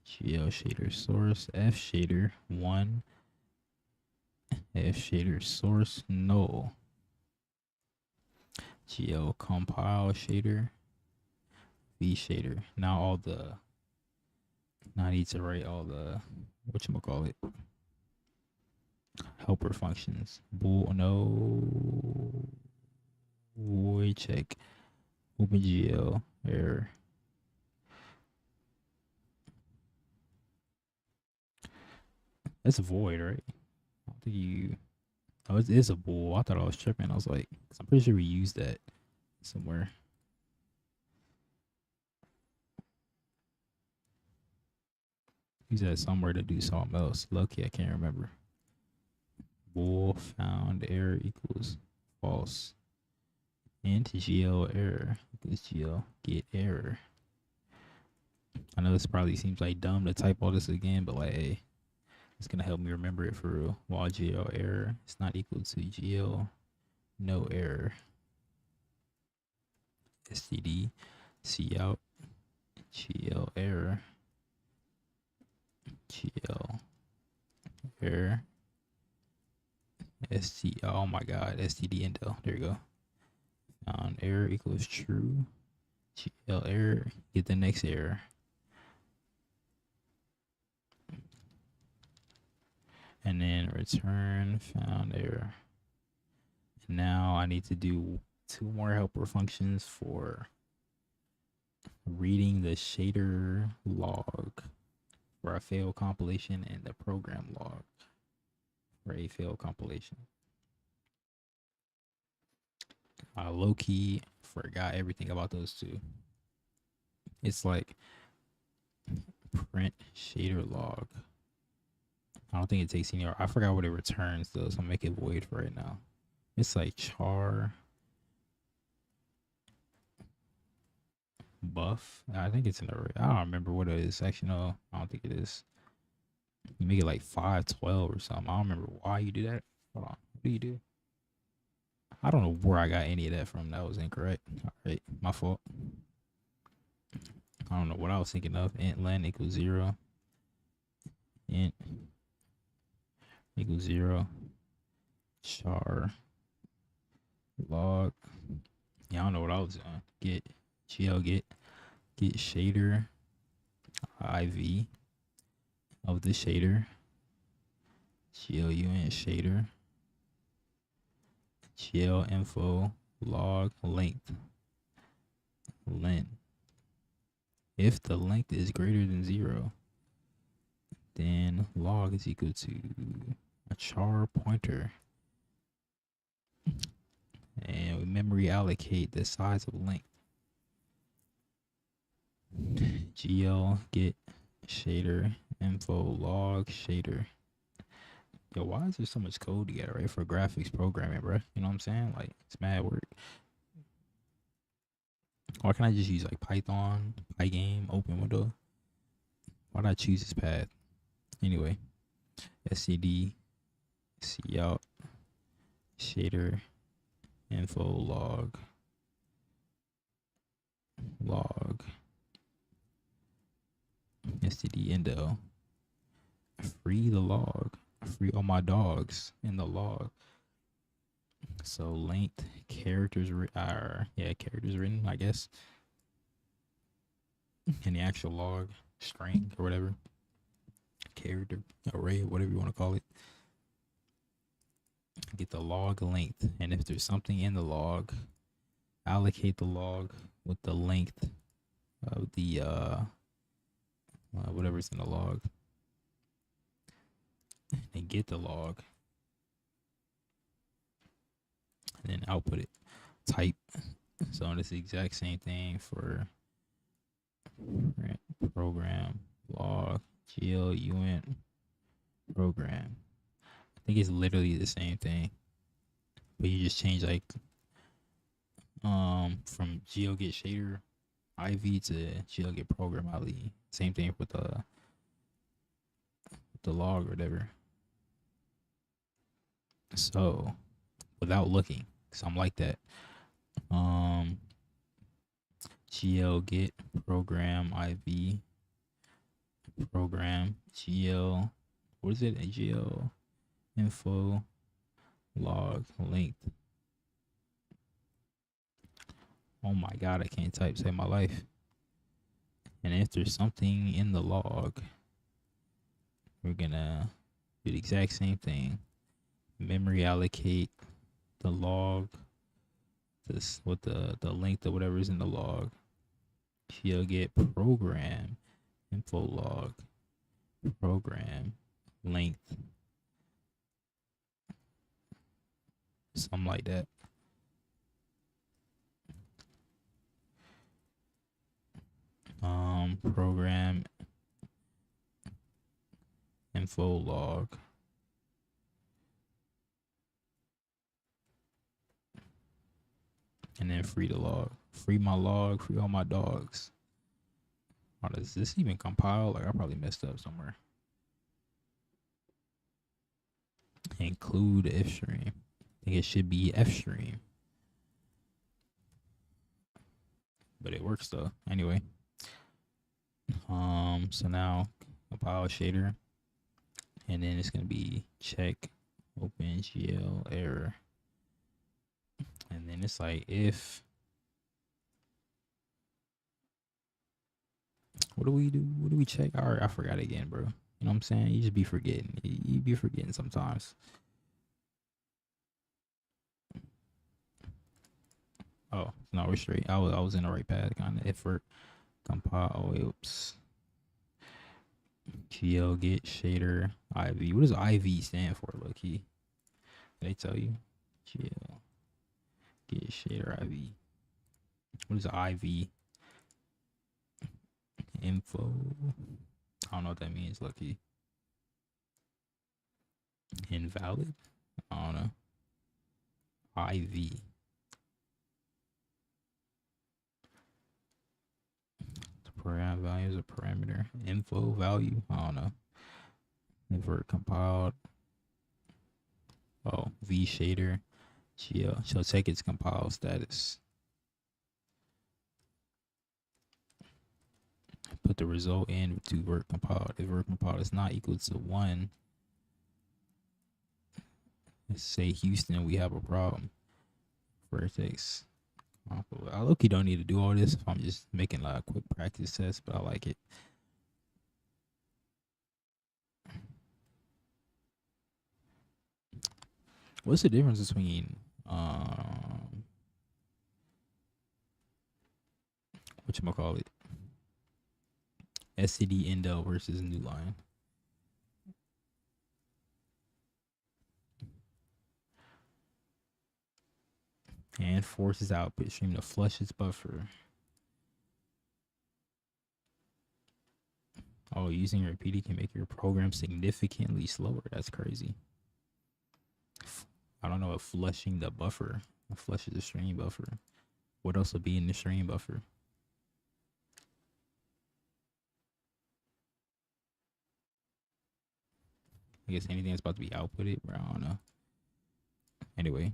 GL shader source. F shader 1. F shader source. No. GL compile shader. V shader. Now all the. Now I need to write all the. Whatchamacallit. Helper functions. Bool. No. Void check. OpenGL error. That's void, right? I don't think you. Oh, it is a bool. I thought I was tripping. I was like, 'cause I'm pretty sure we used that somewhere. Use that somewhere to do something else. Lucky, I can't remember. Bool found error equals false. Int GL error equals GL get error. I know this probably seems like dumb to type all this again, but like, hey, it's gonna help me remember it for real. While GL error is not equal to GL no error. STD cout GL error GL error oh my god, STD intel. There you go. Found error equals true. GL error, get the next error. And then return found error. And now I need to do 2 more helper functions for reading the shader log for a failed compilation and the program log for a failed compilation. I low-key forgot everything about those 2. It's like print shader log. I don't think it takes any. I forgot what it returns though, so I'm make it void for right now. It's like char buff. I think it's an array. I don't remember what it is. Actually, no, I don't think it is. You make it like 512 or something. I don't remember why you do that. Hold on. What do you do? I don't know where I got any of that from. That was incorrect. All right, my fault. I don't know what I was thinking of. Int len equals 0. Int equals 0. Char log. Yeah, I don't know what I was doing. Get gl get shader iv of the shader. GLUN shader. GL info log length len. If the length is greater than 0, then log is equal to a char pointer. And we memory allocate the size of length. GL get shader info log shader. Yo, why is there so much code together, right? For graphics programming, bro. You know what I'm saying? Like, it's mad work. Why can't I just use like Python, Pygame, open window? Why did I choose this path? Anyway, SCD, cout, shader, info log, STD indo, free the log, free all my dogs in the log. So length characters characters written, I guess, in the actual log string or whatever, character array, whatever you want to call it. Get the log length, and if there's something in the log, allocate the log with the length of the whatever's in the log, and get the log, and then output it. Type. So it's the exact same thing for program log GLUN program. I think it's literally the same thing, but you just change like from GL get shader IV to GL get program IV. Same thing with the log or whatever. So without looking, because I'm like that. GL get program IV program GL, what is it? GL info log length. Oh my god, I can't type, save my life. And if there's something in the log, we're gonna do the exact same thing. Memory allocate the log this with the length of whatever is in the log. She'll get program info log program length something like that. Program info log. And then free the log. Free my log, free all my dogs. Oh, does this even compile? Like I probably messed up somewhere. Include F stream. I think it should be F stream. But it works though. Anyway. So now compile shader. And then it's gonna be check OpenGL error. And then it's like if what do we do? What do we check? Alright, I forgot again, bro. You know what I'm saying? You just be forgetting. You be forgetting sometimes. Oh, no, we're straight. I was in the right path, kind of. Effort compile. Oops. GL get shader IV. What does IV stand for, low key? Did they tell you? GL get shader IV. What is IV? Info. I don't know what that means, low key. Invalid? I don't know. IV. Param value is a parameter. Info value. I don't know. Invert compiled. Oh, V shader. GL. So take its compile status. Put the result in to vert compiled. If vert compiled is not equal to 1, let's say Houston, we have a problem. Vertex. I low-key don't need to do all this if I'm just making like a quick practice test, but I like it. What's the difference between whatchamacallit? SCD indel versus new line? And forces output stream to flush its buffer. Oh, using repeating can make your program significantly slower. That's crazy. I don't know if flushing the buffer flushes the stream buffer. What else would be in the stream buffer? I guess anything that's about to be outputted, but I don't know. Anyway,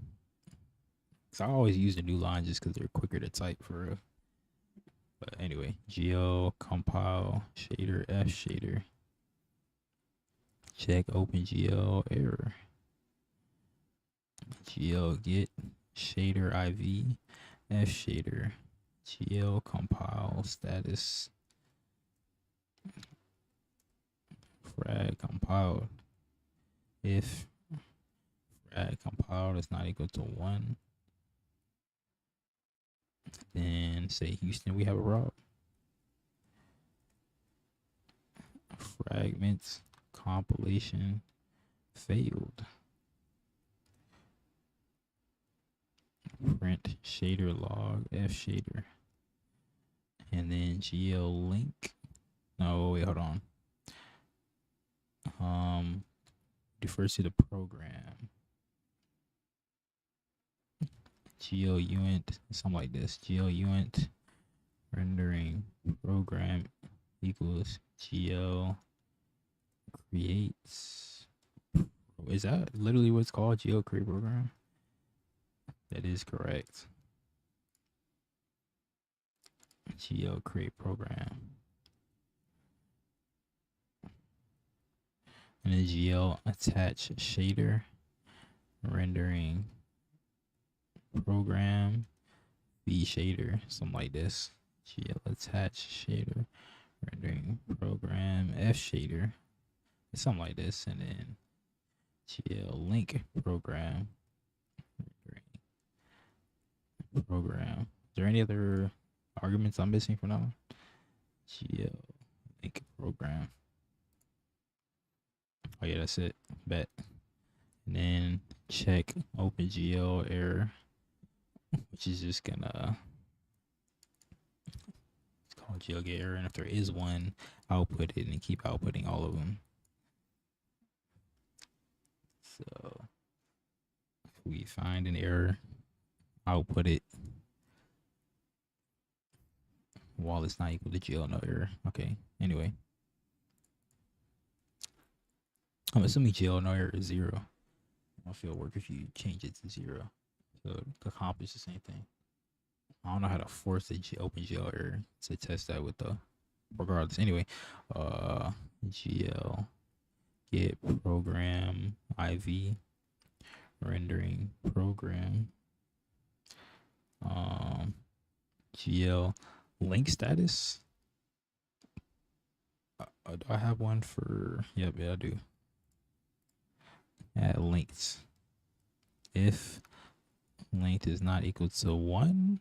so I always use the new line just because they're quicker to type for real. But anyway, GL compile shader F shader. Check OpenGL error. GL get shader IV F shader. GL compile status. Frag compiled. If frag compiled is not equal to 1, then say Houston, we have a problem. Fragments compilation failed. Print shader log F shader. And then GL link. No, wait, hold on. Refers to the program. GL uint, something like this. GL uint rendering program equals GL creates. Is that literally what it's called? GL create program? That is correct. GL create program. And then GL attach shader rendering program V shader, something like this. GL attach shader rendering program F shader, something like this. And then GL link program rendering program. Is there any other arguments I'm missing for now? GL link program. Oh yeah, that's it. Bet. And then check OpenGL error, which is just gonna it's called GLGet error, and if there is one, output it and keep outputting all of them. So if we find an error, output it while it's not equal to GL no error. Okay. Anyway, I'm assuming GL no error is 0. I don't feel work if you change it to 0. So accomplish the same thing. I don't know how to force the OpenGL error to test that with the regardless. Anyway, GL get program IV rendering program GL link status. Do I have one for? Yep, yeah, I do. Add links. If length is not equal to 1,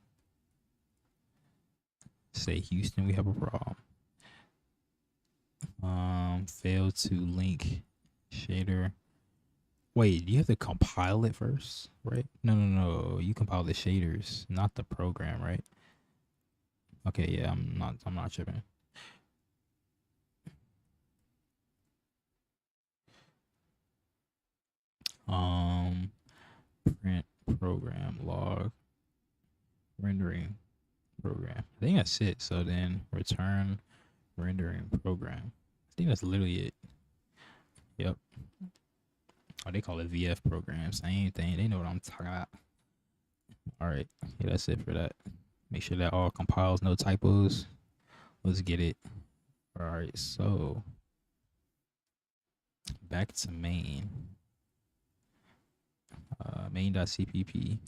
say Houston, we have a problem. Fail to link shader. Wait, you have to compile it first, right? No. You compile the shaders, not the program, right? Okay, yeah, I'm not tripping. Print program log rendering program. I think that's it. So then return rendering program. I think that's literally it. Yep. Oh, they call it VF program. Same thing. They know what I'm talking about. All right. Yeah, that's it for that. Make sure that all compiles, no typos. Let's get it. All right. So back to main. Main.cpp.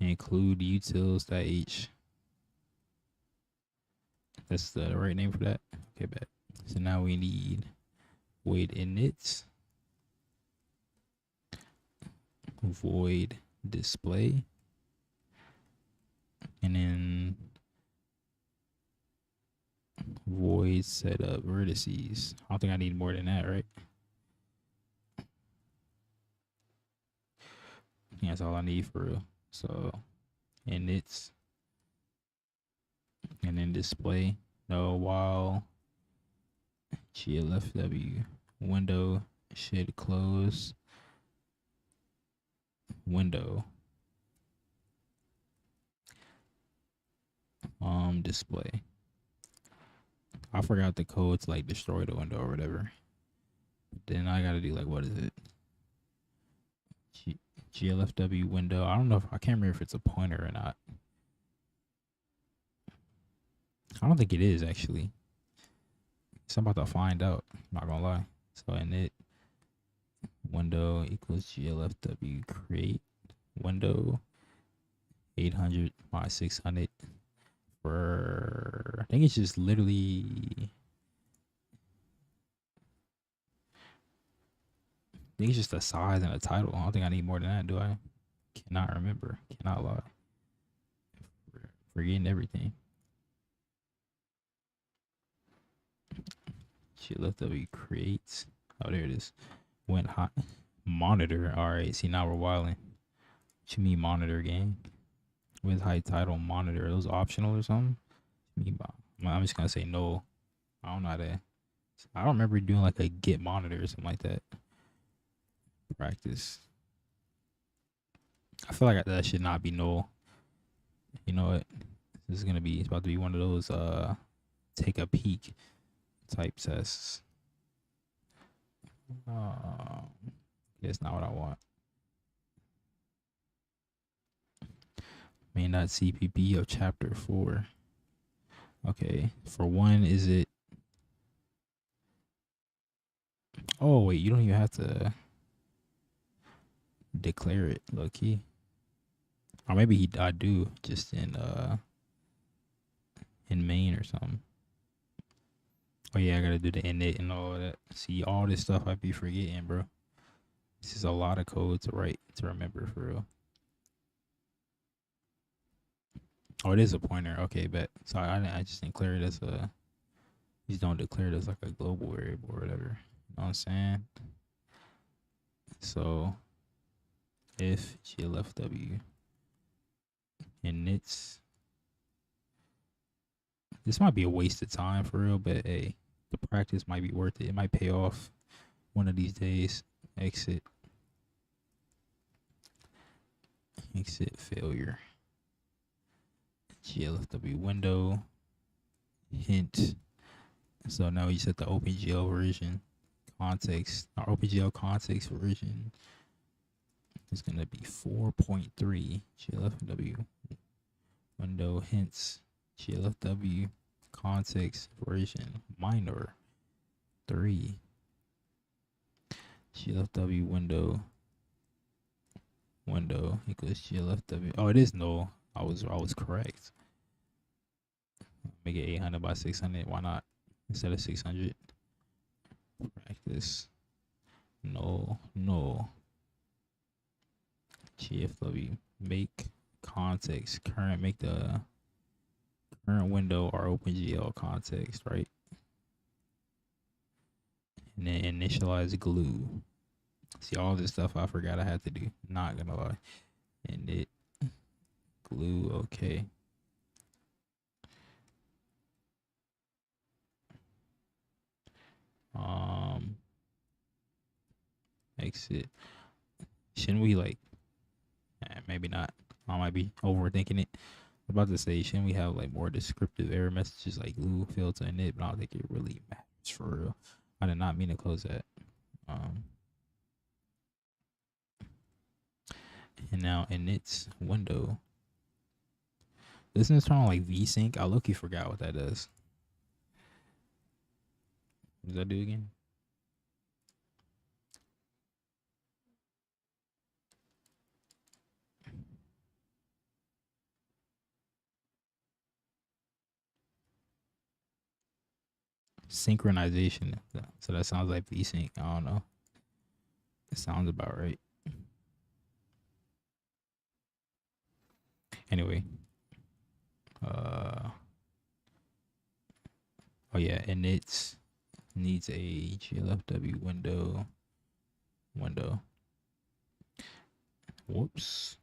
Include utils.h. That's the right name for that. Okay, bet. So now we need void init, void display, and then void setup vertices. I don't think I need more than that, right? Yeah, that's all I need for real. So inits, and then display. No, while glfw window should close window display. I forgot the code to like destroy the window or whatever. Then I gotta do like, what is it? glfw window. I don't know if I can't remember if it's a pointer or not. I don't think it is actually. So I'm about to find out. I'm not gonna lie. So init window equals glfw create window 800 by 600 for, I think it's just literally, I think it's just the size and the title. I don't think I need more than that, do I? Cannot remember. Cannot lie. Forgetting everything. glfw create. Oh, there it is. Went hot. Monitor. All right. See, now we're wilding. What you mean monitor, gang? With high title monitor, are those optional or something? I'm just gonna say no. I don't know how to. I don't remember doing like a get monitor or something like that. Practice. I feel like that should not be null. You know what? This is gonna be. It's about to be one of those take a peek type tests. That's not what I want. Main.cpp of chapter 4. Okay, for 1, is it? Oh wait, you don't even have to declare it, low key. Or maybe I do just in main or something. Oh yeah, I gotta do the init and all of that. See, all this stuff I be forgetting, bro. This is a lot of code to write to remember for real. Oh, it is a pointer. Okay, bet. Sorry, I just didn't declare it as a. Just don't declare it as like a global variable or whatever. know what I'm saying? So if GLFW inits, this might be a waste of time for real, but hey, the practice might be worth it. It might pay off one of these days. Exit failure. GLFW window hint. So now we set the OpenGL version context. Our OpenGL context version is gonna be 4.3 GLFW window hints GLFW context version minor 3 GLFW window equals GLFW. Oh, it is null. I was correct. Make it 800 by 600. Why not? Instead of 600. Practice. No. GFW. Make context current. Make the current window our OpenGL context, right? And then initialize glue. See, all this stuff I forgot I had to do. Not gonna lie. And it glue. Okay. Exit. Shouldn't we like? Maybe not. I might be overthinking it. I'm about to say, shouldn't we have like more descriptive error messages like glue, filter, and it? But I don't think it really matters for real. I did not mean to close that. And now in its window, doesn't this turn on like VSync? I low-key forgot what that does. What does that do again? Synchronization. So that sounds like VSync. I don't know. It sounds about right. Anyway. Oh yeah, and it needs a GLFW window. Whoops.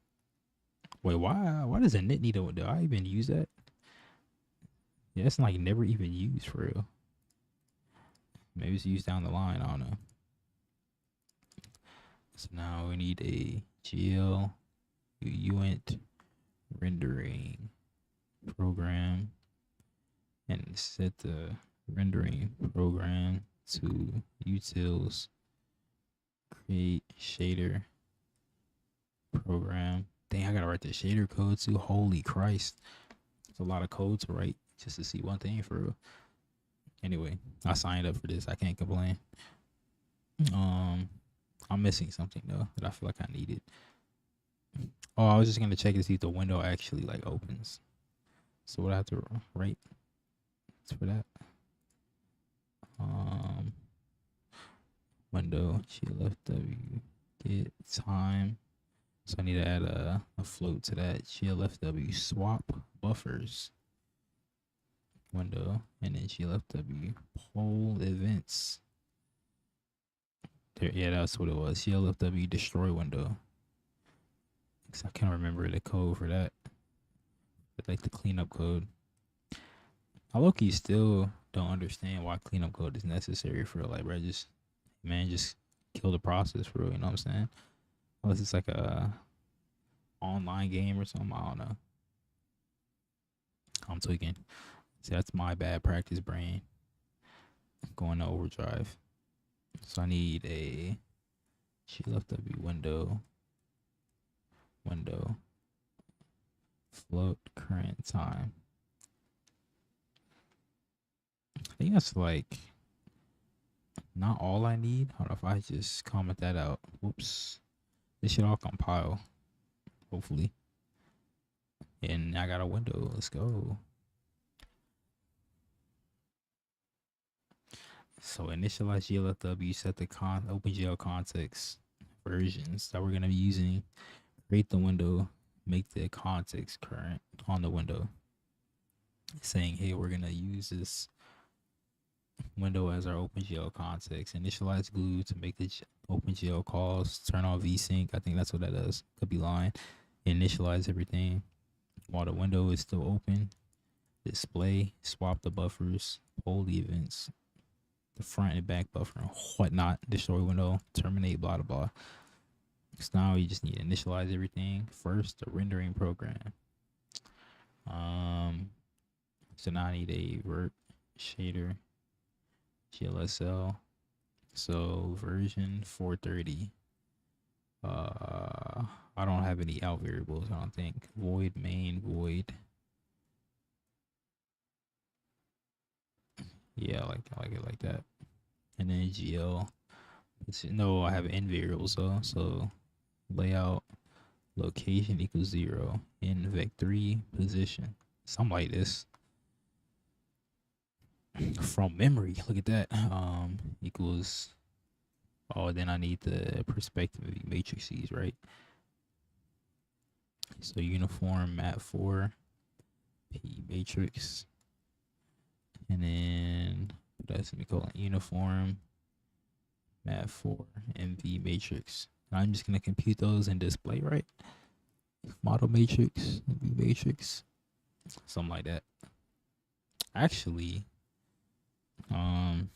Wait, why does a init need a window? I even use that? Yeah, it's like never even used for real. Maybe it's used down the line. I don't know. So now we need a GL uint rendering program and set the rendering program to utils create shader program. Dang, I gotta write the shader code too. Holy Christ. It's a lot of code to write just to see one thing for real. Anyway, I signed up for this. I can't complain. I'm missing something though that I feel like I needed. Oh, I was just gonna check to see if the window actually like opens. So what I have to write for that? Window GLFW get time. So I need to add a float to that. GLFW swap buffers window, and then GLFW poll events. There, yeah, that's what it was. GLFW destroy window. Cause I can't remember the code for that. But like the cleanup code. I low-key still don't understand why cleanup code is necessary for like, bro. Just kill the process for real. You know what I'm saying? Unless it's like a online game or something. I don't know. I'm tweaking. See, that's my bad practice brain going to overdrive. So I need a GLFW window float current time. I think that's like not all I need. Hold on, if I just comment that out. Whoops. This should all compile. Hopefully. And I got a window. Let's go. So initialize GLFW, set the OpenGL context versions that we're gonna be using. Create the window, make the context current on the window. Saying, hey, we're gonna use this window as our OpenGL context. Initialize glue to make the OpenGL calls. Turn on vsync. I think that's what that does. Could be lying. Initialize everything while the window is still open. Display. Swap the buffers. Pull the events. The front and back buffer and whatnot. Destroy window. Terminate. Blah blah blah. So now you just need to initialize everything first. The rendering program. So now I need a vert shader. GLSL. So version 430. I don't have any out variables, I don't think. Void main void. Yeah, I like it like that. And then GL. No, I have in variables though. So layout location equals 0 in vec3 position. Something like this. From memory, look at that. Equals. Oh, then I need the perspective matrices, right? So uniform mat4 p matrix, and then that's semicolon uniform mat4 mv matrix. And I'm just gonna compute those and display, right? Model matrix, mv matrix, something like that. Actually, when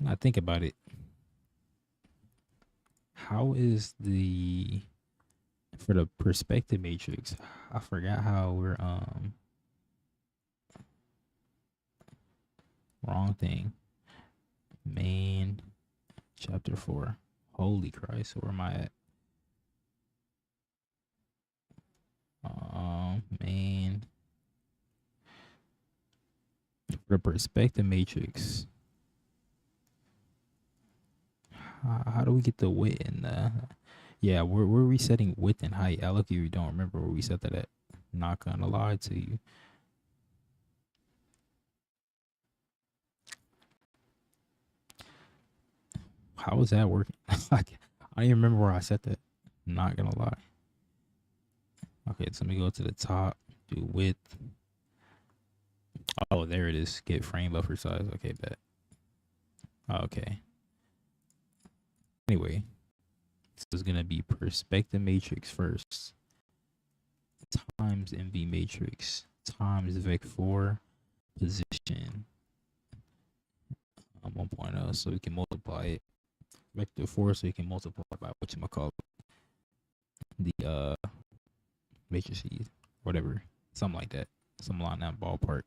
I think about it, how is the for the perspective matrix? I forgot how we're wrong thing. Main chapter 4. Holy Christ, where am I at? Main for the perspective matrix. How do we get the width and the? Yeah, we're resetting width and height. I look, you don't remember where we set that at. Not gonna lie to you. How is that working? Like, I don't even remember where I set that. Not gonna lie. Okay, so let me go to the top. Do width. Oh, there it is. Get frame buffer size. Okay, bet. Okay. Anyway, this is gonna be perspective matrix first times MV matrix times vec4 position 1.0, so we can multiply it vector 4, so you can multiply by what you call the matrices, whatever, something like that, something along that ballpark.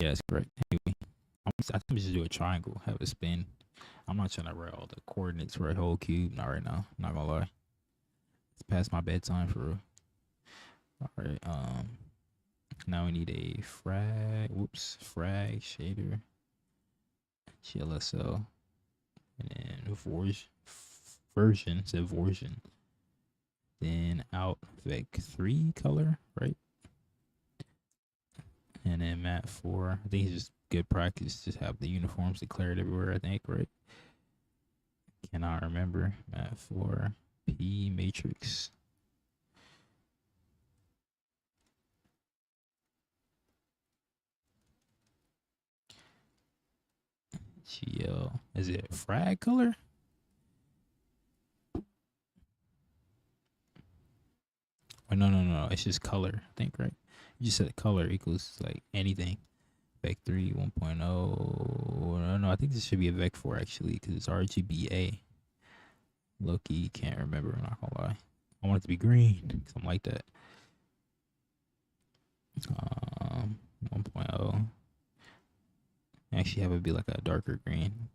Yeah, that's correct. Anyway, I think we should do a triangle, have a spin. I'm not trying to write all the coordinates for a whole cube, not right now, not gonna lie. It's past my bedtime for real. All right, now we need a frag shader, GLSL, and then version, then out vec3 color, right? And then mat4. I think it's just good practice, just have the uniforms declared everywhere, I think, right? Cannot remember. Mat4 p matrix. GL. Is it frag color? Or no. It's just color, I think, right? You just said color equals like anything. Vec3 1.0. No, I think this should be a vec4 actually, because it's RGBA. Low-key, can't remember. I'm not gonna lie. I want it to be green, something like that. 1.0. Actually, have it be like a darker green.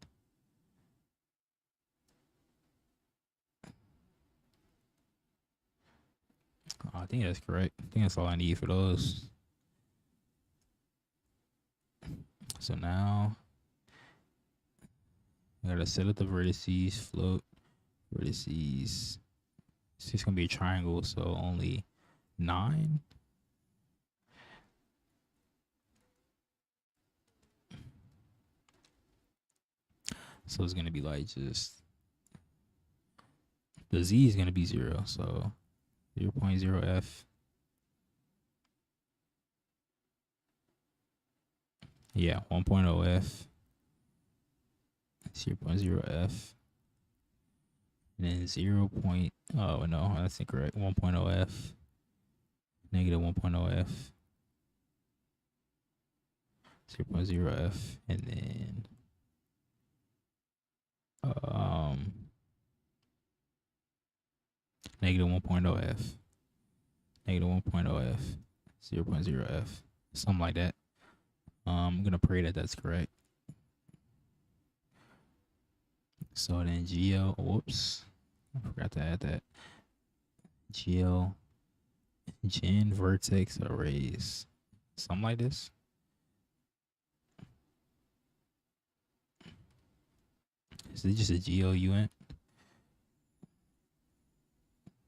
I think that's correct. I think that's all I need for those. So now I gotta set up the vertices, float vertices. It's just gonna be a triangle, so only 9. So it's gonna be like just the z is gonna be 0, so 0.0f Yeah, 1.0f, 0.0f, and then 0. Oh no, that's incorrect. 1.0f, negative 1.0f, 0.0f, and then um negative 1.0f, negative 1.0f, 0.0f, something like that. I'm gonna pray that that's correct. So then GL, whoops, I forgot to add that. GL gen vertex arrays, something like this. Is it just a GLUN?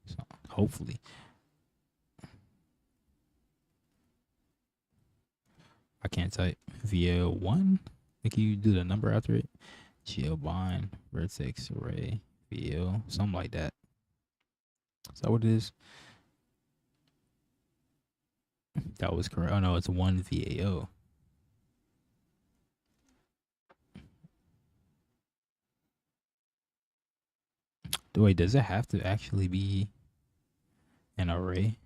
So hopefully, I can't type VL1. Like you do the number after it. GL bind vertex array VL, something like that. Is that what it is? That was correct. Oh no, it's one VAO. Wait, does it have to actually be an array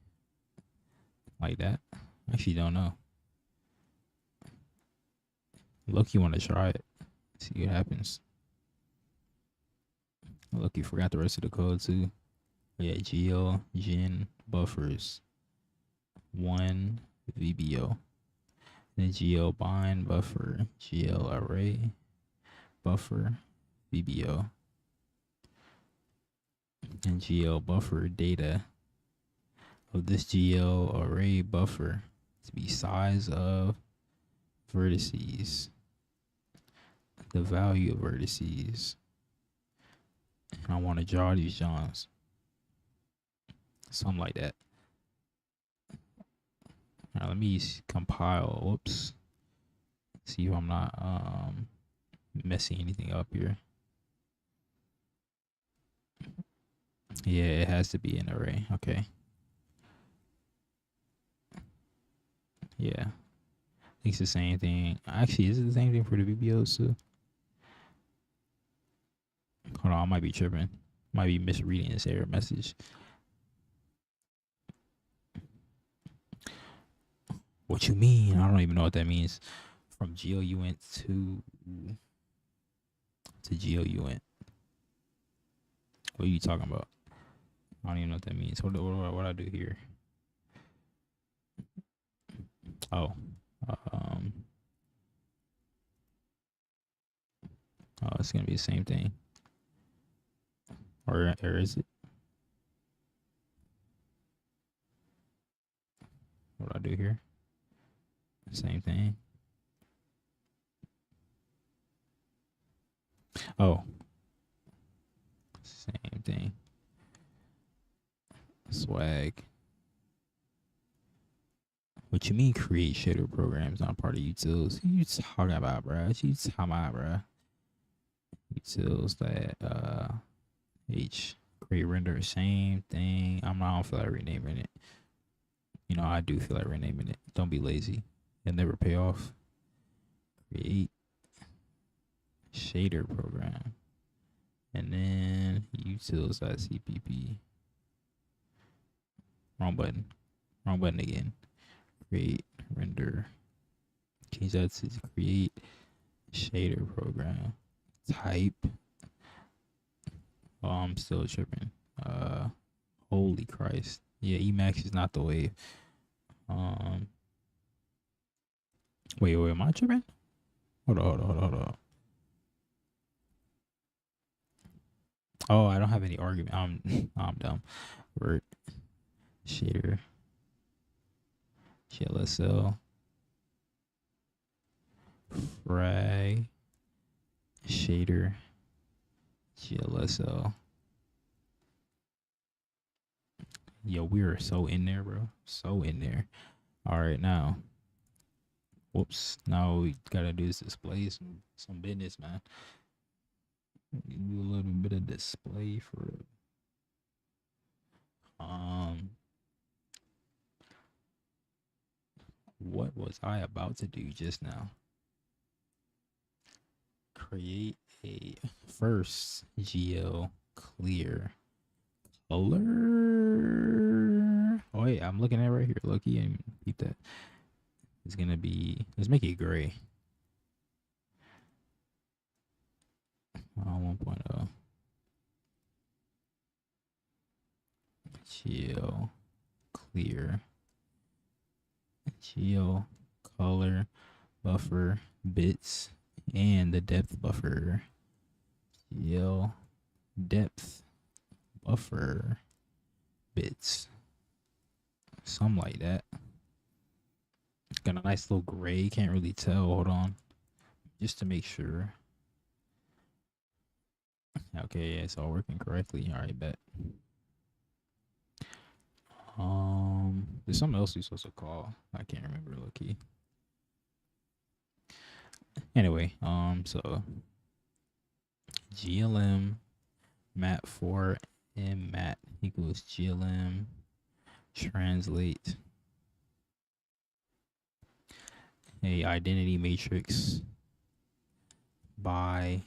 like that? I actually don't know. Look, you want to try it. See what happens. Look, you forgot the rest of the code too. Yeah, GL gen buffers 1 VBO. Then GL bind buffer GL array buffer VBO. And GL buffer data of this GL array buffer to be size of vertices, the value of vertices. And I want to draw these Johns. Something like that. All right, let me compile. Whoops. See if I'm not messing anything up here. Yeah, it has to be an array. Okay. Yeah. I think it's the same thing. Actually, is it the same thing for the VBOs too? Hold on, I might be tripping. Might be misreading this error message. What you mean? I don't even know what that means. From GLUnt to GLUnt. What are you talking about? I don't even know what that means. What do I do here? Oh. Um. Oh, it's gonna be the same thing. Or is it? What do I do here? Same thing. Oh. Same thing. Swag. What you mean create shader programs not part of utils? What you talking about, bro? What you talking about, bro? Utils that H create render, same thing. I don't feel like renaming it. You know, I do feel like renaming it. Don't be lazy. It'll never pay off. Create shader program. And then utils.cpp. Wrong button. Wrong button again. Create render. Change that to create shader program. Type. Oh, I'm still tripping. Holy Christ. Yeah, Emacs is not the wave. Wait, am I tripping? Hold on. Oh, I don't have any argument. I'm dumb. Word shader GLSL frag shader GLSL. Yo, we are so in there, bro. So in there. All right, now. Whoops. Now we gotta do this display some business, man. Do a little bit of display for what was I about to do just now? create a first GL clear color. Oh wait, I'm looking at it right here. Loki, and keep that. It's gonna be. Let's make it gray. 1.0. GL clear. GL color buffer bits and the depth buffer. GL depth buffer bits. Something like that. Got a nice little gray. Can't really tell. Hold on. Just to make sure. Okay, yeah, it's all working correctly. All right, bet. There's something else you're supposed to call. I can't remember, low-key. Anyway, so GLM mat4 and mat equals GLM translate a identity matrix by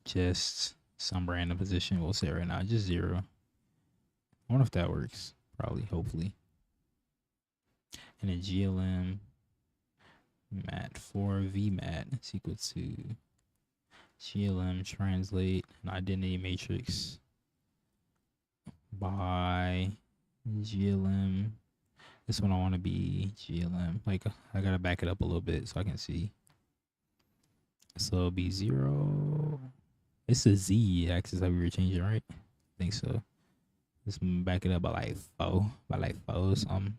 just some random position. We'll say right now just 0. I wonder if that works. Probably, hopefully. And then GLM mat4 vmat is equal to GLM translate an identity matrix by GLM. This one I want to be GLM. Like, I gotta back it up a little bit so I can see. So it'll be 0. It's a Z axis that we were changing, right? I think so. Let's back it up by like 4. By like 4 or something.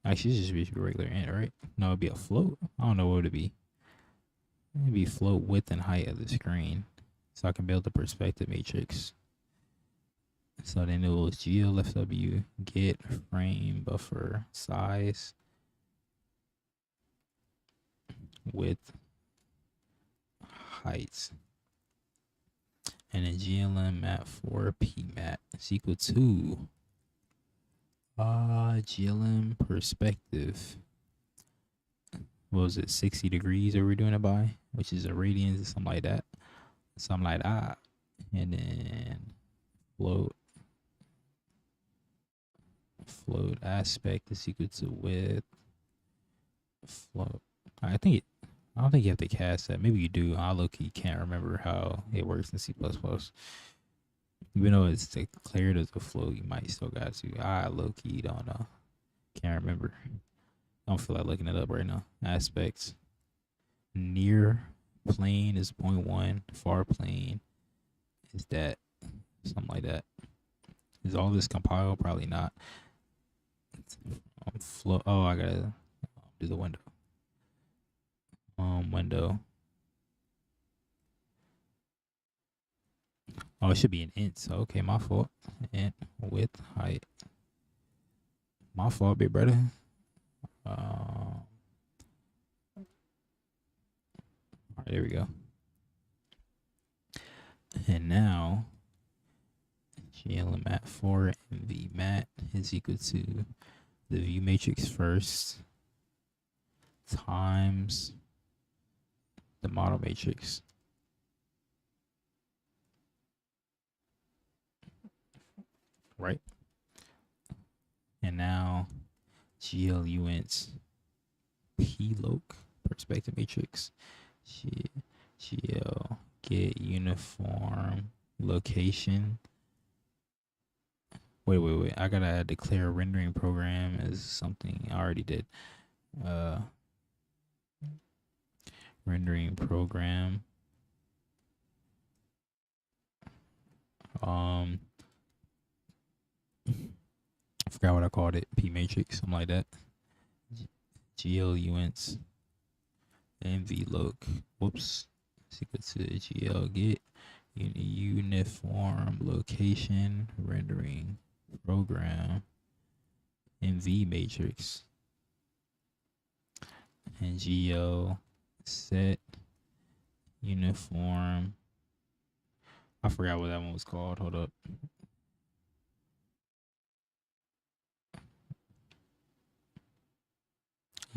Actually, it's just be regular int, right? No, it'd be a float. I don't know what it'd be. It'd be float width and height of the screen. So I can build the perspective matrix. So then it was GLFW get frame buffer size width heights. And then GLM mat4 pmat is equal to GLM perspective. What was it, 60 degrees that we're doing it by, which is a radians or something like that. Something like that. And then float aspect is equal to width float. I don't think you have to cast that. Maybe you do. I low-key can't remember how it works in C++. Even though it's declared as a float, you might still got to. I low-key don't know. Can't remember. Don't feel like looking it up right now. Aspects. Near plane is 0.1. Far plane is that. Something like that. Is all this compiled? Probably not. Oh, I gotta do the window. Window. Oh, it should be an int. So okay, my fault. Int width height. My fault, big brother. All right, there we go. And now GLM mat4 and vmat is equal to the view matrix first times the model matrix. Right? And now GLUNT ploc perspective matrix. GL get uniform location. Wait. I gotta declare rendering program as something I already did. Rendering program. I forgot what I called it. P matrix, something like that. GLUNT mvloc. Whoops. It's equal to GL get uniform location rendering program mv matrix. And GL set uniform. I forgot what that one was called. Hold up.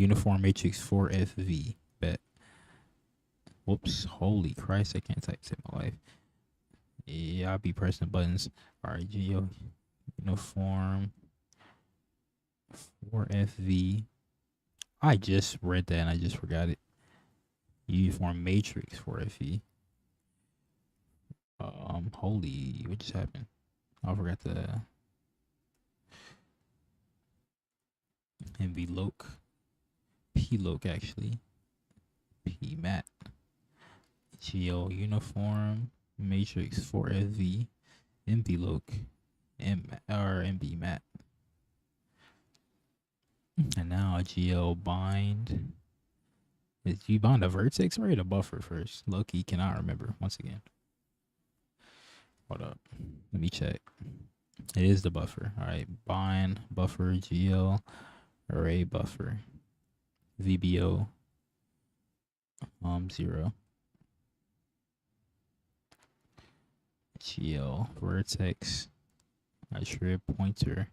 Uniform matrix 4FV. Bet. Whoops. Holy Christ, I can't type to save my life. Yeah, I'll be pressing buttons. Alright, Geo uniform 4FV. I just read that and I just forgot it. Uniform matrix 4FV. Holy, what just happened? I forgot the MVLOC. PLOC actually. PMAT. Geo uniform matrix 4FV. MVLOC. MBMAT. And now Geo bind. Did you bind a vertex or a buffer first? Loki cannot remember once again. Hold up. Let me check. It is the buffer. All right. Bind buffer GL array buffer VBO 0 GL vertex attrib pointer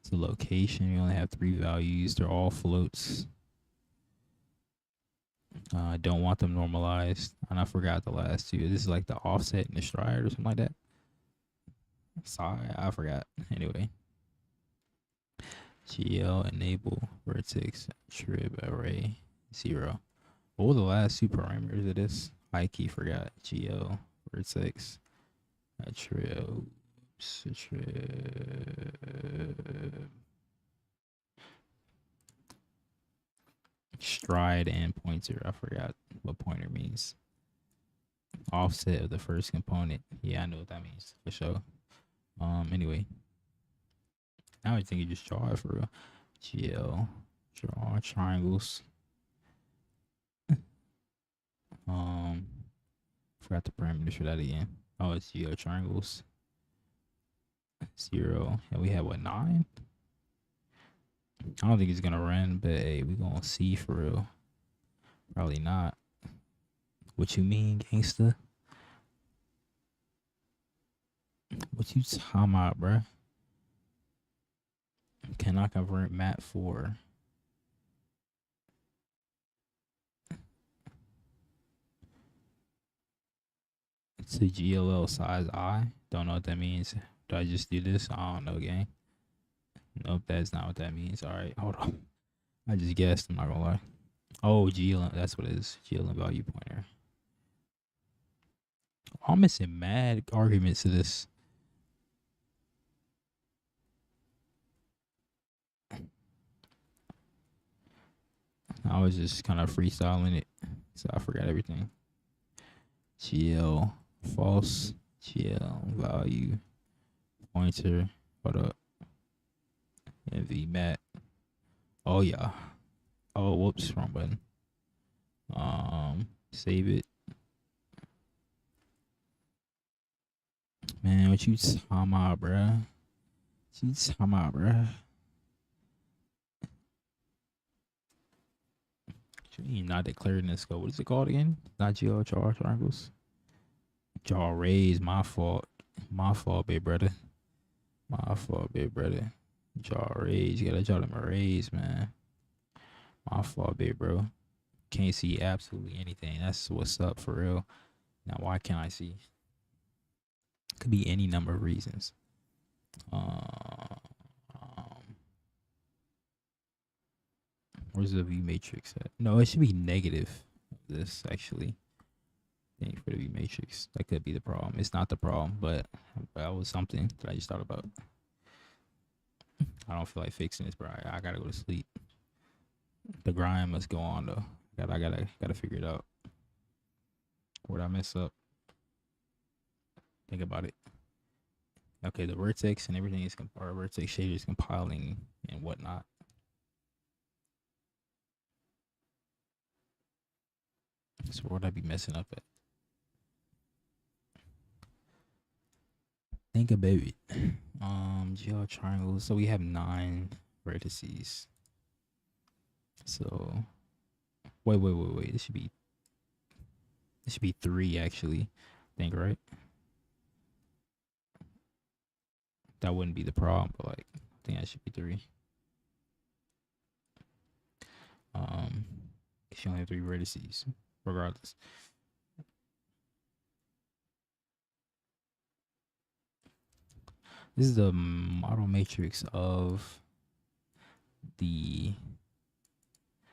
to location. We only have 3 values. They're all floats. I don't want them normalized. And I forgot the last 2. This is like the offset and the stride or something like that. Sorry, I forgot. Anyway. GL enable vertex attrib array 0. What were the last 2 parameters of this? I key forgot. GL vertex attrib stride and pointer. I forgot what pointer means. Offset of the first component. Yeah, I know what that means for sure. Anyway, now I think you just draw it for real. GL draw triangles. Forgot the parameters for that again. Oh, it's GL triangles 0, and we have what, 9? I don't think it's gonna run, but hey, we gonna see for real. Probably not. What you mean, gangsta? What you talking about, bruh? Cannot convert mat 4. To GLL size I. Don't know what that means. Do I just do this? I don't know, gang. Nope, that's not what that means. All right, hold on. I just guessed. I'm not gonna lie. Oh, GLM. That's what it is. GLM value pointer. I'm missing mad arguments to this. I was just kind of freestyling it, so I forgot everything. GL false. GL value pointer. Hold up. NV mat. Oh yeah. Oh, whoops, wrong button. Save it. Man, what you talking about, bruh? What you talking about, bruh? You not declaring this scope. What is it called again? Not GL triangles. Jaw raise. My fault. My fault, big brother. My fault, big brother. Jaw raise. You gotta draw them arrays, man. My fault, big bro. Can't see absolutely anything. That's what's up for real. Now, why can't I see? Could be any number of reasons. Where's the V matrix at? No, it should be negative. This actually. Thing for the V matrix. That could be the problem. It's not the problem, but that was something that I just thought about. I don't feel like fixing this, bro. I gotta go to sleep. The grind must go on though. I gotta figure it out. Where'd I mess up? Think about it. Okay, the vertex and everything is our vertex shader is compiling and whatnot. So what would I be messing up at? Think about it. GL triangles. So we have 9 vertices. So wait. This should be 3 actually. I think, right? That wouldn't be the problem, but like I think that should be 3. Cause you only have 3 vertices, regardless. This is the model matrix of the,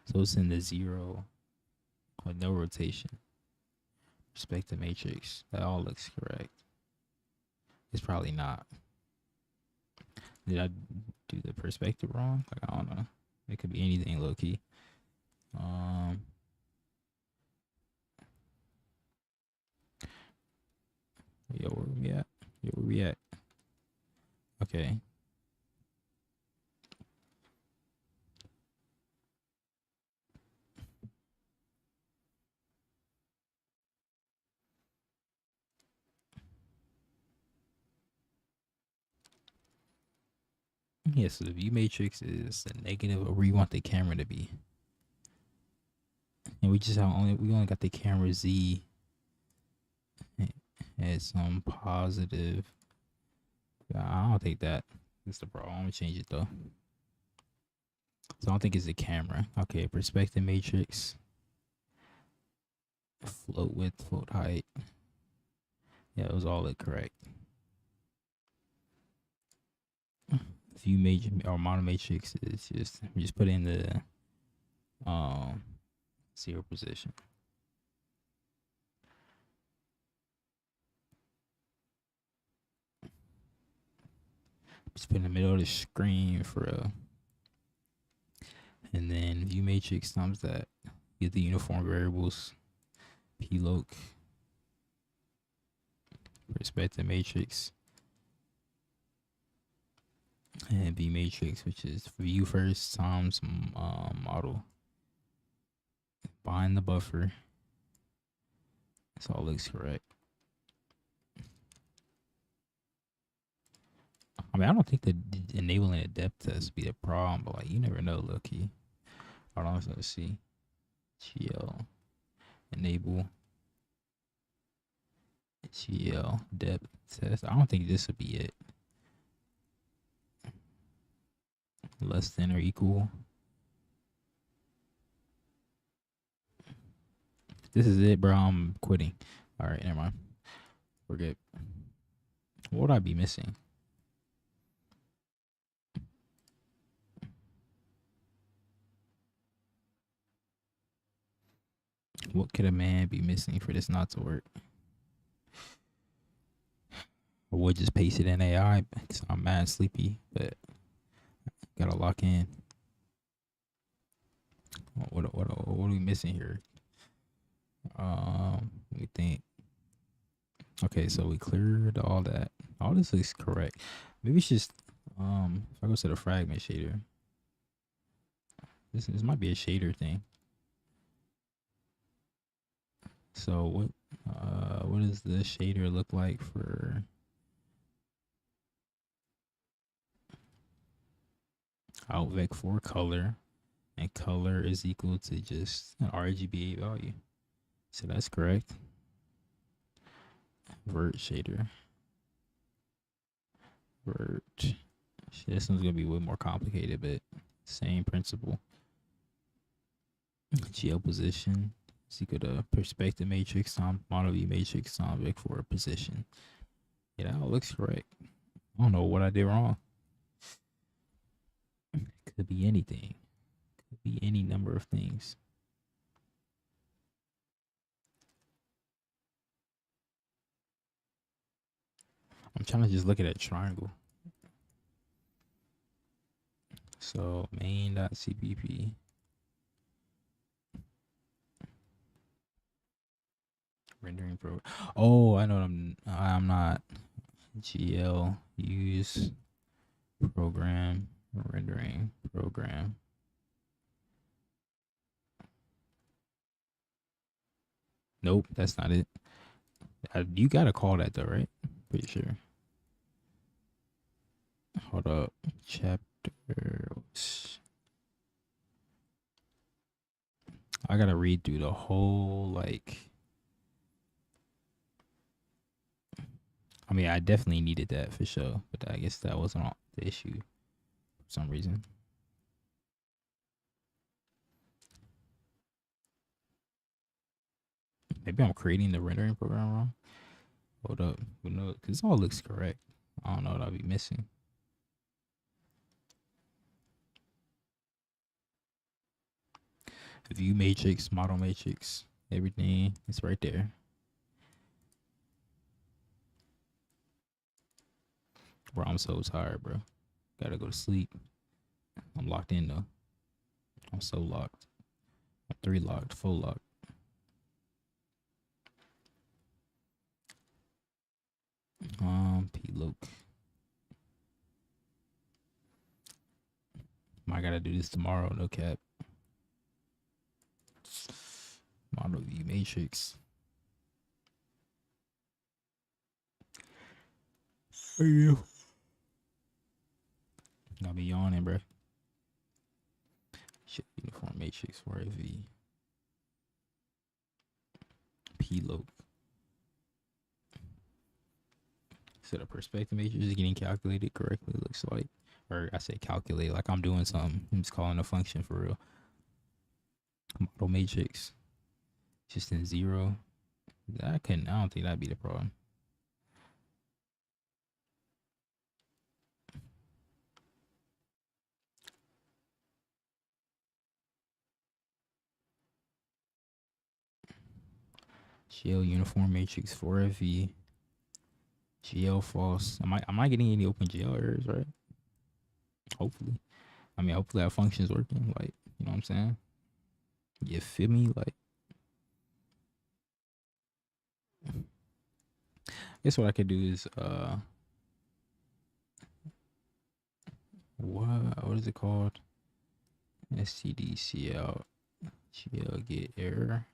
so it's in the 0 with no rotation perspective matrix. That all looks correct. It's probably not. Did I do the perspective wrong? Like, I don't know. It could be anything low key. Yo, where we at? Yo, where we at? Okay. Yeah, so the view matrix is the negative of where you want the camera to be. And we only got the camera Z at some positive. I don't think that is the problem. I'm gonna change it though. So I don't think it's the camera. Okay, perspective matrix. Float width, float height. Yeah, it was all correct. View matrix or model matrix is just, we just put in the 0 position. Just put in the middle of the screen for a, and then view matrix times that. Get the uniform variables, ploc, perspective matrix, and v matrix, which is view first times model. Bind the buffer. This all looks correct. I mean, I don't think that enabling a depth test be a problem, but like, you never know, low key. Hold on, let's see. GL enable GL depth test. I don't think this would be it. Less than or equal. This is it, bro. I'm quitting. All right, never mind. We're good. What would I be missing? What could a man be missing for this not to work? I would just paste it in AI because I'm mad sleepy, but gotta lock in. What are we missing here? We think. Okay, so we cleared all that. All this looks correct. Maybe it's just if I go to the fragment shader. This might be a shader thing. So what does the shader look like for outvec for color? And color is equal to just an RGBA value. So that's correct. Vert shader. Vert. This one's gonna be way more complicated, but same principle. GL position is equal to perspective matrix times model view matrix times vec4 position. Yeah, that all looks correct. I don't know what I did wrong. Could be anything. Could be any number of things. I'm trying to just look at that triangle. So main.cpp. Rendering pro. Oh, I know I'm not. GL use program rendering program. Nope, that's not it. You gotta call that though, right? Pretty sure. Hold up. Chapter. I gotta read through the whole, like. I mean, I definitely needed that for sure, but I guess that wasn't the issue for some reason. Maybe I'm creating the rendering program wrong. Hold up. Who knows? Because it all looks correct. I don't know what I'll be missing. View matrix, model matrix, everything is right there. Bro, I'm so tired, bro. Gotta go to sleep. I'm locked in though. I'm so locked. I'm 3 locked, 4 locked. P-look. I gotta do this tomorrow, no cap. Model view matrix. Hey, you. Gotta be yawning, bro. Shit, uniform matrix for AV. P-look. So the perspective matrix is getting calculated correctly, looks like. Or I say calculate like I'm doing something. I'm just calling a function for real. Model matrix. Just in 0. I don't think that'd be the problem. GL uniform matrix 4FE. GL false. Am I getting any OpenGL errors, right? Hopefully. I mean, hopefully that function's working. Like, you know what I'm saying? You feel me? Like, I guess what I could do is what is it called? stdcl gl get error.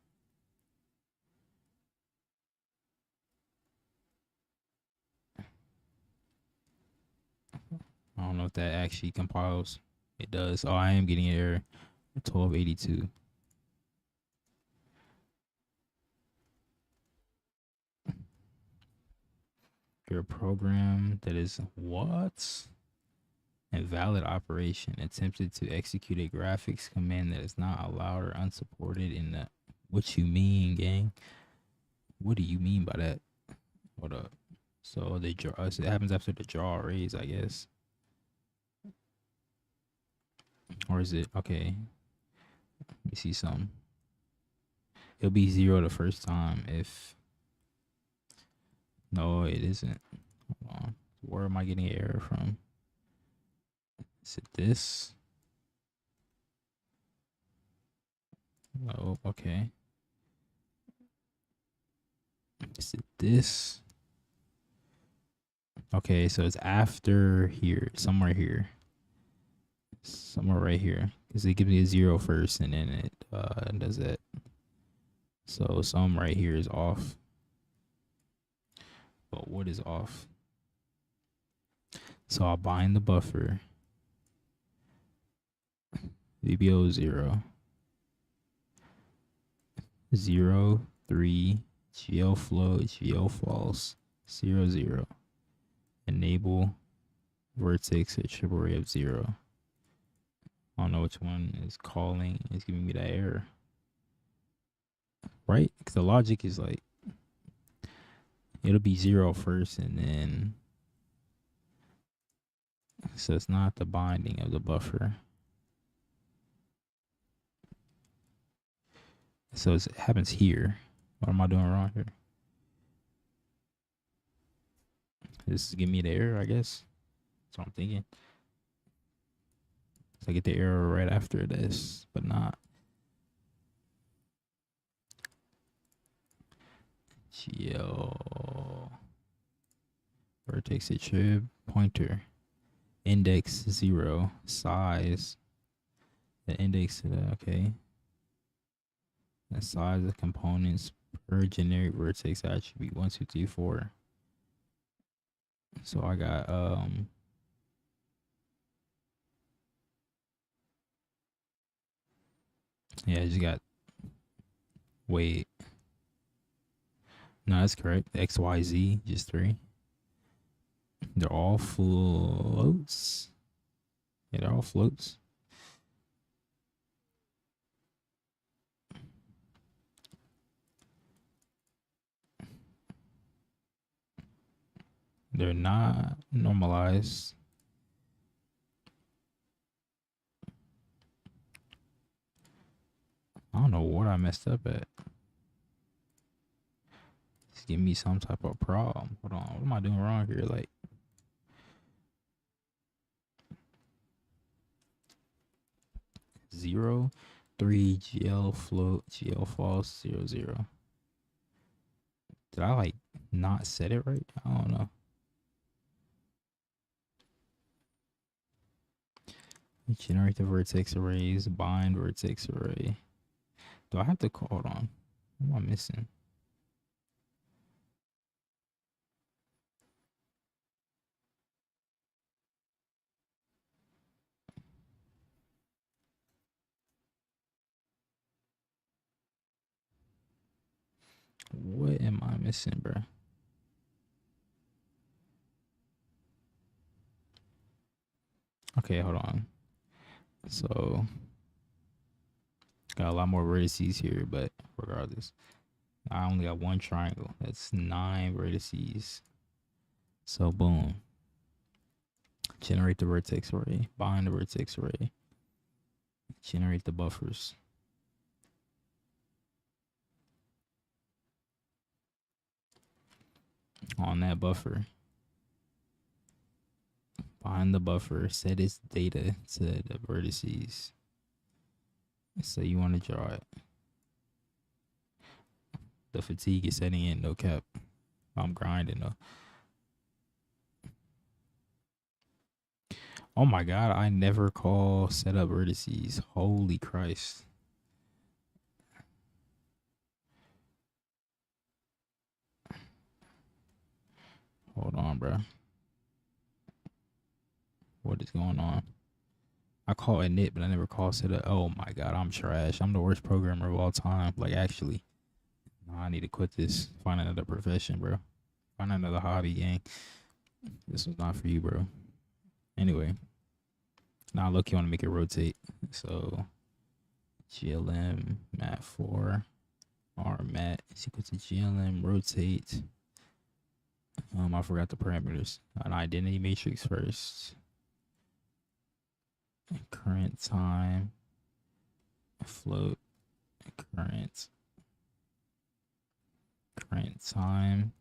I don't know if that actually compiles. It does. Oh, I am getting an error. 1282. Your program that is what? Invalid operation attempted to execute a graphics command that is not allowed or unsupported in the. What you mean, gang? What do you mean by that? Hold up. So they draw. So it happens after the draw arrays, I guess. Or is it okay? Let me see something. It'll be 0 the first time if. No, it isn't. Hold on. Where am I getting error from? Is it this? Oh, okay. Is it this? Okay, so it's after here, somewhere here. Somewhere right here. Because it gives me a 0 first and then it does that. So some right here is off. But what is off? So I'll bind the buffer. VBO 0. 0, 3, GL float, GL false, 0, 0. Enable vertex at triple array of 0. I don't know which one is calling. It's giving me that error. Right? Because the logic is like, it'll be 0 first and then. So it's not the binding of the buffer. So it happens here. What am I doing wrong here? This is giving me the error, I guess. That's what I'm thinking. So I get the error right after this, but not. GL vertex attrib pointer index 0 size. The index okay. The size of components per generic vertex attribute 1, 2, 3, 4. So I got yeah, I just got wait. No, that's correct. XYZ, just 3. They're all floats. Yeah, they're all floats. They're not normalized. I don't know what I messed up at. Just give me some type of problem. Hold on. What am I doing wrong here? Like, 0, 3, GL float, GL false, 0, 0. Did I like not set it right? I don't know. Generate the vertex arrays, bind vertex array. Do I have to call? Hold on. What am I missing? What am I missing, bro? Okay, hold on. So, got a lot more vertices here, but regardless, I only got one triangle. That's 9 vertices. So, boom. Generate the vertex array, bind the vertex array, generate the buffers. On that buffer, bind the buffer, set its data to the vertices. So you want to draw it. The fatigue is setting in, no cap. I'm grinding though. Oh my god, I never call setup vertices. Holy Christ. Hold on, bro. What is going on? I call init, but I never call setup. Oh my god, I'm trash. I'm the worst programmer of all time. Like, actually. Nah, I need to quit this. Find another profession, bro. Find another hobby, gang. This was not for you, bro. Anyway. Now look, you want to make it rotate. So GLM mat 4 R mat is equal to GLM rotate. I forgot the parameters. An identity matrix first. Current time. Float. Current time.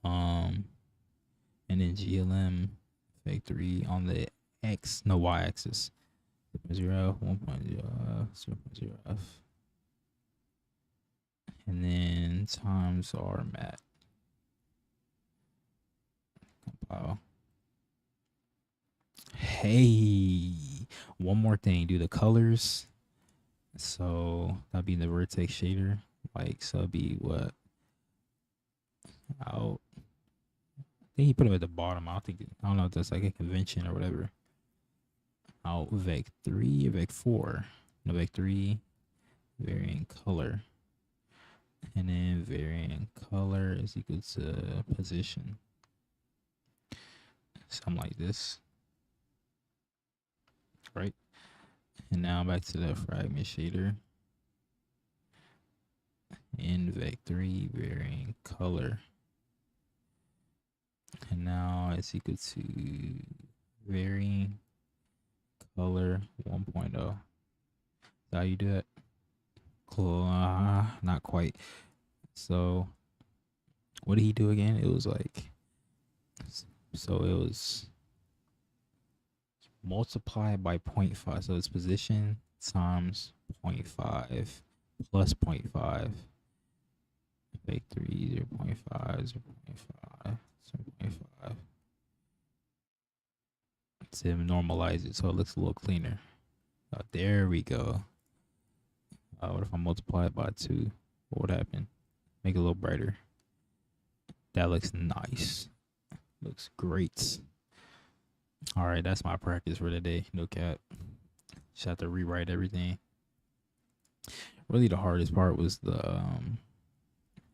And then GLM factory on the y axis. 0, 1.0, 0.0 F. And then times R mat. Compile. Hey, one more thing. Do the colors. So that'd be the vertex shader. Like, so it'd be what? Out. I think he put it at the bottom. I don't know if that's like a convention or whatever. Out vec 3 or vec 4. No, vec 3 varying color. And then varying color is equal to position. Something like this. Right? And now back to the fragment shader. In vec 3 varying color. And now it's equal to varying color 1.0. How you do that? Not quite. So what did he do again? It was like, so it was multiplied by 0.5. So it's position times 0.5 plus 0.5. Make 3, 0.5, 0.5, 0.5. To normalize it so it looks a little cleaner. There we go. What if I multiply it by 2? What would happen? Make it a little brighter. That looks nice. Looks great. All right, that's my practice for today. No cap. Just have to rewrite everything. Really, the hardest part was the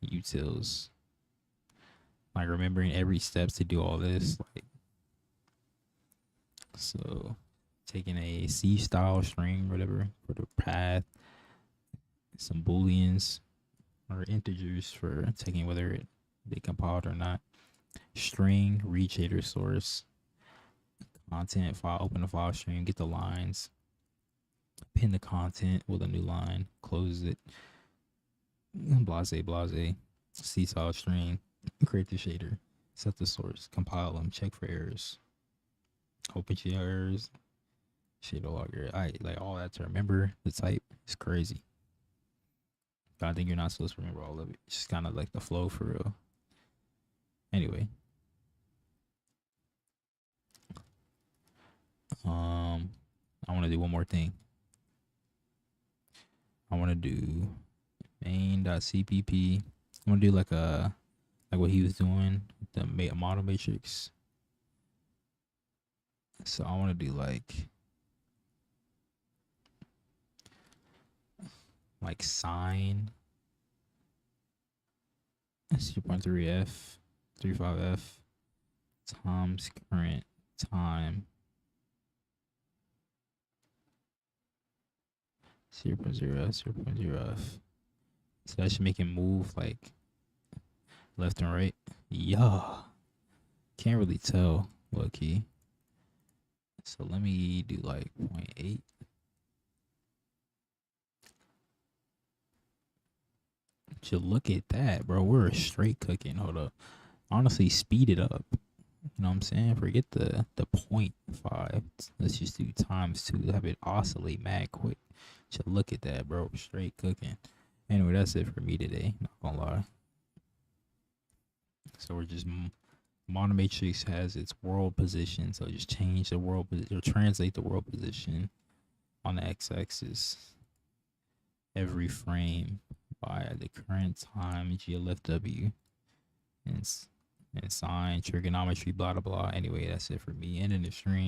utils. Like remembering every step to do all this. Like, so taking a C style string, whatever, for the path, some booleans, or integers for taking whether they compiled or not. String, read shader source, content file, open the file stream, get the lines, pin the content with a new line, close it, blase, seesaw string, create the shader, set the source, compile them, check for errors, OpenGL errors, shader logger. I like all that to remember the type. It's crazy. But I think you're not supposed to remember all of it. It's just kind of like the flow for real. Anyway, I want to do one more thing. I want to do main.cpp. I want to do like what he was doing, the model matrix. So I want to do like sine 0.3f 35f times current time 0.0f. So that should make him move like left and right. Yeah. Can't really tell, low key. So let me do like 0.8. Just look at that, bro. We're straight cooking. Hold up. Honestly, speed it up. You know what I'm saying? Forget the 0.5. Let's just do ×2. Have it oscillate mad quick. Just look at that, bro. Straight cooking. Anyway, that's it for me today. Not gonna lie. So we're just monomatrix has its world position. So just change the world position or translate the world position on the x-axis every frame by the current time GLFW and sine trigonometry blah blah blah. Anyway, that's it for me. Ending the stream.